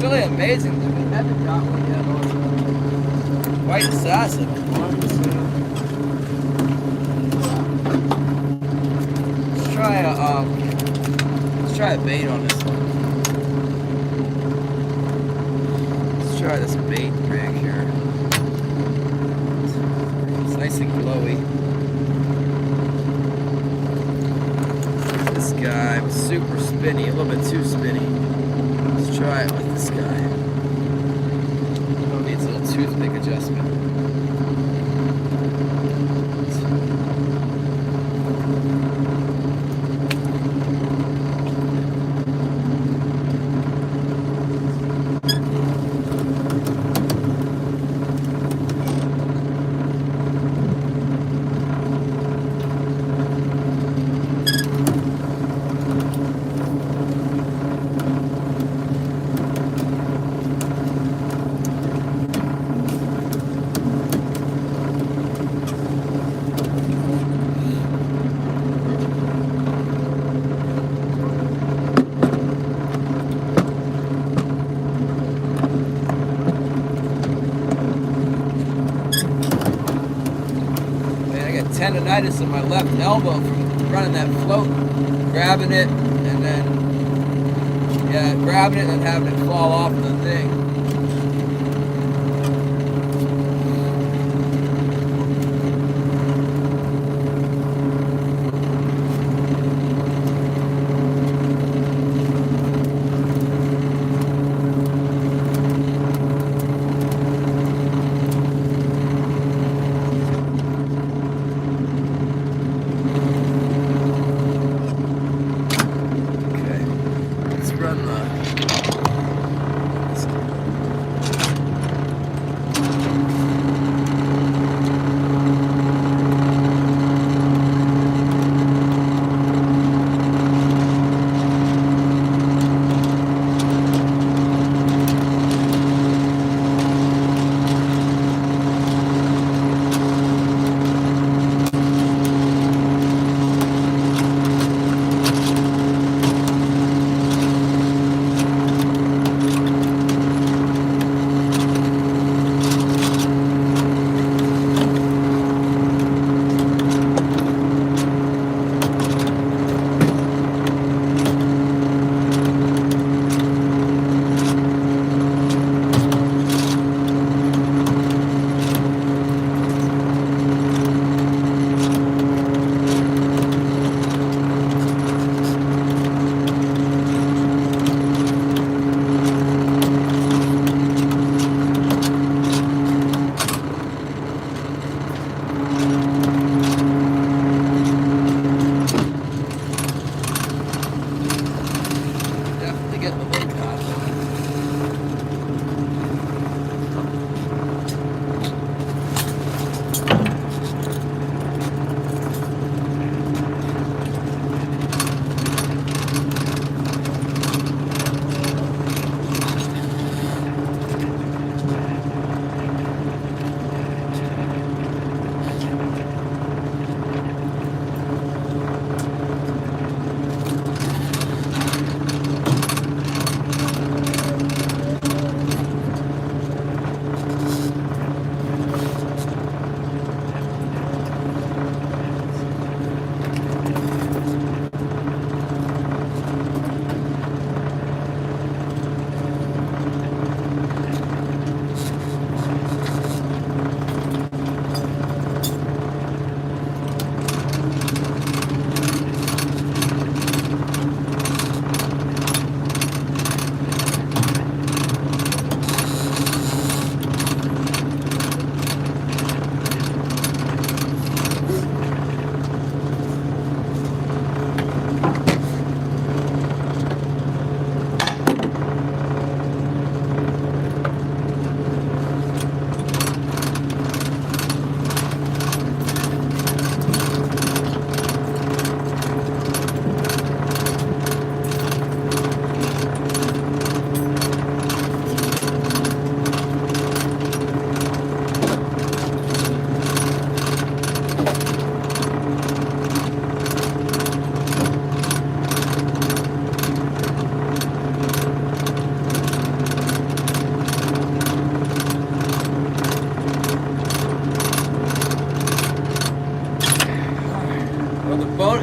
really amazing. I mean, I haven't got one yet. White assassin. One, two. Let's try a bait on this one. Let's try this bait rig here. It's nice and glowy. This guy was super spinny, a little bit too spinny. Let's try it with this guy. Needs a little toothpick adjustment. Tendonitis in my left elbow from running that float, grabbing it and then grabbing it and having it fall off the thing.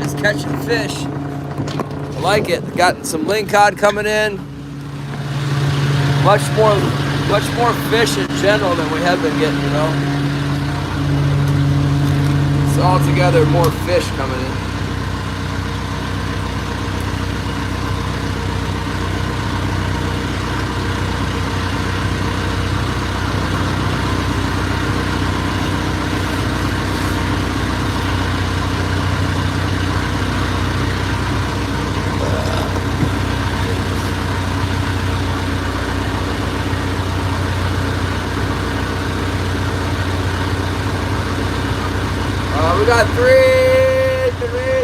is catching fish. I like it. Got some lingcod coming in. Much more fish in general than we have been getting, you know. It's altogether more fish coming in. We got three today.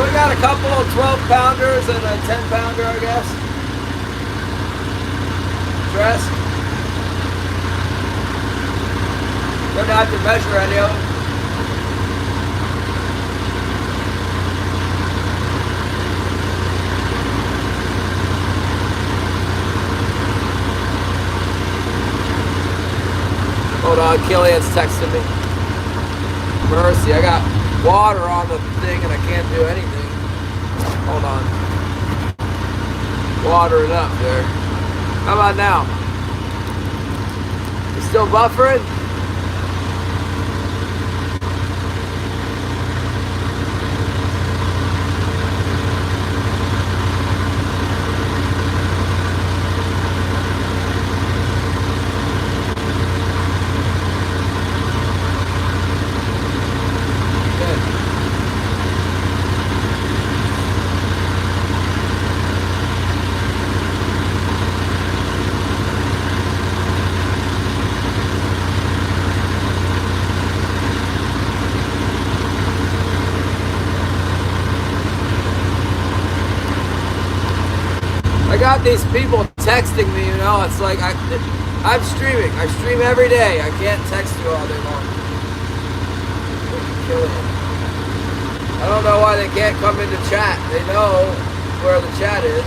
We got a couple of 12-pounders and a 10-pounder, I guess. Dressed. Don't have to measure any of them. Hold on, Killian's texting me. Mercy, I got water on the thing and I can't do anything. Hold on. Water it up there. How about now? You still buffering? I got these people texting me, you know, it's like I'm streaming. I stream every day. I can't text you all day long. I don't know why they can't come into chat. They know where the chat is.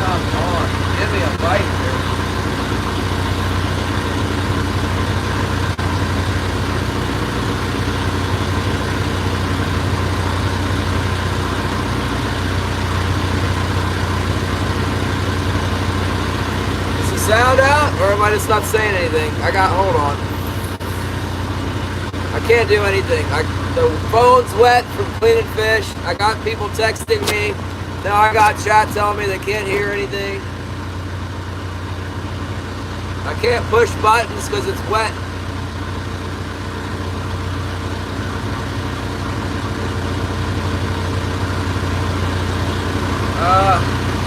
Come on, give me a bite here. Sound out, or am I just not saying anything? Hold on. I can't do anything. The phone's wet from cleaning fish. I got people texting me. Now I got chat telling me they can't hear anything. I can't push buttons because it's wet.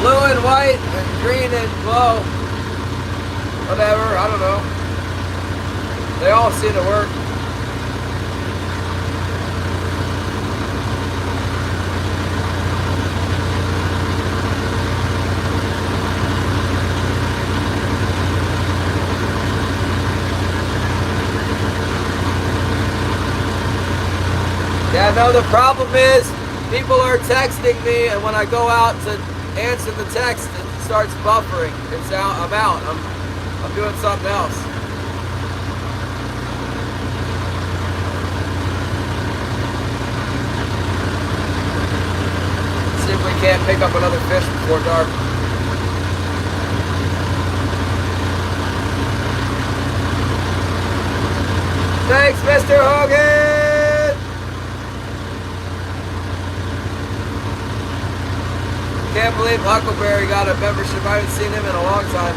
Blue and white and green and glow. Whatever, I don't know. They all seem to work. Yeah, no, the problem is people are texting me, and when I go out to answer the text, it starts buffering. I'm out. I'm doing something else. See if we can't pick up another fish before dark. Thanks, Mr. Hogan! Can't believe Huckleberry got a membership. I haven't seen him in a long time.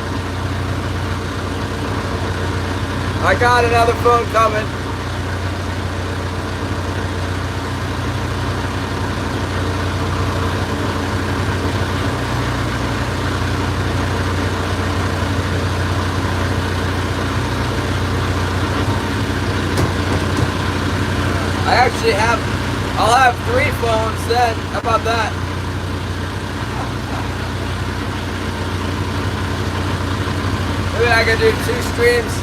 I got another phone coming. I actually have I'll have 3 phones then. How about that? Maybe I could do 2 streams.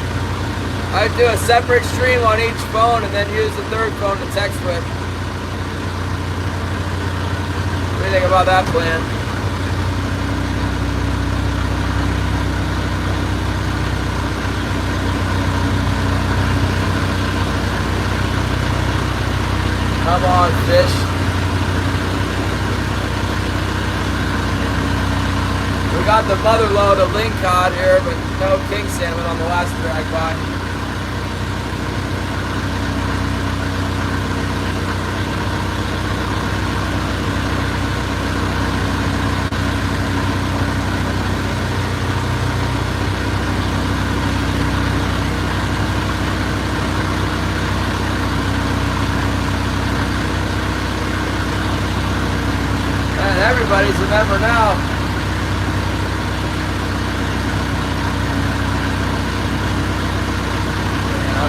I'd do a separate stream on each phone and then use the 3rd phone to text with. What do you think about that plan? Come on, fish. We got the mother load of Ling cod here, but no king salmon on the last drag by. Everybody's a member now.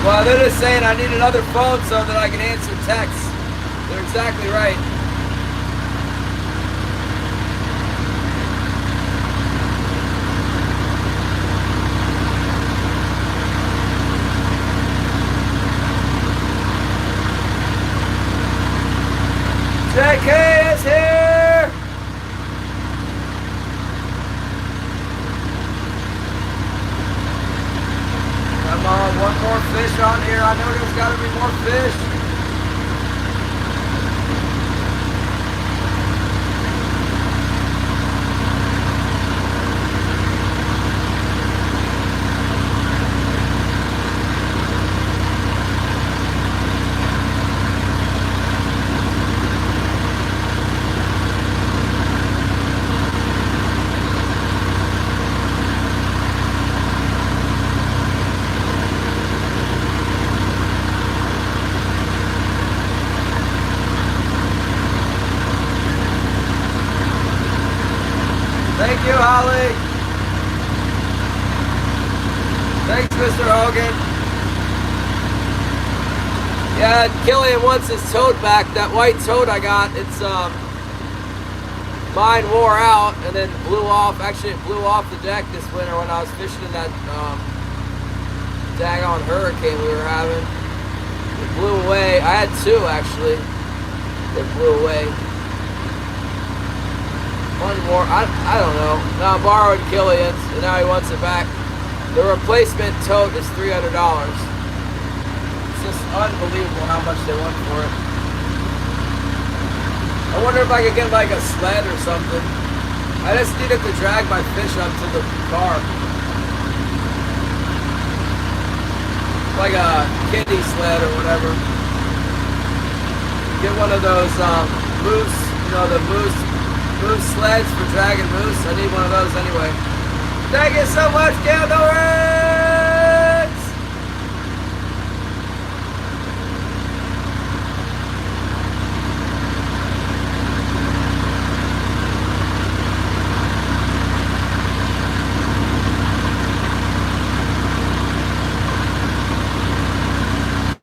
Well, they're just saying I need another phone so that I can answer texts. They're exactly right. JK is here! Come on, one more fish on here. I know there's got to be more fish. Thank you, Holly. Thanks, Mr. Hogan. Yeah, Killian wants his toad back. That white toad I got, it's mine wore out and then blew off. Actually, it blew off the deck this winter when I was fishing in that daggone hurricane we were having. It blew away. I had 2 actually. They blew away. One more, I don't know. Now I borrowed Killian's and now he wants it back. The replacement tote is $300. It's just unbelievable how much they want for it. I wonder if I could get like a sled or something. I just needed to drag my fish up to the car. Like a kiddie sled or whatever. Get one of those moose, you know, the moose sleds for dragging moose. I need one of those anyway. Thank you so much, Candle Reds!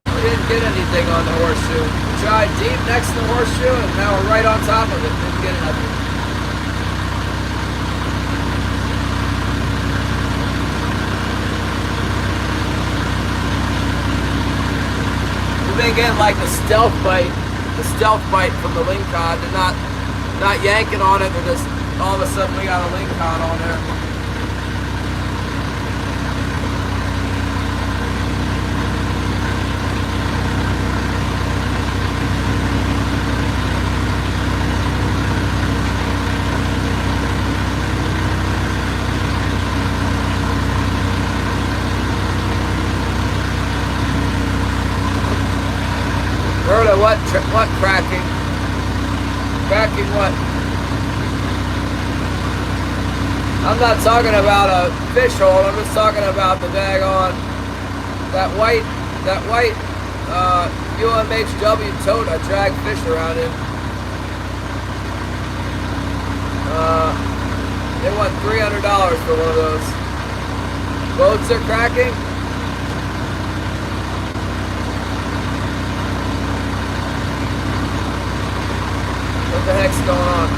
We didn't get anything on the horseshoe. We tried deep next to the horseshoe and now we're right on top of it. Didn't get nothing. We've been getting like the stealth bite from the Ling cod. They're not yanking on it. They're just all of a sudden we got a Ling cod on there. What cracking? Cracking what? I'm not talking about a fish hole. I'm just talking about the daggone that white UMHW tote I drag fish around in. They want $300 for one of those. Boats are cracking. What the heck's going on?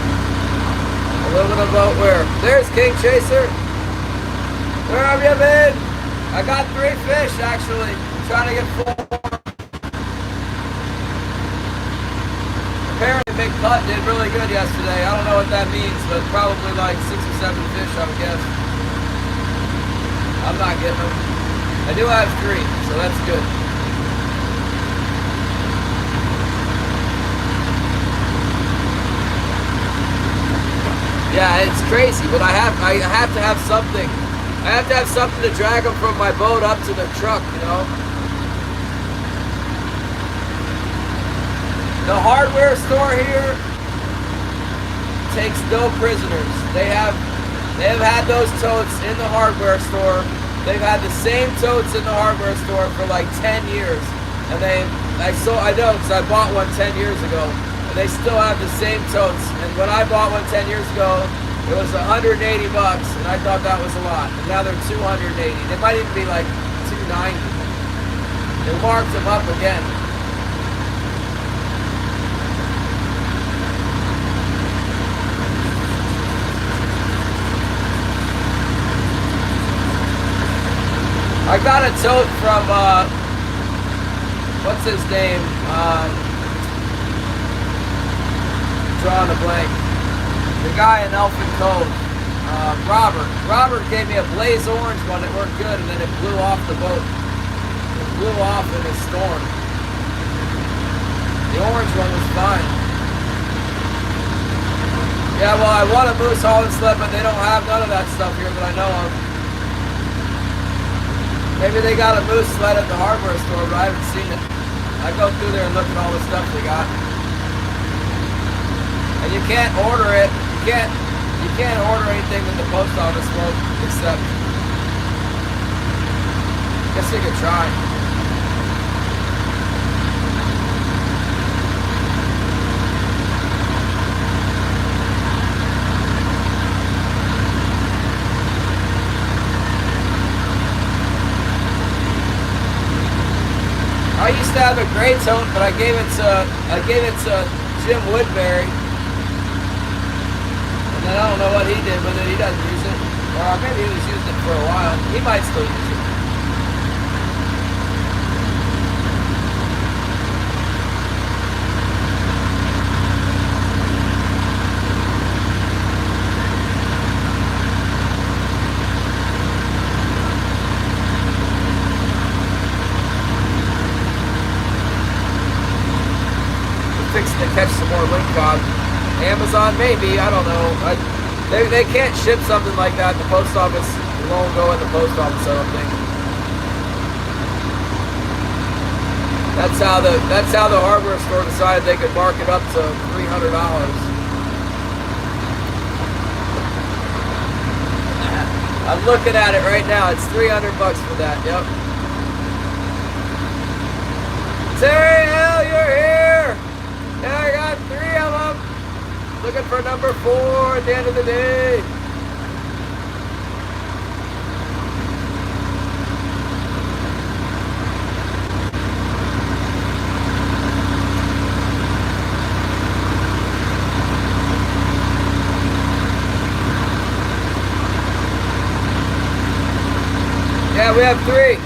Aluminum boat where? There's King Chaser. Where have you been? I got 3 fish actually. I'm trying to get 4. Apparently Big Putt did really good yesterday. I don't know what that means, but probably like 6 or 7 fish, I would guess. I'm not getting them. I do have 3, so that's good. Yeah, it's crazy, but I have to have something. I have to have something to drag them from my boat up to the truck, you know. The hardware store here takes no prisoners. They have had those totes in the hardware store. They've had the same totes in the hardware store for like 10 years, and I know because I bought one 10 years ago. They still have the same totes, and when I bought one 10 years ago, it was $180, and I thought that was a lot. And now they're $280. They might even be like $290. They marked them up again. I got a tote from what's his name? Drawing a blank. The guy in Elfin Cove, Robert gave me a blaze orange one that worked good, and then it blew off the boat. It blew off in a storm. The orange one was fine. Yeah, well, I want a moose haul and sled, but they don't have none of that stuff here that I know of. Maybe they got a moose sled at the hardware store, but I haven't seen it. I go through there and look at all the stuff they got. And you can't order it. You can't order anything that the post office won't accept. Guess you could try. I used to have a gray tote, but I gave it to Jim Woodbury. And I don't know what he did with it. He doesn't use it. Or maybe he was using it for a while. He might still use it. We're fixing to catch some more ling cod. Amazon, maybe, I don't know. They can't ship something like that. The post office won't go in the post office, I don't think. That's how the hardware store decided they could mark it up to $300. I'm looking at it right now. It's $300 for that. Yep. Terry, hell, you're here. Yeah, I got 3 of them. Looking for number 4 at the end of the day. Yeah, we have 3.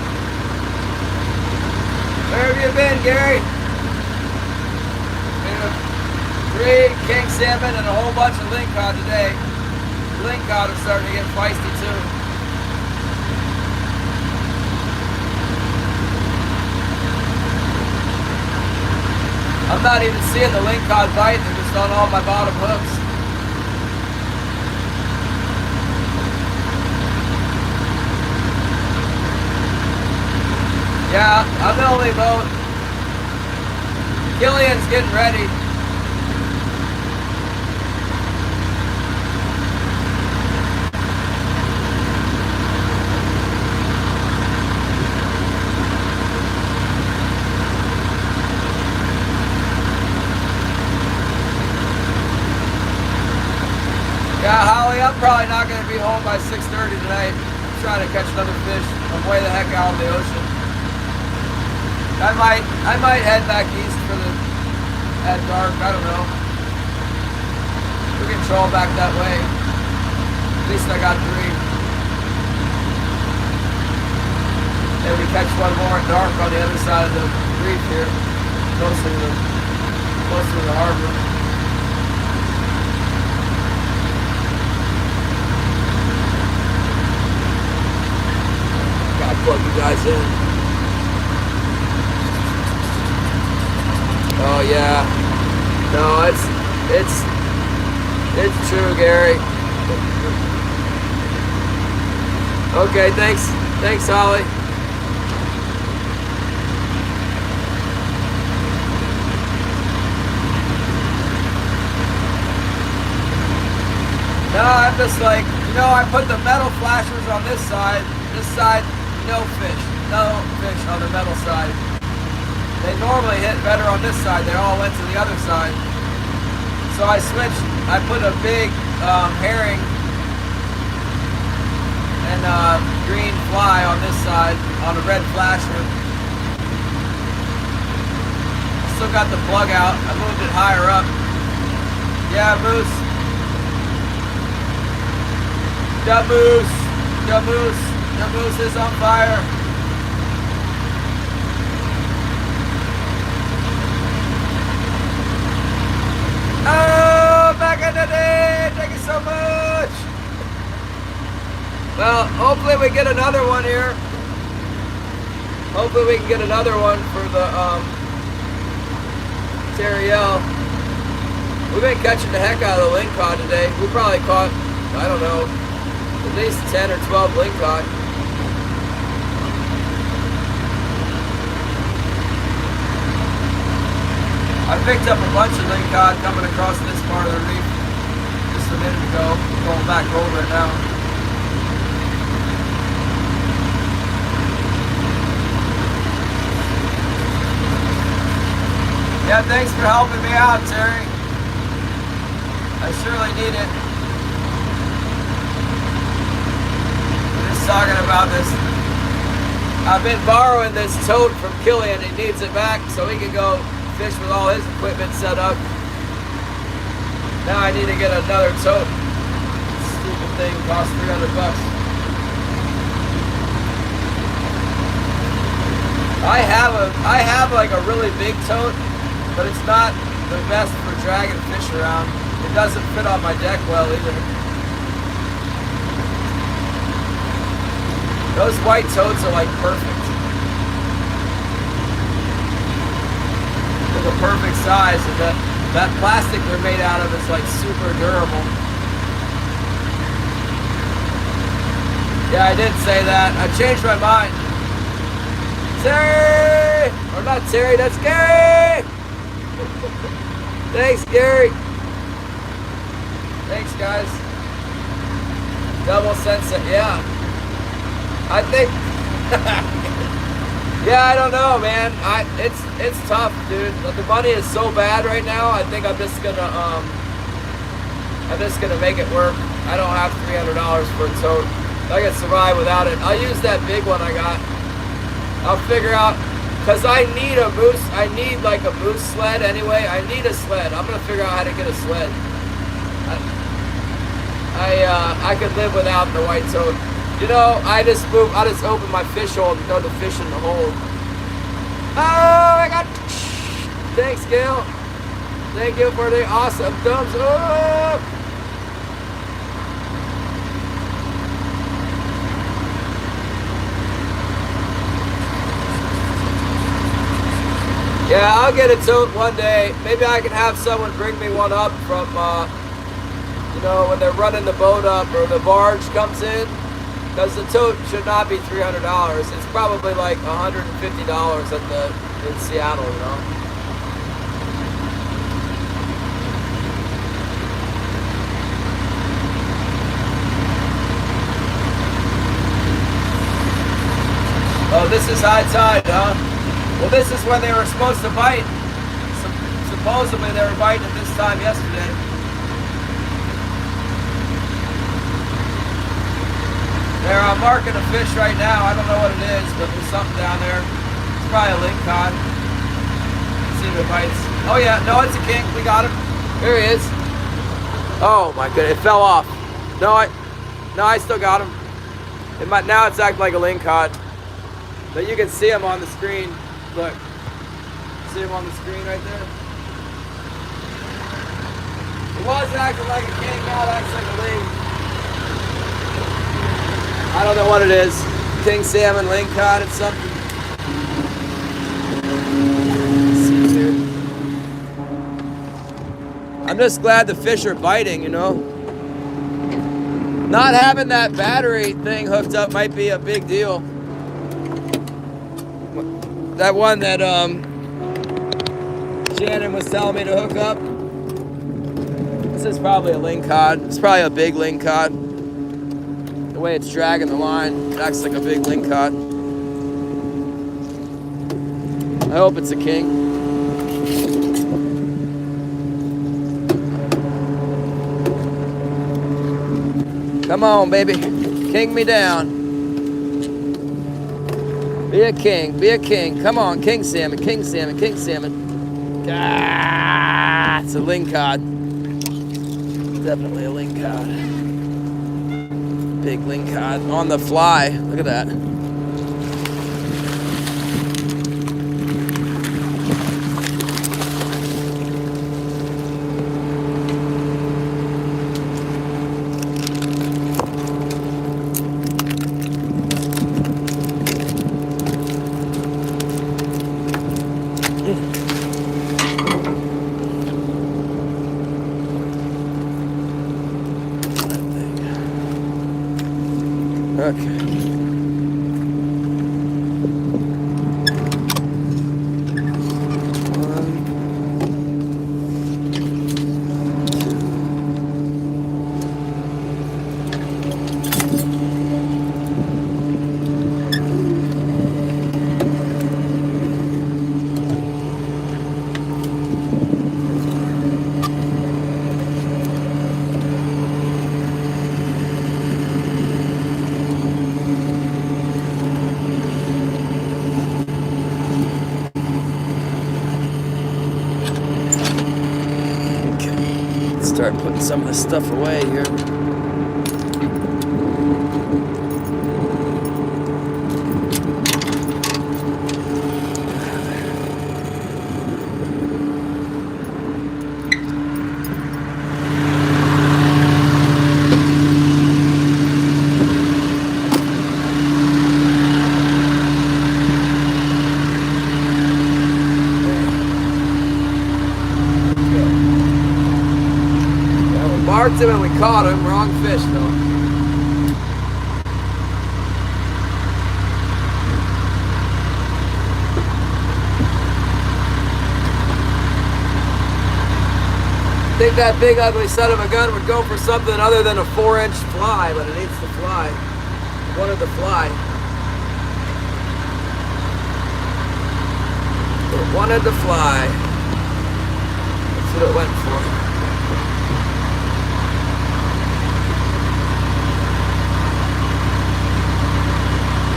Where have you been, Gary? 3 king salmon and a whole bunch of ling cod today. Ling cod are starting to get feisty too. I'm not even seeing the ling cod bite, they're just on all my bottom hooks. Yeah, I'm the only boat. Killian's getting ready. Yeah, Holly, I'm probably not going to be home by 6:30 tonight. I'm trying to catch another fish. I'm way the heck out of the ocean. I might head back east at dark. I don't know. We can troll back that way. At least I got 3. And we catch one more at dark on the other side of the reef here, closer to the harbor. Gotta plug you guys in. Oh yeah. No, it's true, Gary. Okay, thanks, Holly. No, I'm just like, I put the metal flashers on this side. This side, no fish. No fish on the metal side. They normally hit better on this side. They all went to the other side. So I switched. I put a big herring and green fly on this side on a red flasher. Still got the plug out. I moved it higher up. Yeah, moose. The moose is on fire. Oh, back in the day. Thank you so much. Well, hopefully we get another one here. Hopefully we can get another one for the Terriel. We've been catching the heck out of the ling cod today. We probably caught, I don't know, at least 10 or 12 ling cod. I picked up a bunch of ling cod coming across this part of the reef just a minute ago. Going back over it now. Yeah, thanks for helping me out, Terry. I surely need it. Just talking about this. I've been borrowing this tote from Killian. He needs it back so he can go fish with all his equipment set up. Now I need to get another tote. This stupid thing costs $300. I have like a really big tote, but it's not the best for dragging fish around. It doesn't fit on my deck well either. Those white totes are like perfect. They're the perfect size, and that plastic they're made out of is like super durable. Yeah, I did say that. I changed my mind. Terry! Or not Terry, that's Gary! Thanks, Gary. Thanks, guys. Double sunset, yeah. I think, yeah, I don't know, man. It's tough, dude. The money is so bad right now. I think I'm just gonna make it work. I don't have $300 for a tote. I can survive without it. I'll use that big one I got. I'll figure out, cause I need a moose. I need like a moose sled anyway. I need a sled. I'm gonna figure out how to get a sled. I could live without the white tote. I just opened my fish hole and throw the fish in the hole. Oh my God! Thanks, Gail. Thank you for the awesome thumbs up. Yeah, I'll get a tote one day. Maybe I can have someone bring me one up from, when they're running the boat up or the barge comes in. Because the tote should not be $300. It's probably like $150 in Seattle, Oh, this is high tide, huh? Well, this is when they were supposed to bite. Supposedly they were biting at this time yesterday. They're marking a fish right now. I don't know what it is, but there's something down there. It's probably a ling cod. Let's see if it bites. Oh yeah, no, it's a king. We got him. Here he is. Oh my goodness, it fell off. No, I still got him. Now it's acting like a ling cod. But you can see him on the screen. Look. See him on the screen right there? It was acting like a king, now it acts like a ling. I don't know what it is. King salmon, ling cod, it's something. Let's see here. I'm just glad the fish are biting, you know. Not having that battery thing hooked up might be a big deal. That one that Shannon was telling me to hook up. This is probably a ling cod. It's probably a big ling cod. The way it's dragging the line, it acts like a big ling cod. I hope it's a king. Come on, baby. King me down. Be a king. Be a king. Come on, king salmon, king salmon, king salmon. Ah, it's a ling cod. Definitely a ling cod. Big ling cod on the fly. Look at that. Okay. Start putting some of this stuff away here. Marked him and we caught him. Wrong fish though. I think that big ugly son of a gun would go for something other than a 4-inch fly, but it needs to fly. It wanted to fly. It wanted to fly. That's what it went for.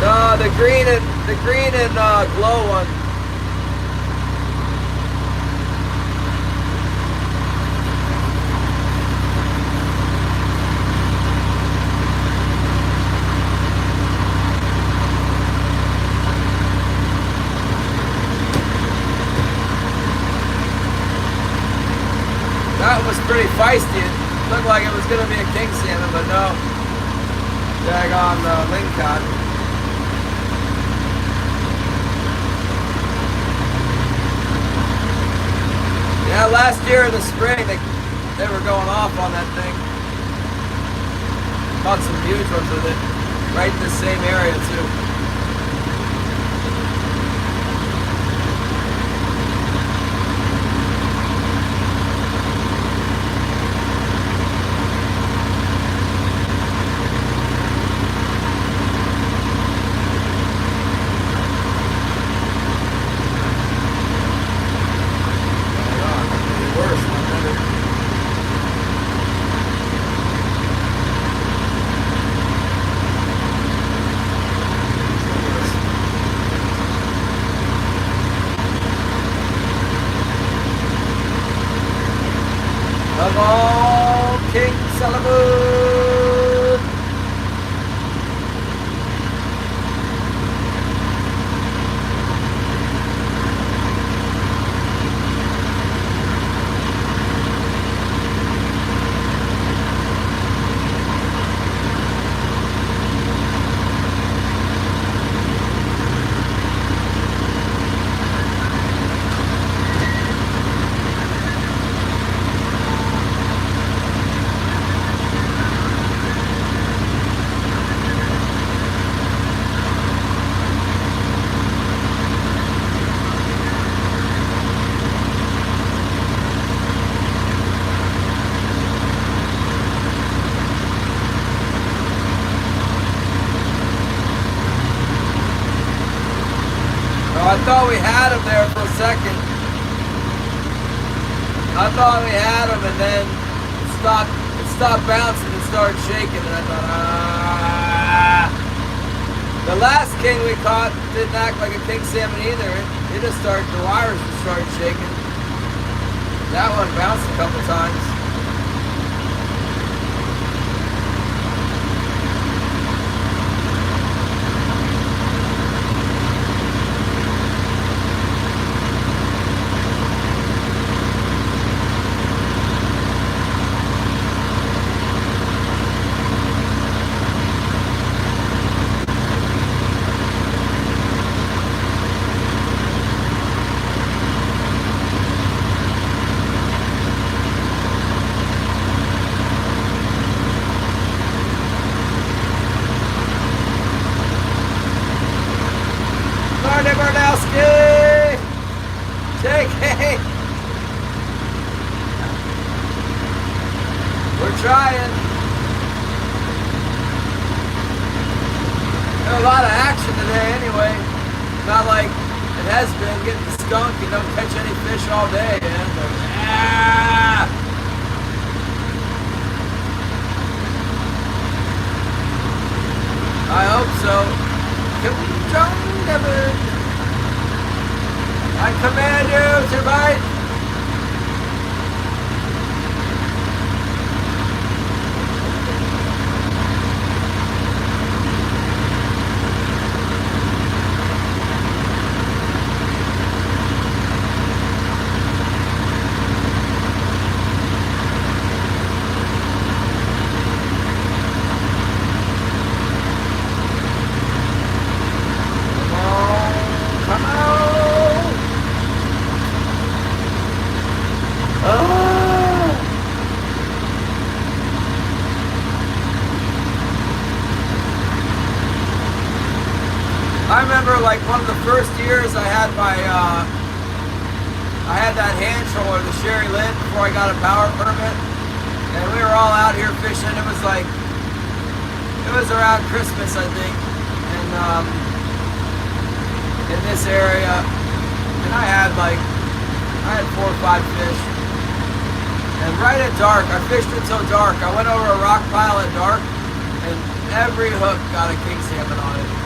No, the green and glow one. That was pretty feisty. It looked like it was going to be a king salmon, but no. Daggone ling cod. Yeah, last year in the spring, they were going off on that thing. Caught some huge ones with it, right in the same area too. I thought we had him there for a second. I thought we had him, and then it stopped bouncing and started shaking, and I thought, ah. The last king we caught didn't act like a king salmon either. It just started, the wires just started shaking. That one bounced a couple times. We're trying. There's a lot of action today anyway. Not like it has been getting skunked. You don't catch any fish all day, man. But, ah! I hope so. I command you to bite. I remember like one of the first years I had my, I had that hand troller, the Sherry Lynn, before I got a power permit, and we were all out here fishing. It was like, it was around Christmas, I think, and in this area, and I had 4 or 5 fish, and right at dark, I fished until dark. I went over a rock pile at dark, and every hook got a king salmon on it.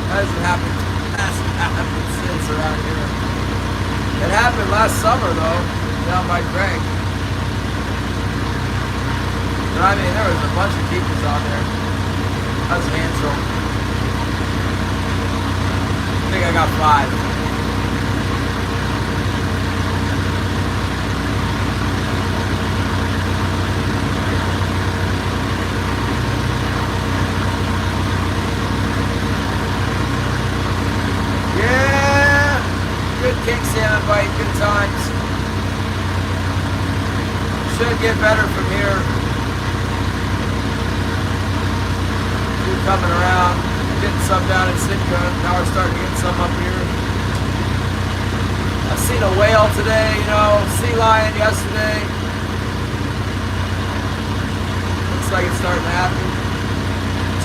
Hasn't happened since around here. It happened last summer though, down by Craig. But I mean, there was a bunch of keepers on there. That was hand troll. I think I got 5. King salmon bite, good times. Should get better from here. Keep coming around, getting some down in Sitka. Now we're starting to get some up here. I've seen a whale today, you know, sea lion yesterday. Looks like it's starting to happen.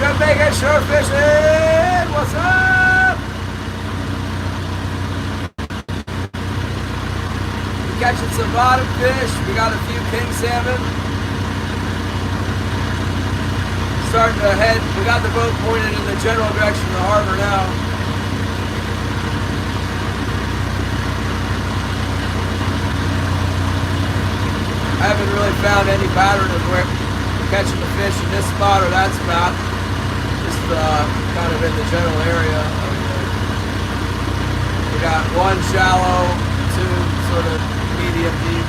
Jamaican shore fishing! What's up? Catching some bottom fish. We got a few king salmon. Starting to head. We got the boat pointed in the general direction of the harbor now. I haven't really found any pattern of where we're catching the fish in this spot or that spot. Just kind of in the general area. We got 1 shallow, 2 sort of medium deep.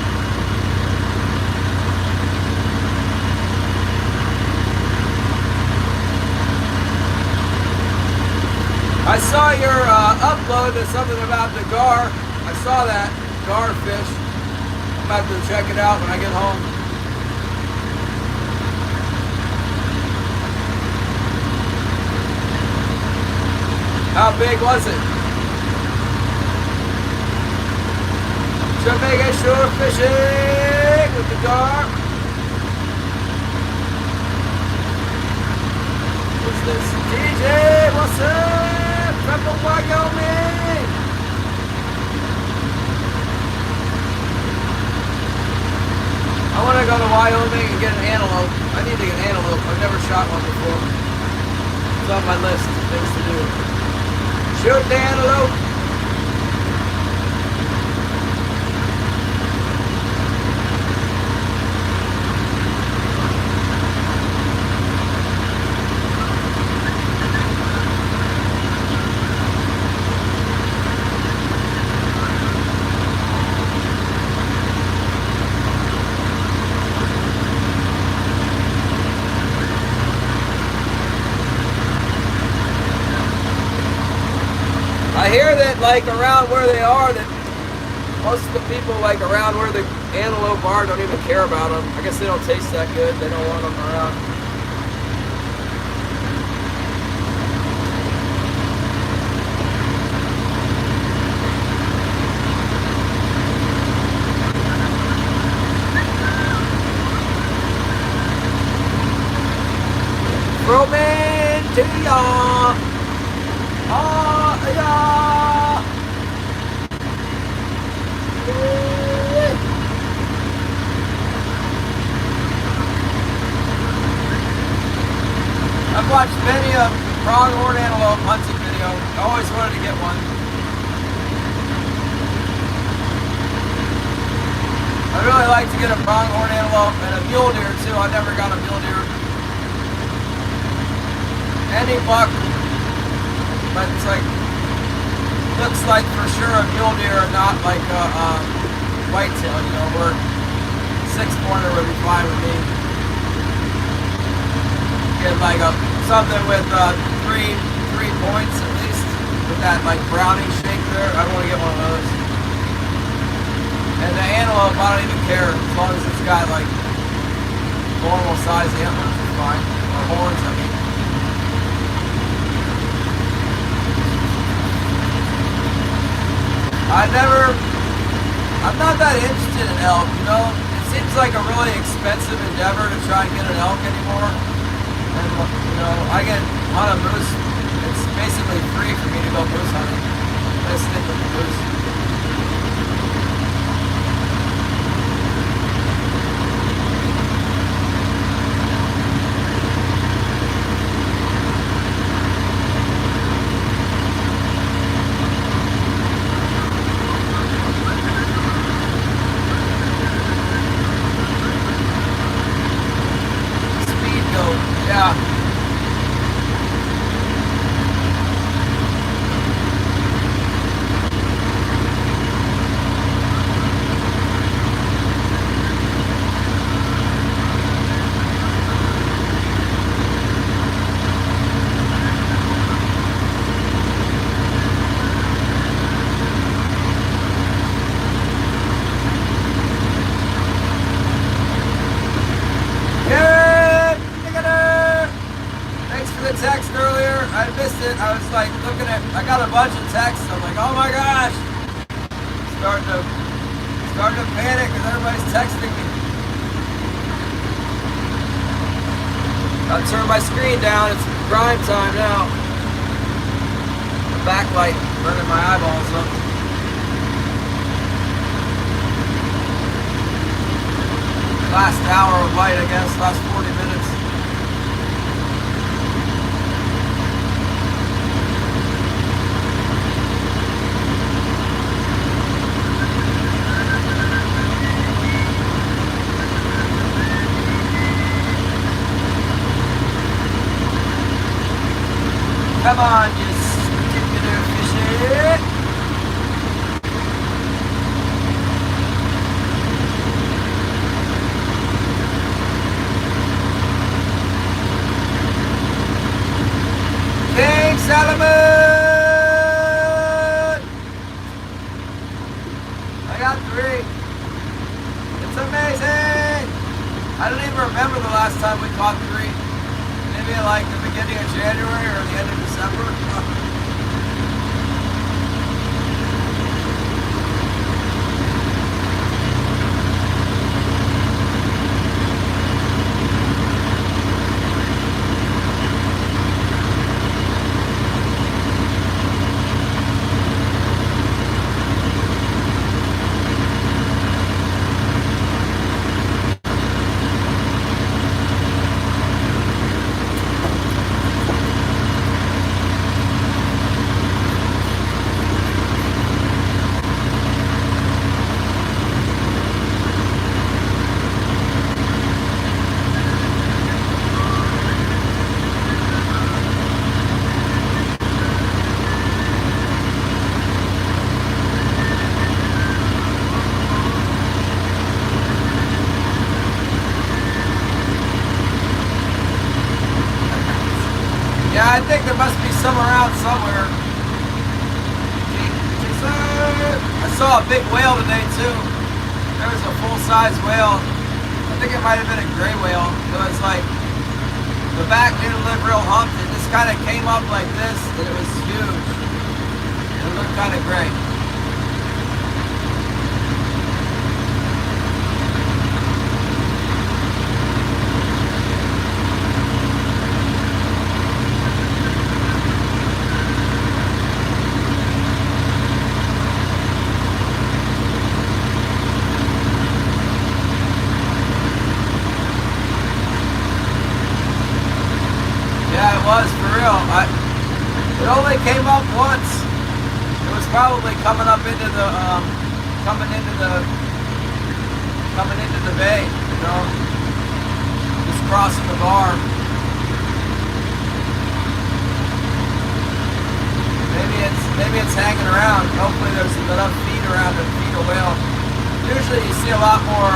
I saw your upload of something about the gar. I saw that gar fish. I'm about to check it out when I get home. How big was it? Jamaican shore fishing with the gar. What's this? DJ, what's up? from Wyoming! I want to go to Wyoming and get an antelope. I need to get an antelope. I've never shot one before. It's on my list of things to do. Shoot the antelope! I hear that, like, around where they are, that most of the people, like, around where the antelope are don't even care about them. I guess they don't taste that good. They don't want them around. Roman to ya. Yeah. I've watched many a pronghorn antelope hunting video. I always wanted to get one. I really like to get a pronghorn antelope and a mule deer too. I never got a mule deer. Any buck, but it's like, looks like for sure a mule deer and not like a whitetail, you know, where 6-pointer would be fine with me. Get like something with three points at least, with that like browning shape there. I want to get one of those. And the antelope, I don't even care, as long as it's got like normal size antlers, it's fine. Or horns, I mean. I'm not that interested in elk, you know. It seems like a really expensive endeavor to try and get an elk anymore. And, you know, I get hunt a moose. It's basically free for me to go moose hunting. I stick with the moose. Text earlier, I missed it. I was like looking at, I got a bunch of texts. I'm like, oh my gosh, starting to panic because everybody's texting me. Gotta turn my screen down. It's prime time now. The backlight burning my eyeballs up. Last hour of light, I guess. Last 40 minutes. Come on, you particular fishy. King salmon! I got 3. It's amazing! I don't even remember the last time we caught 3. Maybe like the beginning of January or the end of December. think there must be some around somewhere. I saw a big whale today too. There was a full-size whale. I think it might have been a gray whale. It was like, the back didn't look real humped. It just kind of came up like this, and it was huge. It looked kind of great. Yeah, it was for real. It only came up once. It was probably coming up into the coming into the bay, you know, just crossing the bar. Maybe it's hanging around. Hopefully there's enough feet around to feed a whale. Usually you see a lot more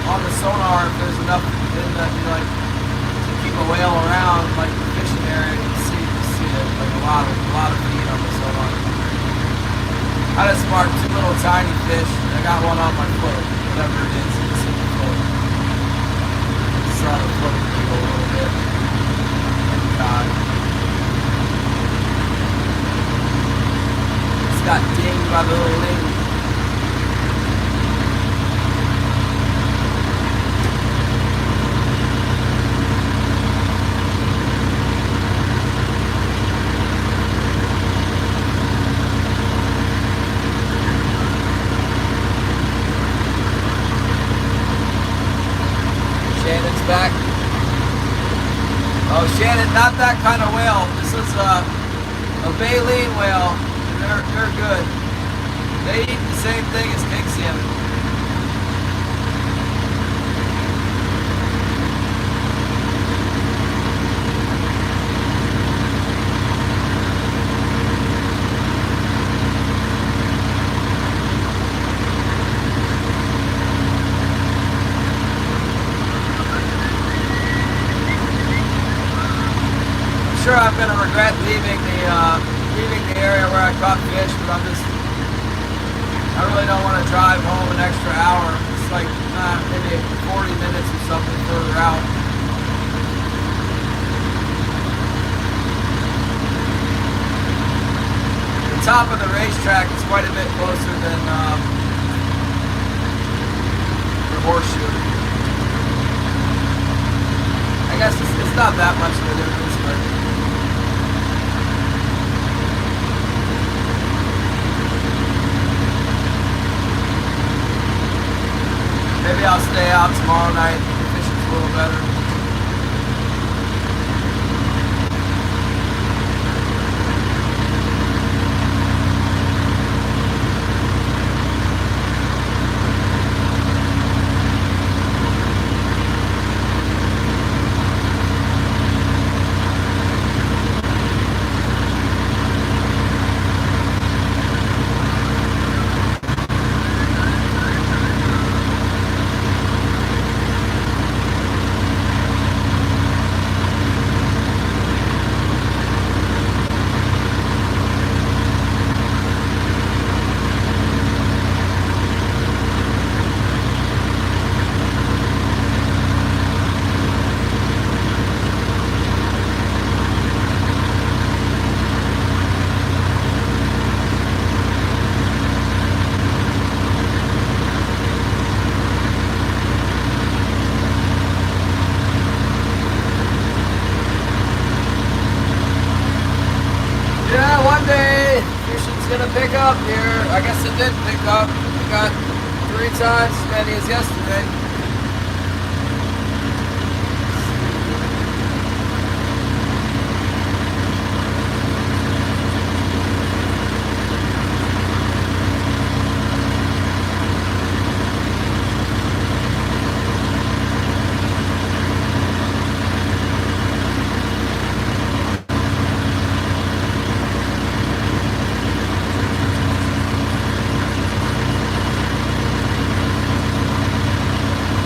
on the sonar if there's enough in the, you know, like, to keep a whale around, like the fishing area. You see it, like a lot of feet on the sonar. I just marked two little tiny fish. I got one on my foot, whatever it is. It's in the foot. Saw the foot a little bit. God. It's got dinged by the little Ling. Shannon's back. Oh, Shannon, not that kind of whale. This is a baleen whale. They're good. They eat the same thing as king salmon. Sure, I'm going to regret leaving the area where I caught fish, but I really don't want to drive home an extra hour. It's like maybe 40 minutes or something further out. The top of the racetrack is quite a bit closer than the horseshoe. I guess it's not that much of a difference, but maybe I'll stay out tomorrow night. The fishing's a little better. Yeah, one day fishing's gonna pick up here. I guess it did pick up. We got 3 times as many as yesterday.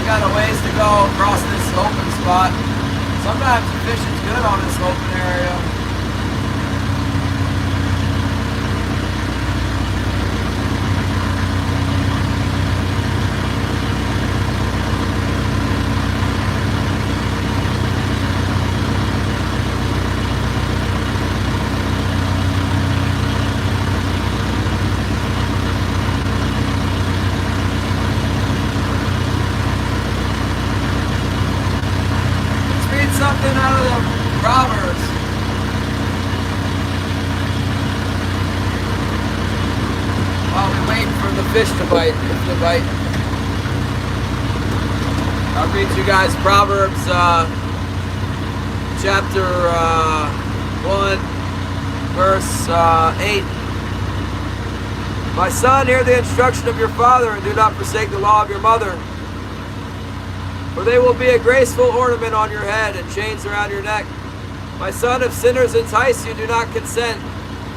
Got a ways to go across this open spot. Sometimes the fishing's good on this open area. fish to bite if they bite. I'll read you guys Proverbs chapter 1, verse 8. My son, hear the instruction of your father, and do not forsake the law of your mother. For they will be a graceful ornament on your head and chains around your neck. My son, if sinners entice you, do not consent.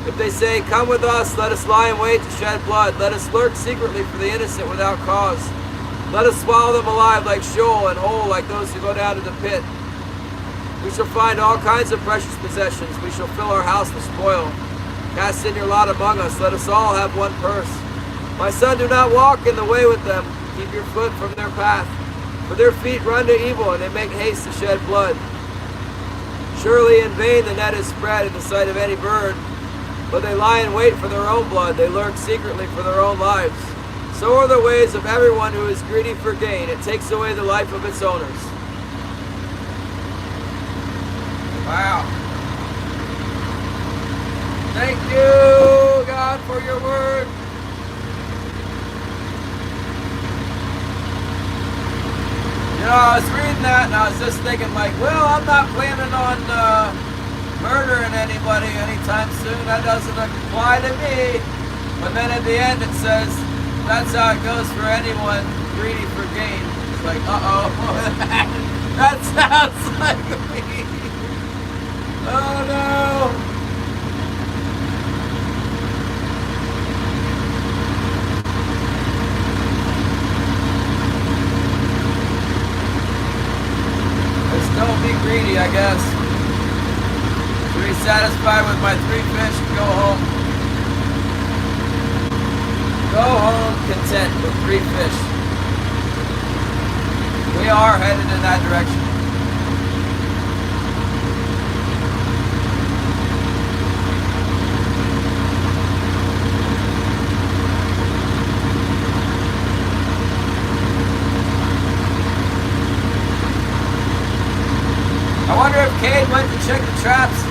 If they say, come with us, let us lie in wait to shed blood. Let us lurk secretly for the innocent without cause. Let us swallow them alive like Sheol and whole like those who go down to the pit. We shall find all kinds of precious possessions. We shall fill our house with spoil. Cast in your lot among us. Let us all have one purse. My son, do not walk in the way with them. Keep your foot from their path. For their feet run to evil, and they make haste to shed blood. Surely in vain the net is spread in the sight of any bird. But they lie in wait for their own blood. They lurk secretly for their own lives. So are the ways of everyone who is greedy for gain. It takes away the life of its owners. Wow. Thank you, God, for your word. You know, I was reading that and I was just thinking like, well, I'm not planning on murdering anybody anytime soon. That doesn't apply to me. But then at the end it says, that's how it goes for anyone greedy for gain. It's like, uh-oh. That sounds like me. Oh no. Don't be greedy, I guess. To be satisfied with my 3 fish and go home. Go home content with 3 fish. We are headed in that direction. I wonder if Cade went to check the traps.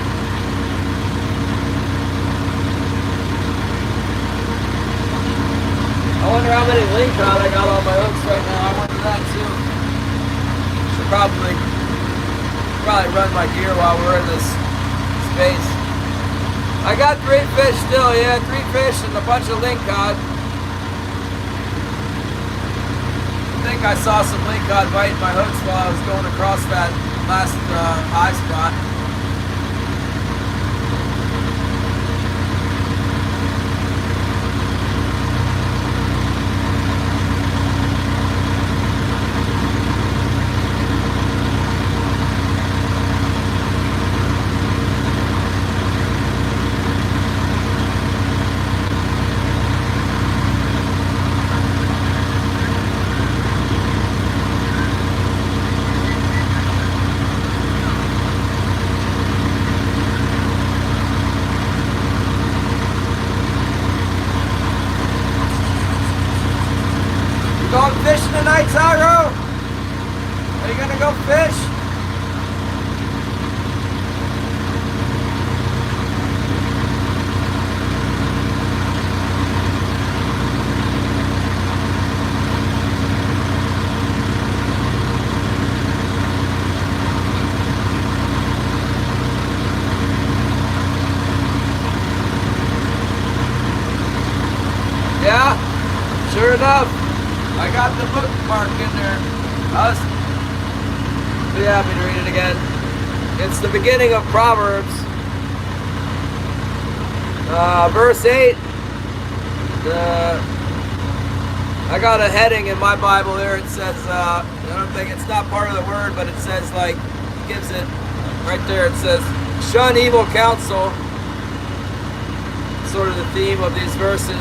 I wonder how many Ling cod I got on my hooks right now. I wonder that too. Should probably run my gear while we're in this space. I got 3 fish still, yeah, 3 fish and a bunch of Ling cod. I think I saw some Ling cod biting my hooks while I was going across that last high spot. Going fishing tonight, Tyro? Are you gonna go fish? Yeah, sure enough. I got the bookmark in there. I was be happy to read it again. It's the beginning of Proverbs. Verse 8. I got a heading in my Bible there. It says, I don't think it's not part of the word, but it says like, gives it right there. It says, shun evil counsel. Sort of the theme of these verses.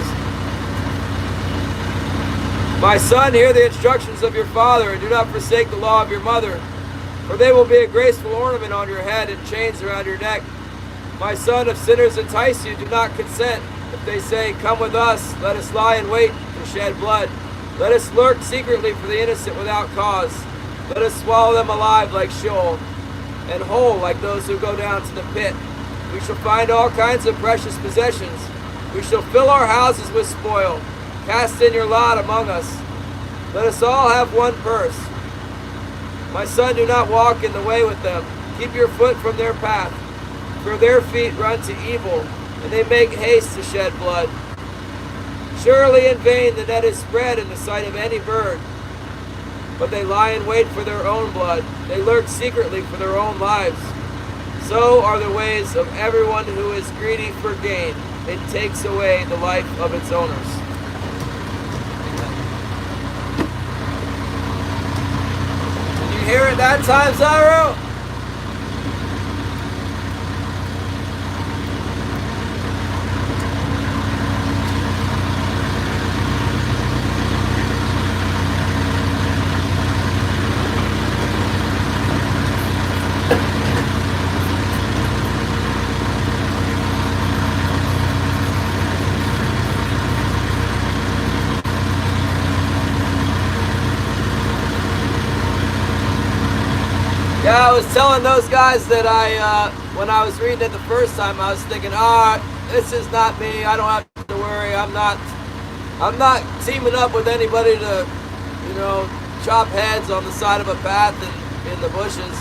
My son, hear the instructions of your father, and do not forsake the law of your mother, for they will be a graceful ornament on your head and chains around your neck. My son, if sinners entice you, do not consent. If they say, come with us, let us lie in wait to shed blood. Let us lurk secretly for the innocent without cause. Let us swallow them alive like Sheol, and whole like those who go down to the pit. We shall find all kinds of precious possessions. We shall fill our houses with spoil. Cast in your lot among us. Let us all have one purse. My son, do not walk in the way with them. Keep your foot from their path. For their feet run to evil, and they make haste to shed blood. Surely in vain the net is spread in the sight of any bird. But they lie in wait for their own blood. They lurk secretly for their own lives. So are the ways of everyone who is greedy for gain. It takes away the life of its owners. Did you hear it that time, Zyro? Yeah, I was telling those guys that when I was reading it the first time, I was thinking, this is not me. I don't have to worry. I'm not teaming up with anybody to, chop heads on the side of a path and in the bushes.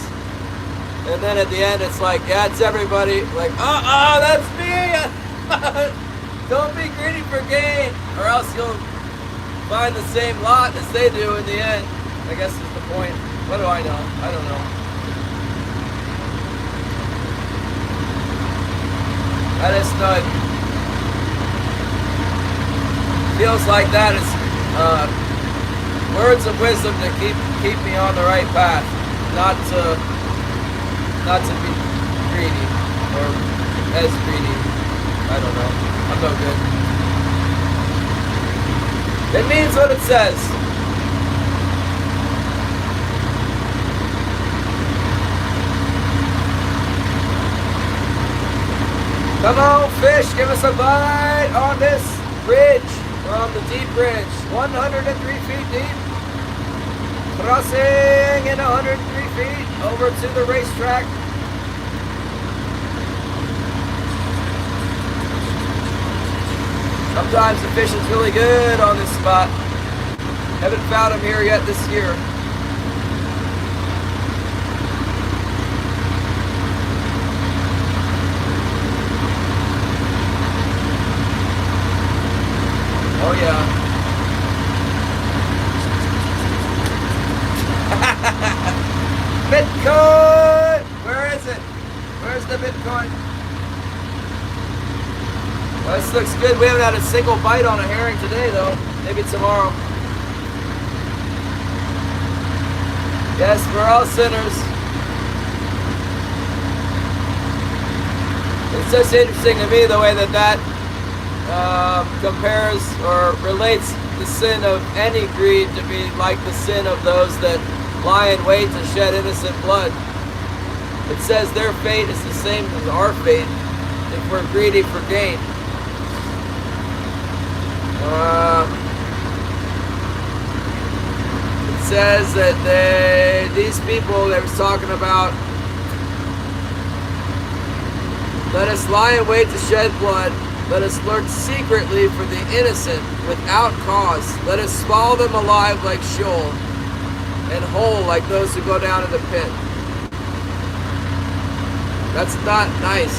And then at the end, it's like, yeah, it's everybody. Like, that's me. Don't be greedy for gain, or else you'll find the same lot as they do in the end. I guess is the point. What do I know? I don't know. I just know it feels like that is words of wisdom to keep me on the right path, not to be greedy or as greedy. I don't know. I'm no good. It means what it says. Come on, fish, give us a bite on this bridge. We're on the deep bridge, 103 feet deep. Crossing in 103 feet over to the racetrack. Sometimes the fishing's really good on this spot. Haven't found them here yet this year. Oh yeah. Bitcoin! Where is it? Where's the Bitcoin? Well, this looks good. We haven't had a single bite on a herring today though. Maybe tomorrow. Yes, we're all sinners. It's just interesting to me the way that compares or relates the sin of any greed to be like the sin of those that lie in wait to shed innocent blood. It says their fate is the same as our fate if we're greedy for gain. It says that these people that was talking about, let us lie in wait to shed blood. Let us lurk secretly for the innocent without cause. Let us swallow them alive like Sheol and whole like those who go down in the pit. That's not nice.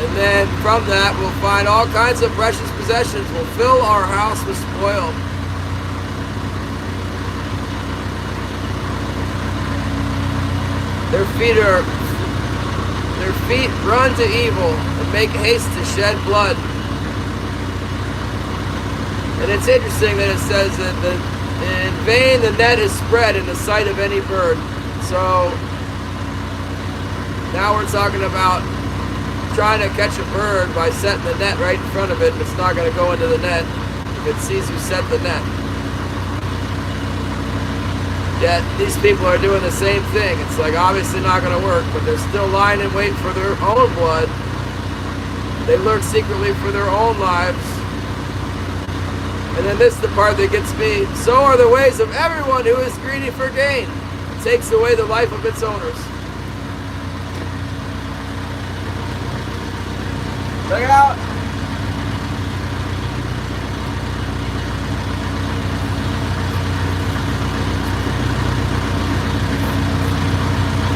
And then from that we'll find all kinds of precious possessions. We'll fill our house with spoil. Their feet run to evil and make haste to shed blood. And it's interesting that it says that in vain the net is spread in the sight of any bird. So now we're talking about trying to catch a bird by setting the net right in front of it, and it's not going to go into the net if it sees you set the net. Yet these people are doing the same thing. It's like obviously not going to work, but they're still lying in wait for their own blood. They lurk secretly for their own lives. And then this is the part that gets me. So are the ways of everyone who is greedy for gain. It takes away the life of its owners. Check it out.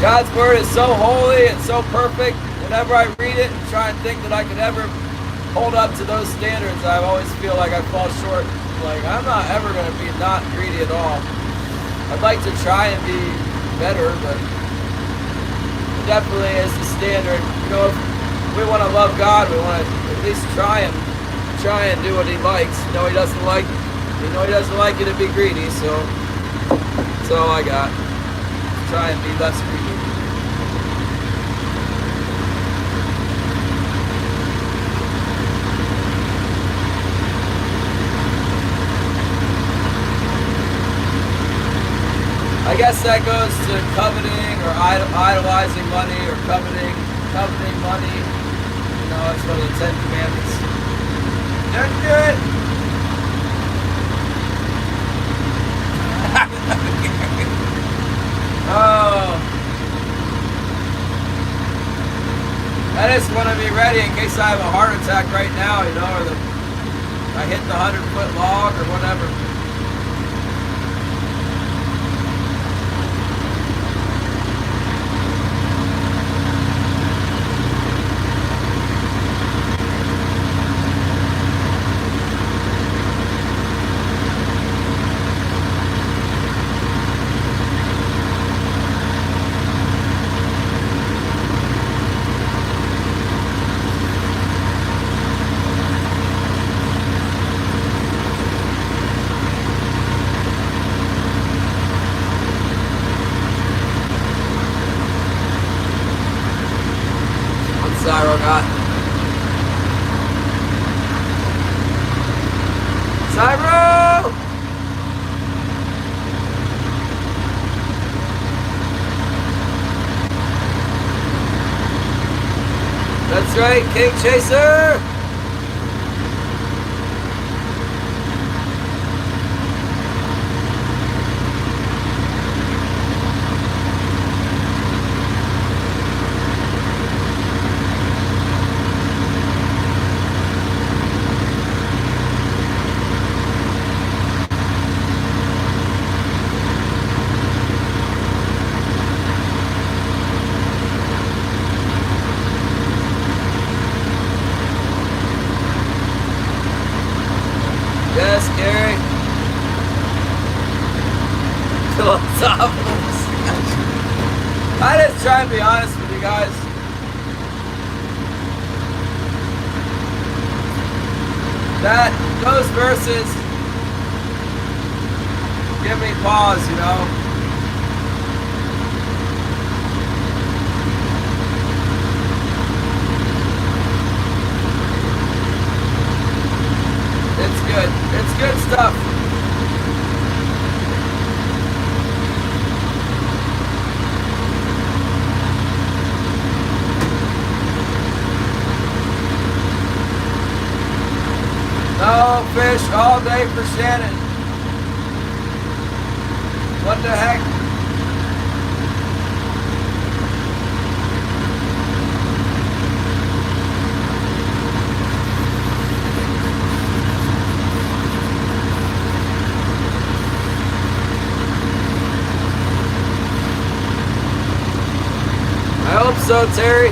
God's word is so holy and so perfect. Whenever I read it and try and think that I could ever hold up to those standards, I always feel like I fall short. Like, I'm not ever going to be not greedy at all. I'd like to try and be better, but it definitely is the standard. You know, if we want to love God, we want to at least try and do what he likes. You know he doesn't like you to be greedy, so that's all I got. Try and be less greedy. I guess that goes to coveting or idolizing money or coveting money. You know, that's one of the 10 Commandments. Don't do it! Oh. I just want to be ready in case I have a heart attack right now, you know, or I hit the 100-foot log or whatever. Cyro got. Cyro! That's right, King Chaser! Yes, Gary. Philosophicals. I just try and be honest with you guys. Those verses give me pause, you know. It's good stuff. No fish all day for Shannon. What the heck? I hope so, Terry.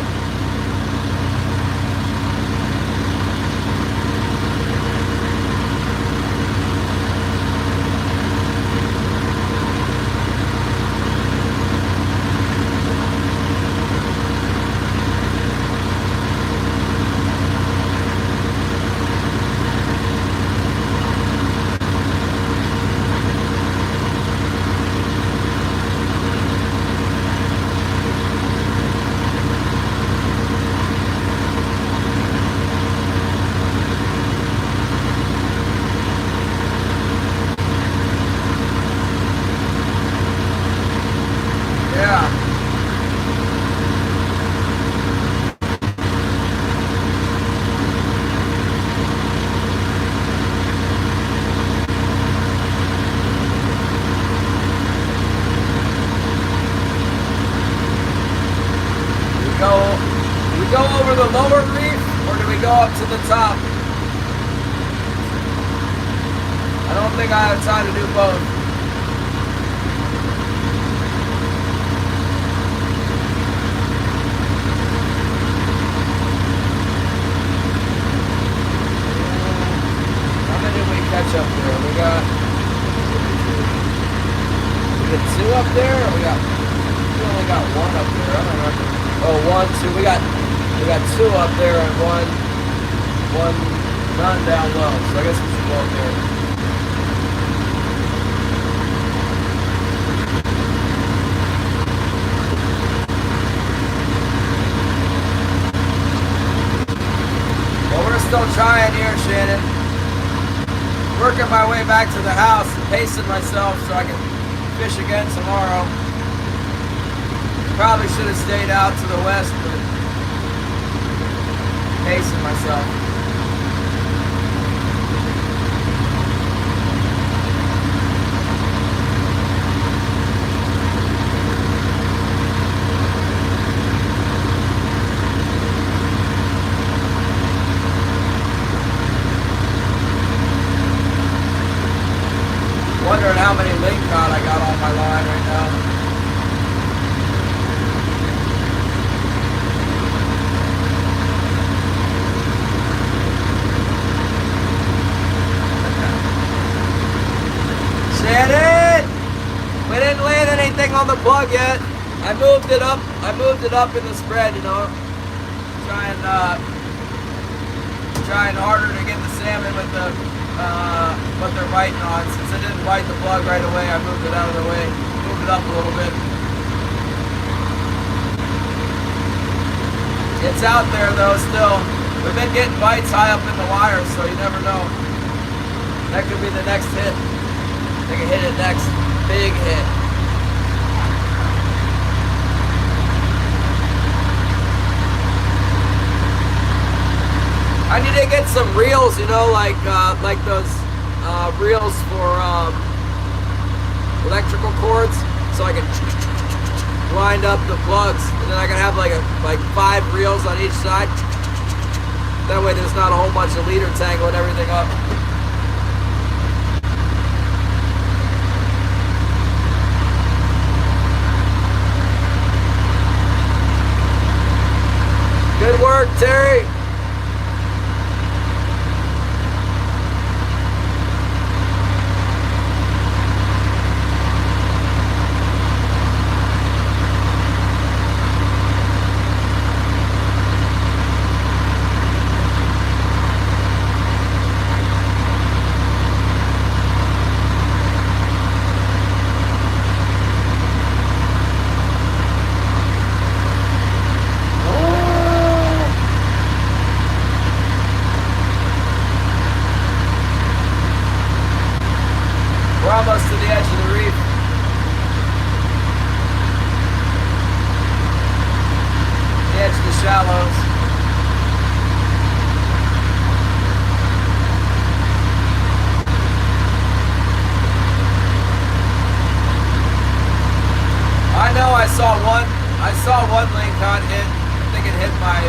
We go over the lower reef, or do we go up to the top? I don't think I have time to do both. up there? Or we only got one up there. I don't remember. Oh, one, two. We got two up there and none down low. So I guess we should go up there. Well, we're still trying here, Shannon. Working my way back to the house and pacing myself so I can fish again tomorrow. Probably should have stayed out to the west, but pacing myself. Wondering how many Ling cod I got on my line right now. Shannon! We didn't land anything on the plug yet. I moved it up in the spread, you know. Trying harder to get the salmon with the what they're biting on. Since I didn't bite the plug right away, I moved it out of the way, moved it up a little bit. It's out there though still. We've been getting bites high up in the wire, so you never know. That could be the next hit. They can hit it next. Big hit. I need to get some reels, you know, like those reels for electrical cords, so I can wind up the plugs, and then I can have like 5 reels on each side. That way there's not a whole bunch of leader tangling everything up. Good work, Terry. We're almost to the edge of the reef. The edge of the shallows. I know I saw one Ling cod hit. I think it hit my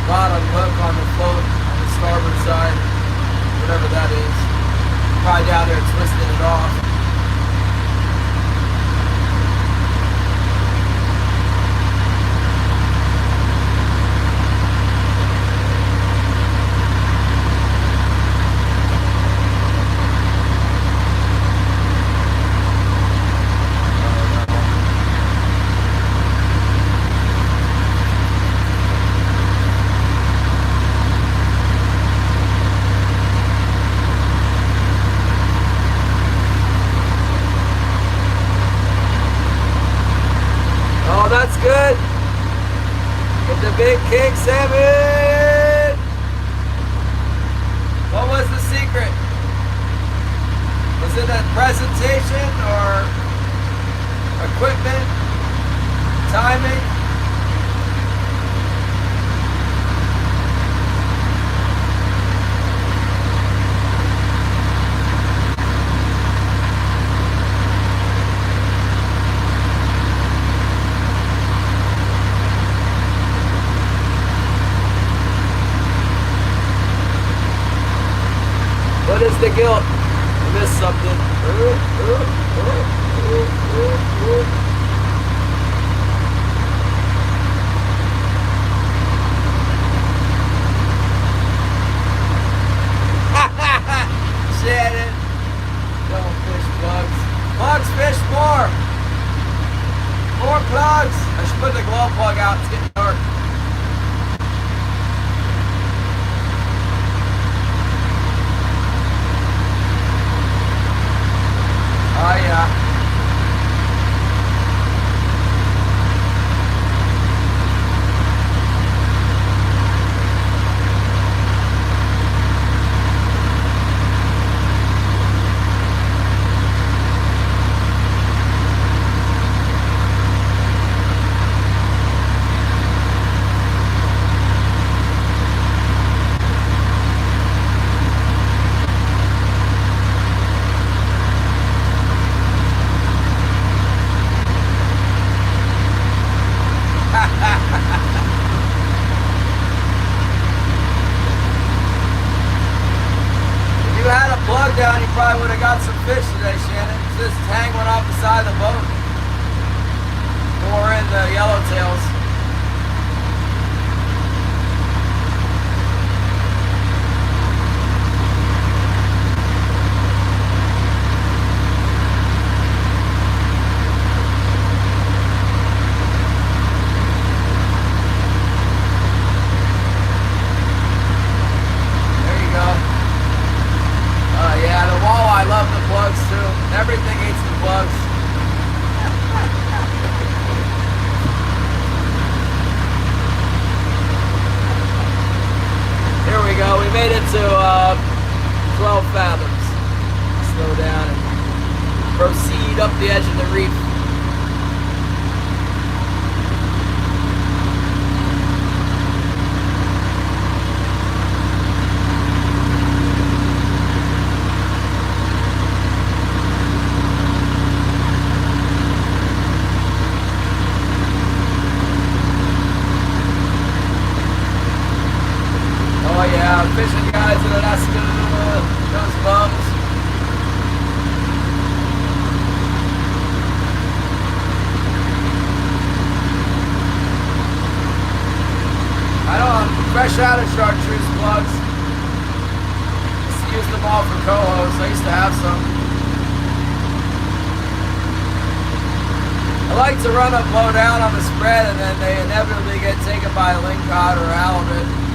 bottom hook on the float on the starboard side. Whatever that is. Probably down there twisting it off. Oh, that's good. Get the big king salmon. What was the secret? Was it a presentation or equipment? Timing? What is the guilt? I missed something. Shannon. Don't fish bugs. Bugs fish tails. Everything eats the bugs. Here we go. We made it to 12 fathoms. Slow down and proceed up the edge of the reef. Oh yeah, fishing guys in Alaska, those bums. I don't fresh out of chartreuse plugs. Used to use them all for cohos. I used to have some. I like to run them low down on the spread and then they inevitably get taken by a lingcod or halibut.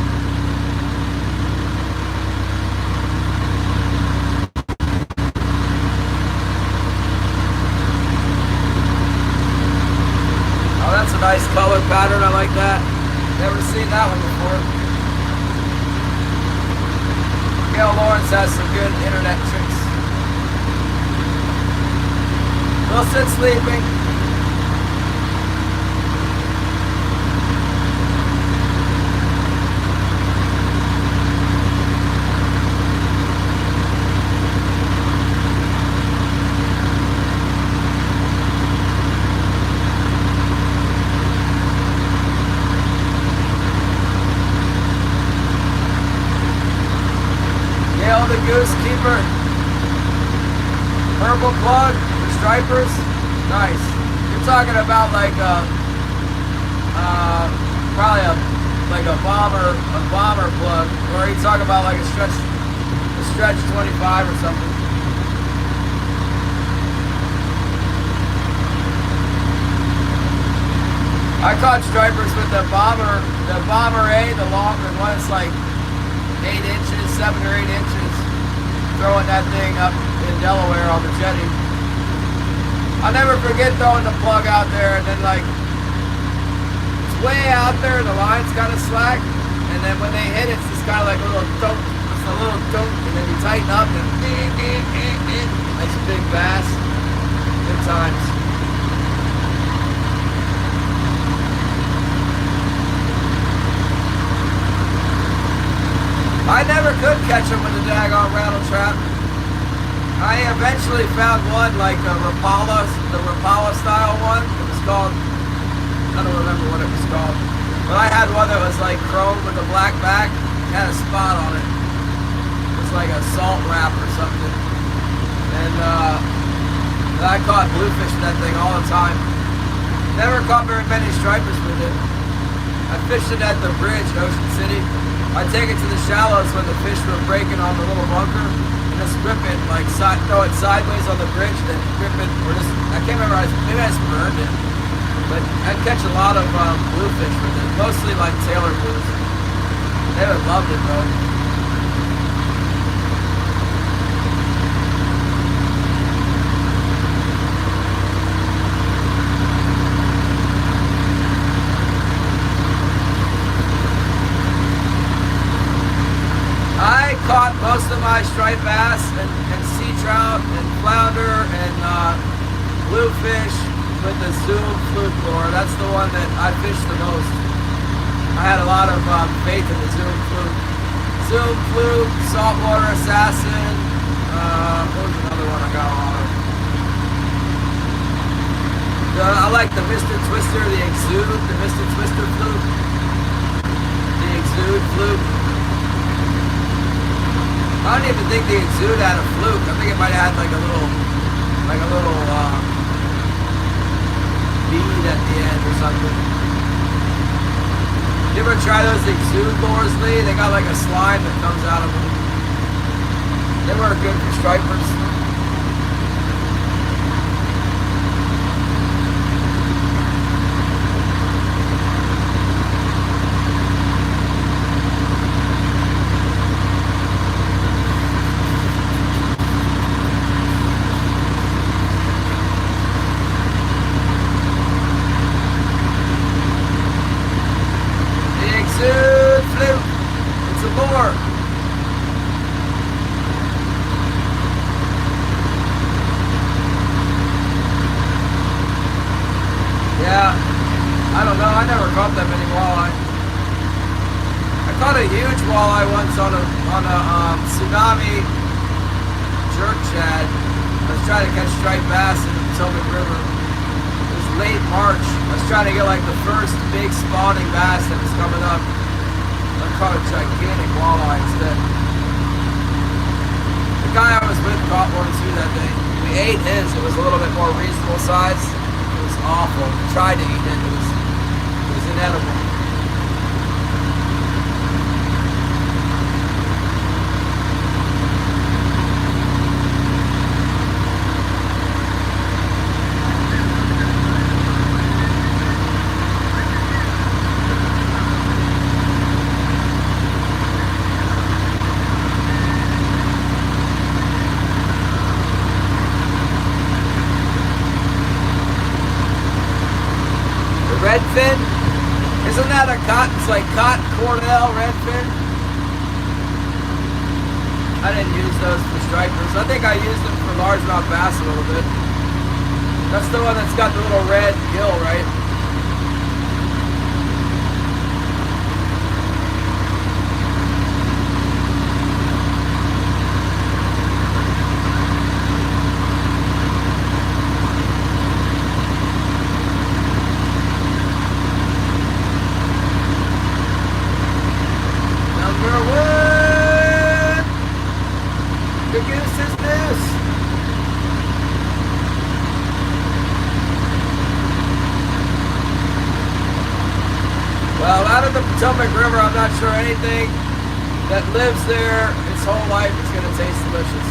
That's a nice color pattern. I like that. Never seen that one before. Gail Lawrence has some good internet tricks. Wilson sleeping. The goose keeper, purple plug for stripers, nice. You're talking about like probably a bomber plug, or you talking about like a stretch 25 or something. I caught stripers with the bomber A, the longer one. It's like 8 inches, 7 or 8 inches. Throwing that thing up in Delaware on the jetty. I'll never forget throwing the plug out there and then like it's way out there and the line's kind of slack, and then when they hit it's just kind of like a little dunk, just a little dunk, and then you tighten up and nice big bass. Good times. I never could catch them with a daggone rattle trap. I eventually found one like the Rapala style one. It was called, I don't remember what it was called. But I had one that was like chrome with a black back. It had a spot on it. It was like a salt wrap or something. And I caught bluefish with that thing all the time. Never caught very many stripers with it. I fished it at the bridge in Ocean City. I take it to the shallows when the fish were breaking on the little bunker, and just rip it, like throw it sideways on the bridge, then rip it, or just, I can't remember, maybe I just burned it. But I'd catch a lot of bluefish with it, mostly like sailor blues. They would loved it though. I caught most of my striped bass and sea trout and flounder and bluefish with the Zoom fluke lure. That's the one that I fished the most. I had a lot of faith in the Zoom fluke. Zoom fluke, saltwater assassin. What was another one I got on? I like the Mr. Twister, the Exude, the Mr. Twister fluke. The Exude fluke. I don't even think the Exude had a fluke. I think it might have had like a little bead at the end or something. You ever try those exude lures, Lee? They got like a slime that comes out of them. They work good for stripers. Yeah, I don't know. I never caught that many walleye. I caught a huge walleye once on a tsunami jerk shad. I was trying to catch striped bass in the Potomac River. It was late March. I was trying to get like the first big spawning bass that was coming up. I caught a gigantic walleye instead. The guy I was with caught one too that day. We ate his. It was a little bit more reasonable size. Awful. I tried to eat it. It was inedible. Redfin? Isn't that a cotton? It's like cotton Cornell redfin? I didn't use those for stripers. I think I used them for largemouth bass a little bit. That's the one that's got the little red gill, right? Well, out of the Potomac River, I'm not sure anything that lives there its whole life is going to taste delicious.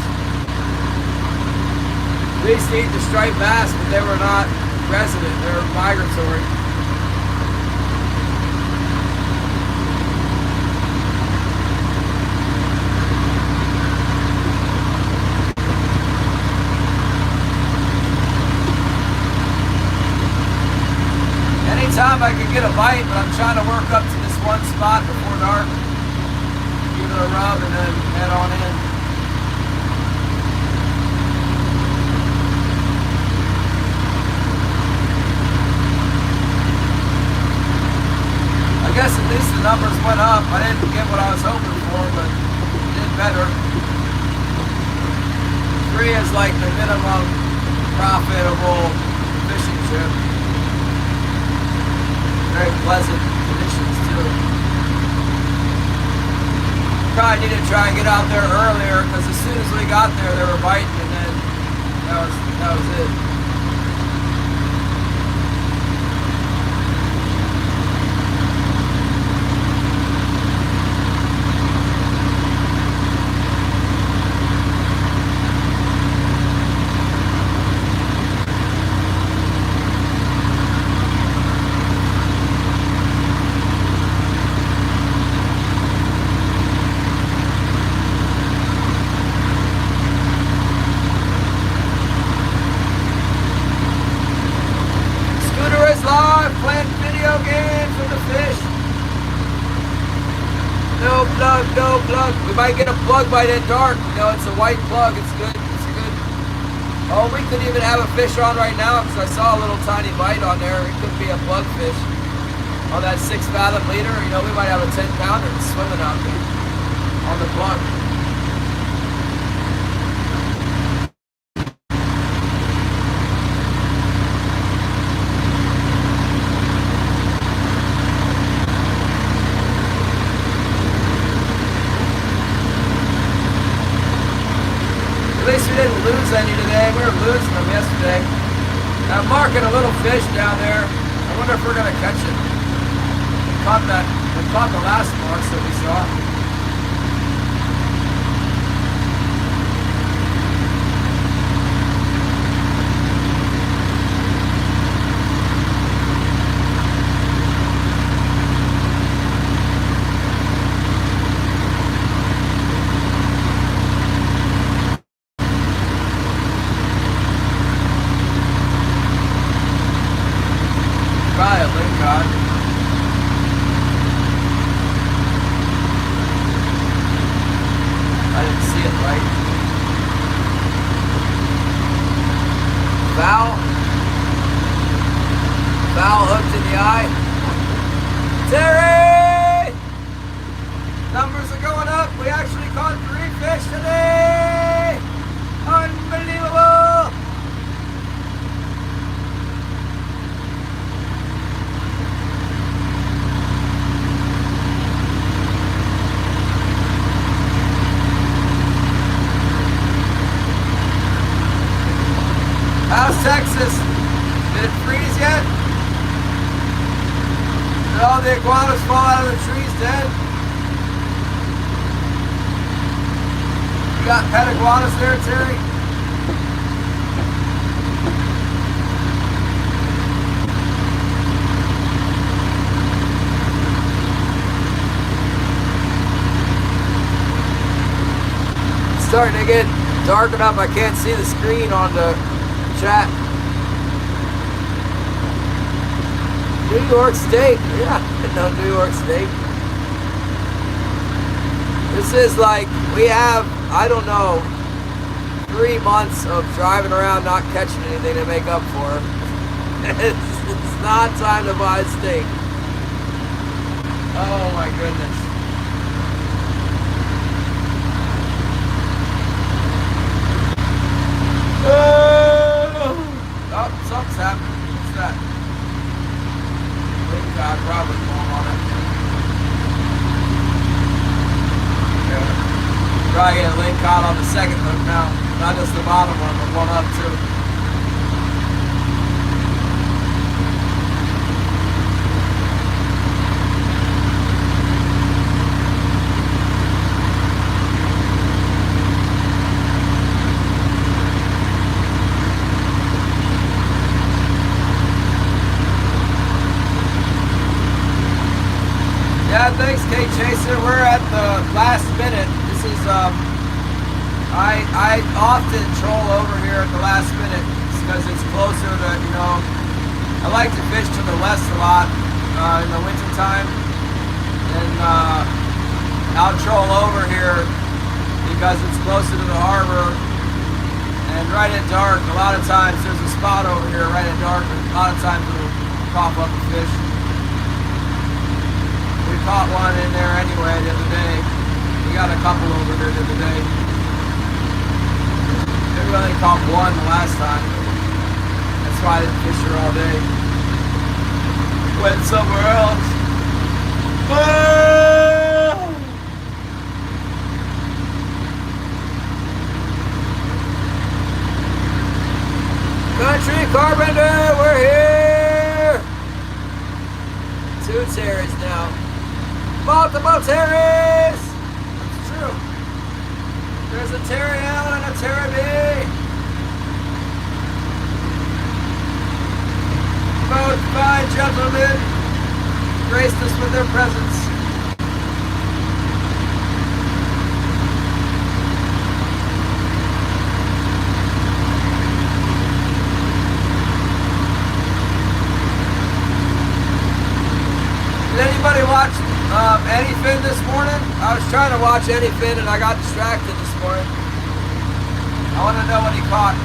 We used to eat the striped bass, but they were not resident. They were migratory. Anytime I can get a bite, but I'm trying to work up to this one spot before dark. Give it a rub and then head on in. I guess at least the numbers went up. I didn't get what I was hoping for, but it did better. 3 is like the minimum profitable fishing trip. Very pleasant conditions too. Probably need to try and get out there earlier because as soon as we got there they were biting and then that was it. No plug. We might get a plug bite at dark. You know, it's a white plug. It's good. It's good. Oh, we could even have a fish on right now because I saw a little tiny bite on there. It could be a plug fish on that 6 fathom leader. You know, we might have a 10 pounder swimming out there on the plug. At least we didn't lose any today. We were losing them yesterday. I'm marking a little fish down there. I wonder if we're gonna catch it. We caught the last marks that we saw. Probably a Ling cod. I didn't see it right. Foul hooked in the eye. Terry! Numbers are going up. We actually caught 3 fish today. Unbelievable. How's Texas? Did it freeze yet? Did all the iguanas fall out of the trees dead? You got pet iguanas there, Terry? It's starting to get dark enough I can't see the screen on the chat. New York State. Yeah, no New York State. This is like, we have, I don't know, 3 months of driving around not catching anything to make up for. It's not time to buy steak. Oh my goodness. Oh, something's happening. What's that? Ling cod probably falling on it. Yeah. Probably get a Ling cod on the second hook now. Not just the bottom one, but one up too. Yeah, thanks, Kate Chaser. We're at the last minute. This is, I often troll over here at the last minute because it's closer to, you know, I like to fish to the west a lot in the winter time. And I'll troll over here because it's closer to the harbor. And right at dark, a lot of times there's a spot over here right at dark, and a lot of times it'll pop up a fish. We caught one in there anyway the other day. We got a couple over there the other day. We only caught one the last time. That's why I didn't fish here all day. Went somewhere else. Oh! Country Carpenter, we're here! 2 Terrys now. Multiple Terrys! It's true. There's a Terry L and a Terry B. Both fine gentlemen graced us with their presence. Did anybody watch anyfin this morning? I was trying to watch anyfin and I got distracted this morning. I want to know what he caught.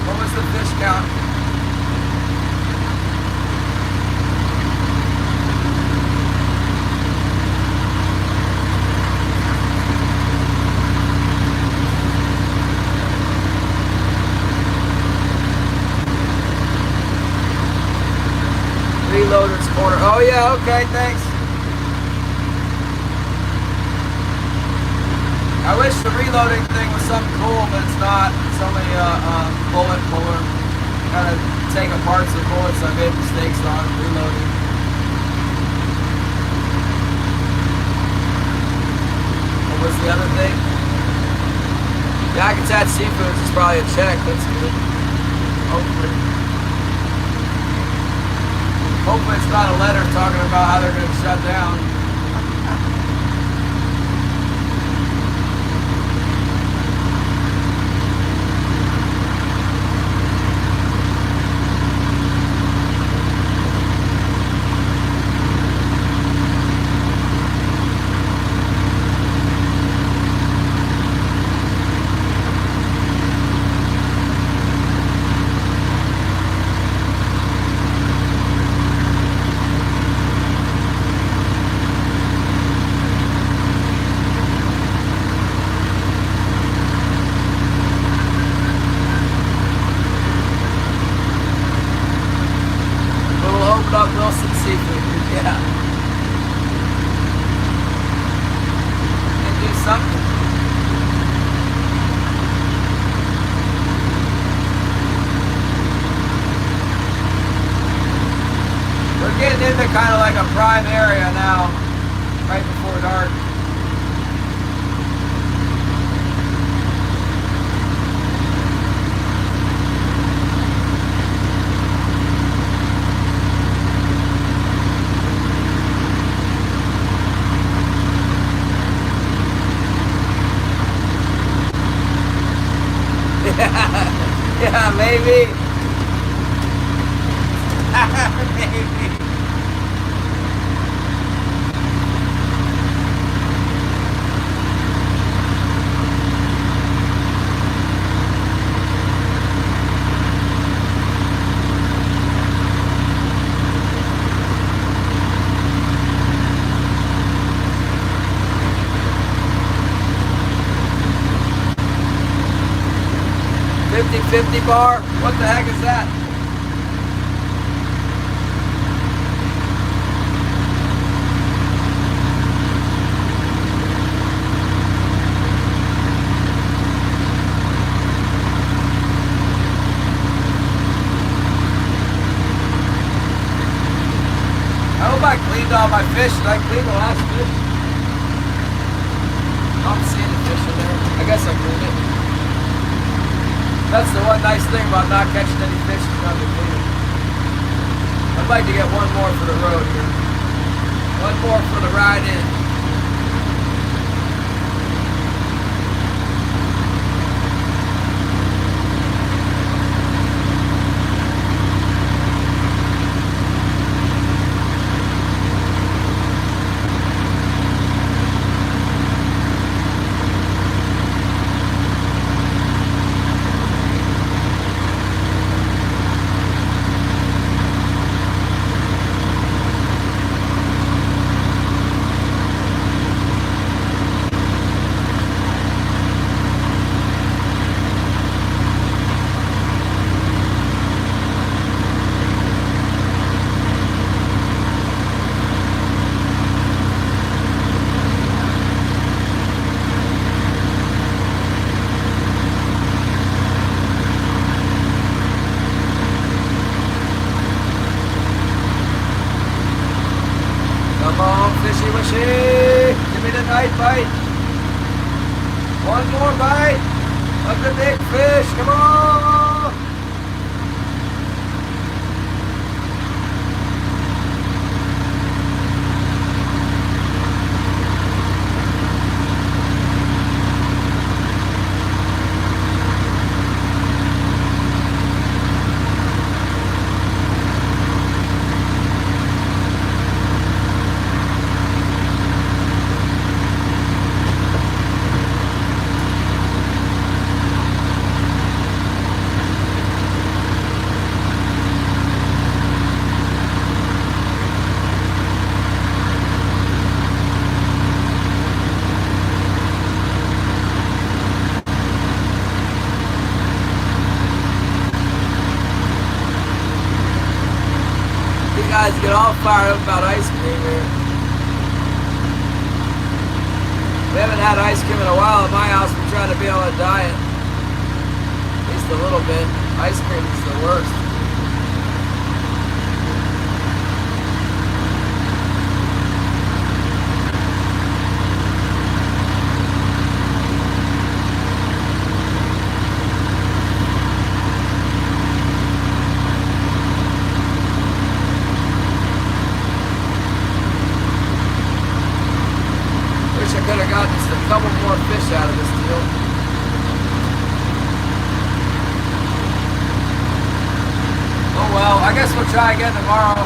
What was the fish count? Reloader's corner. Oh yeah, okay, thanks. I wish the reloading thing was something cool, but it's not. It's It's only a bullet puller. Gotta take apart some bullets I made mistakes on, reloading. What was the other thing? Yeah, Habitat Seafoods is probably a check. That's good. Hopefully. Hopefully it's not a letter talking about how they're going to shut down. Kind of like a prime area now, right before dark. Yeah, maybe. Maybe. $50 bar? What the heck is that? I hope I cleaned all my fish. Did I clean the last fish? I don't see any fish in there. I guess I cleaned it. That's the one nice thing about not catching any fish is not to clean it. I'd like to get one more for the road here. One more for the ride in. Fishy wishy! Give me the night bite! One more bite of the big fish! Come on! Guys get all fired up about ice cream here. We haven't had ice cream in a while at my house. We're trying to be on a diet. a little bit. Ice cream is the worst. Wish I could have gotten just a couple more fish out of this deal. Oh well, I guess we'll try again tomorrow.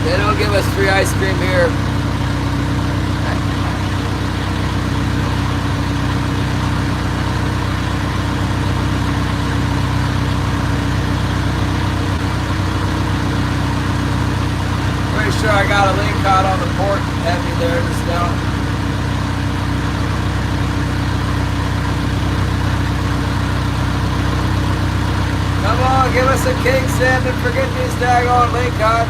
They don't give us free ice cream here. Pretty sure I got a Ling caught on the port heavy there just now. Come on, give us a king salmon. Forget these daggone Ling cod.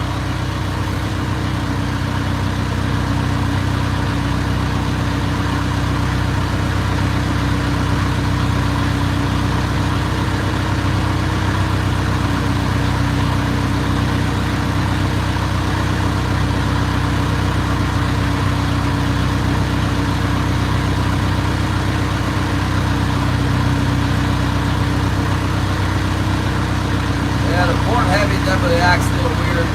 Yeah, the port heavy definitely acts a little weird.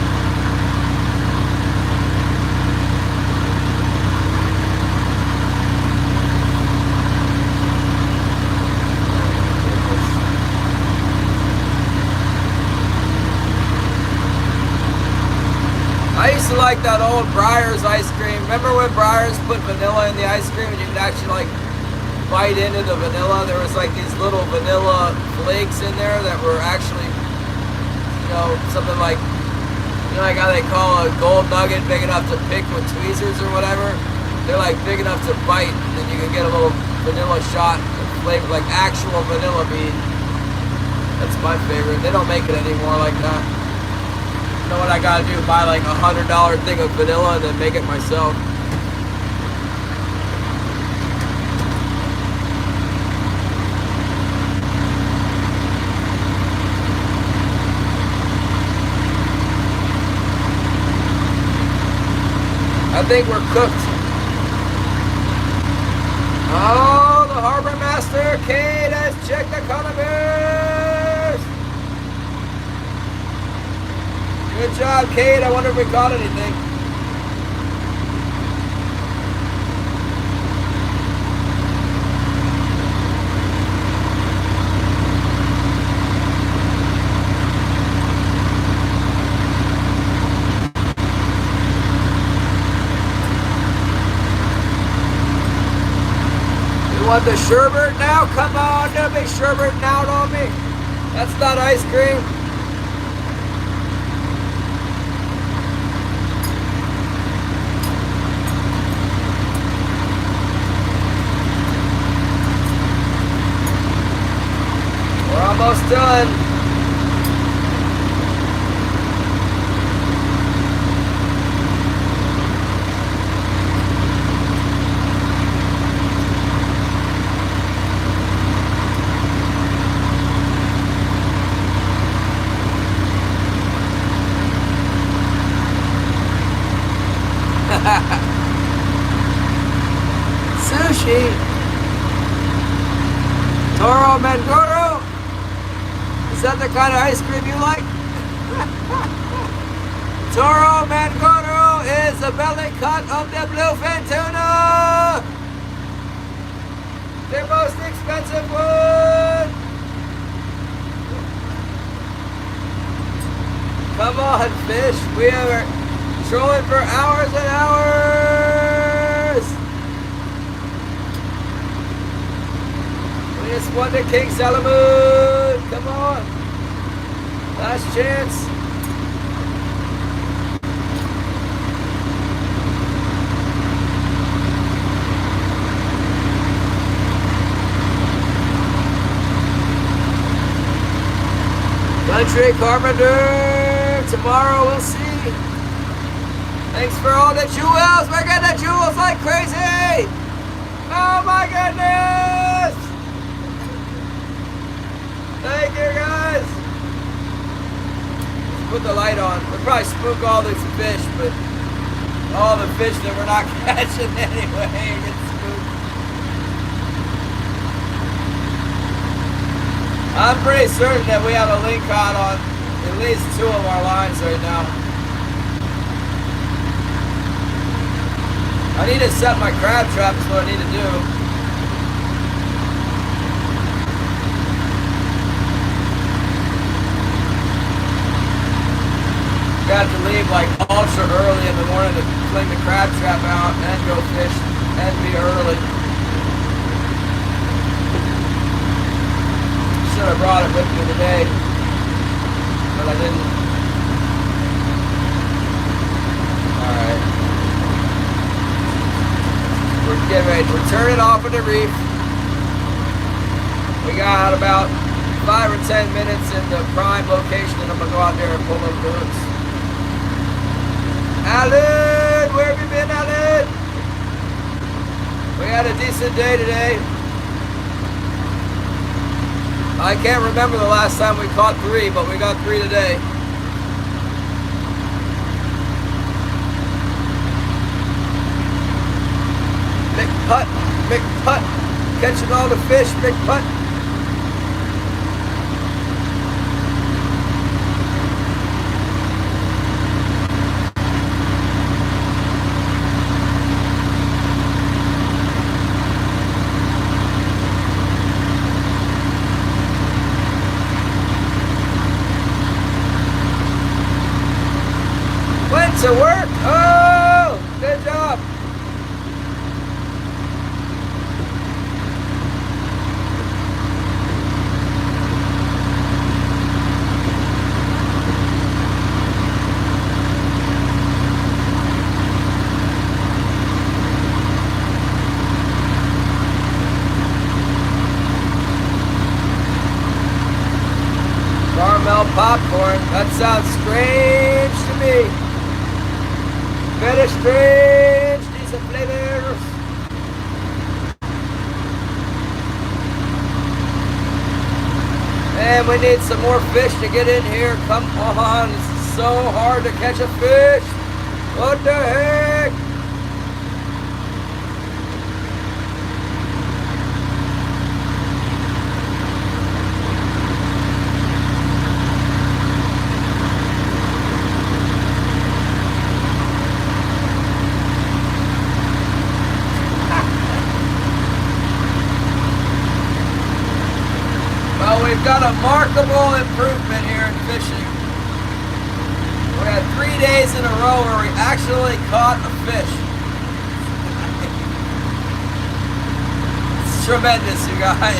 I used to like that old Breyers ice cream. Remember when Breyers put vanilla in the ice cream and you could actually like bite into the vanilla? There was like these little vanilla flakes in there that were actually, you know, something like, you know, like how they call a gold nugget big enough to pick with tweezers or whatever. They're like big enough to bite, and then you can get a little vanilla shot of flavor, like actual vanilla bean. That's my favorite. They don't make it anymore like that. You know what I gotta do? Buy like $100 thing of vanilla and then make it myself. I think we're cooked. Oh, the harbor master, Kate, has checked the cannabis. Good job, Kate. I wonder if we caught anything. You want the sherbet now? Come on, don't be sherberting out on me. That's not ice cream. We're almost done. Sushi. Toro Mangoro. Is that the kind of ice cream you like? Toro Mangoro is the belly cut of the bluefin tuna. Their most expensive one. Come on, fish. We are Trolling for hours and hours. We just won the King Salmon. Come on. Last chance. Country Carpenter. Tomorrow we'll see. Thanks for all the jewels. We're getting the jewels like crazy. Oh my goodness. Thank you guys. Put the light on. We'll probably spook all these fish, but all the fish that we're not catching anyway get spooked. I'm pretty certain that we have a Ling caught on at least 2 of our lines right now. I need to set my crab trap is what I need to do. Got to leave like ultra early in the morning to fling the crab trap out and go fish and be early. Should have brought it with me today, but I didn't. Alright. We're getting ready to turn it off at the reef. We got about 5 or 10 minutes in the prime location, and I'm going to go out there and pull those hooks. Alan! Where have you been, Alan? We had a decent day today. I can't remember the last time we caught 3, but we got 3 today. Big putt, big putt. Catching all the fish, big putt. To work. Oh, good job. Caramel popcorn. That sounds strange to me. Very strange, these flavors. And we need some more fish to get in here. Come on, it's so hard to catch a fish. What the heck? We've got a remarkable improvement here in fishing. We had 3 days in a row where we actually caught a fish. It's tremendous, you guys.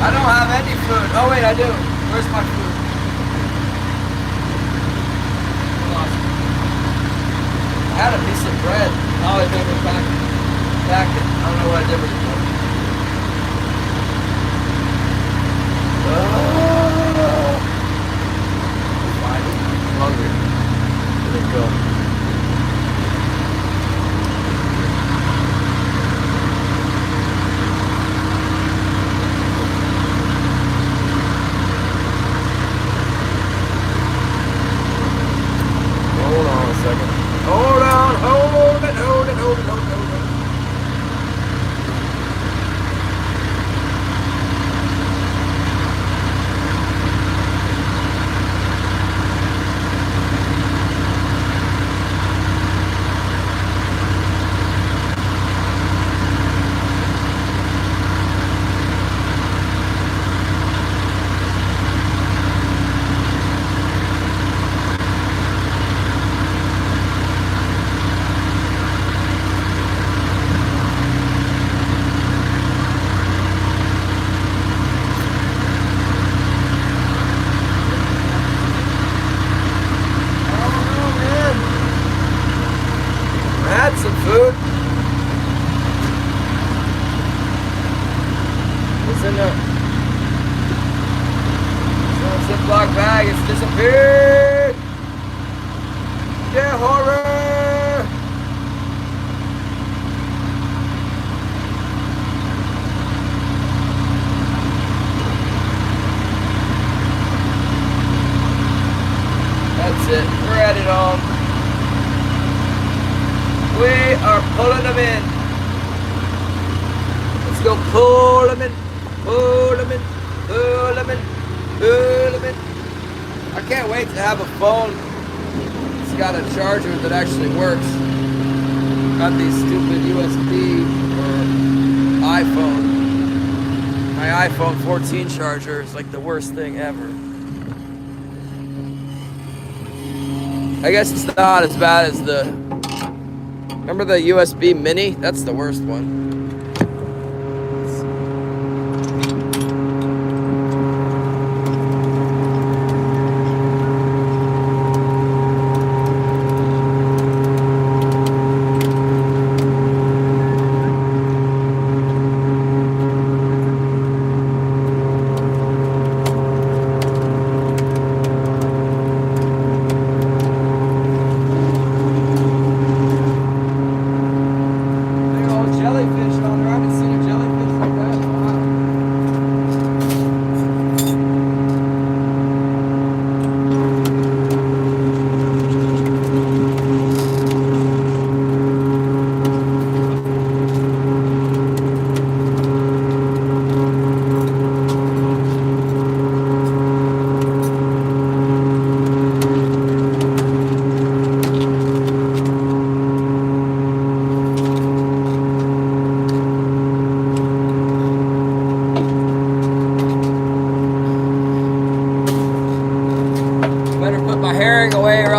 I don't have any food. Oh wait, I do. Where's my food? I had a piece of bread. Oh, I never packed it. I don't know what I did with it. Oh. I'm hungry. Where'd it go? Hold on a second. Hold on, hold it. it. We're headed home. We are pulling them in. Let's go pull them in. Pull them in. Pull them in. Pull them in. I can't wait to have a phone. It's got a charger that actually works. Not these stupid USB or iPhone. My iPhone 14 charger is like the worst thing ever. I guess it's not as bad as the... Remember the USB Mini? That's the worst one.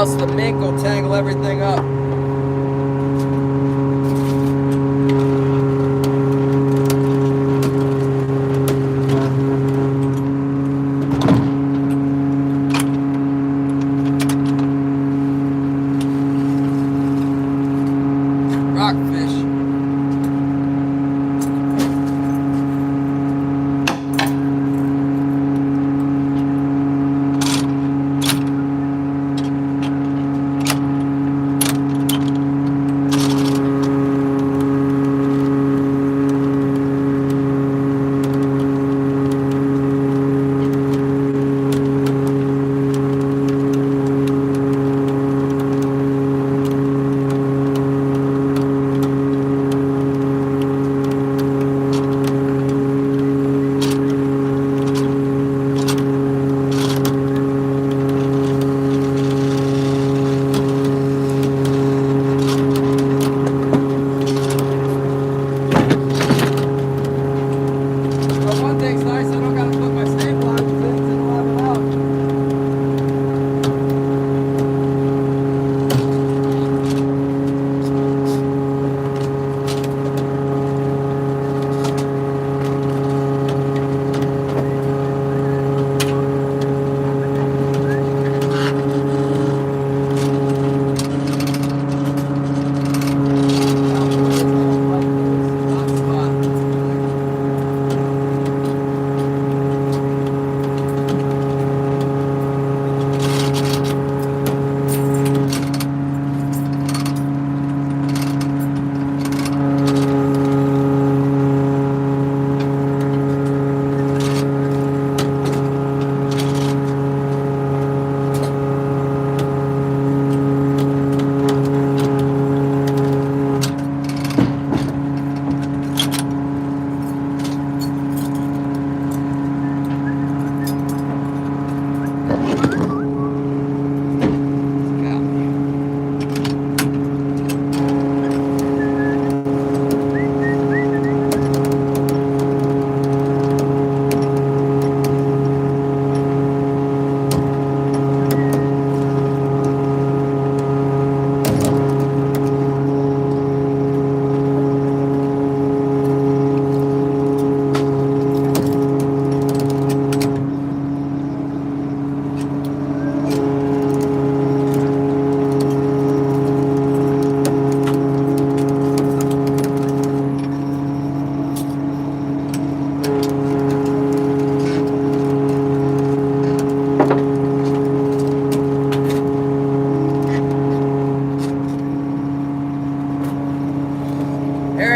The mink will tangle everything up. Rockfish.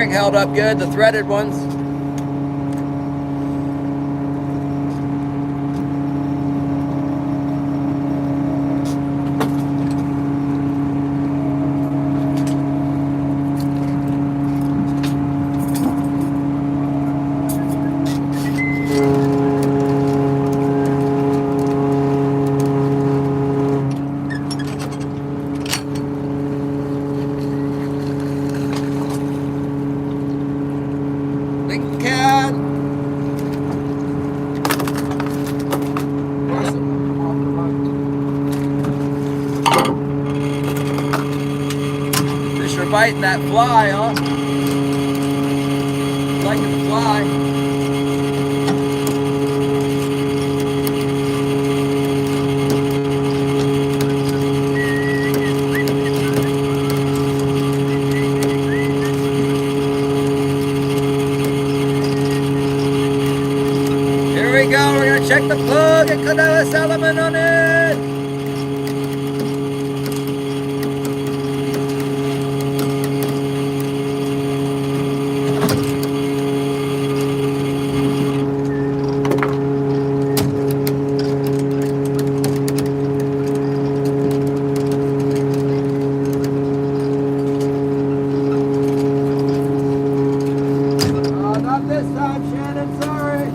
Held up good, the threaded ones. Fish are biting that fly, huh? Like the fly. Here we go, we're gonna check the plug. It could have a salmon on it. Not this time, Shannon, sorry.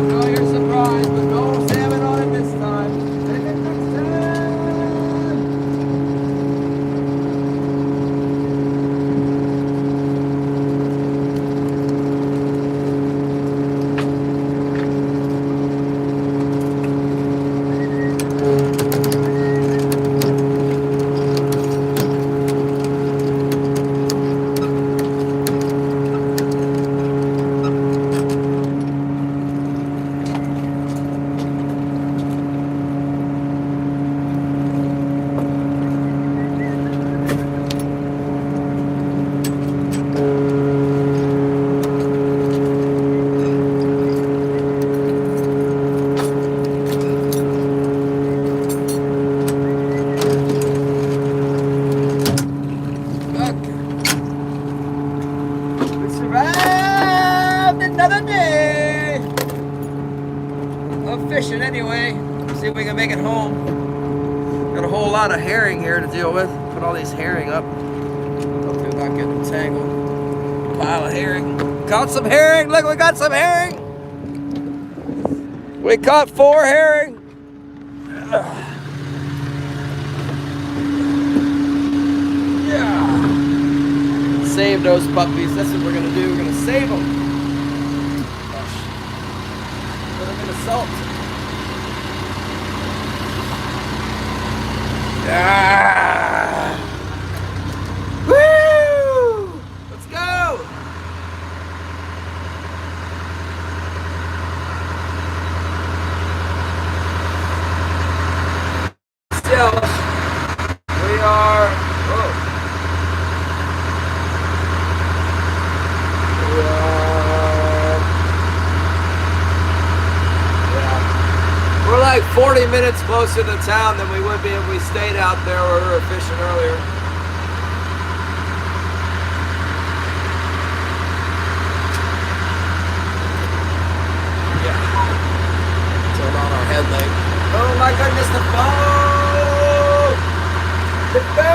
No, you're surprised, but no salmon on it this time. Take it next time. We survived another day of fishing anyway. See if we can make it home. Got a whole lot of herring here to deal with. Put all these herring up. Hope they're not getting tangled. Pile of herring. Caught some herring. Look, we got some herring. We caught 4 herring. Yeah. Save those puppies. That's what we're gonna do. We're gonna save them. Put them in the salt. Ah. Woo! Let's go. Still, we are. Whoa. We're like 40 minutes closer to town than we would be if we stayed out there where we were fishing earlier. Yeah. Turn on our headlight. Oh my goodness, the boat! The boat!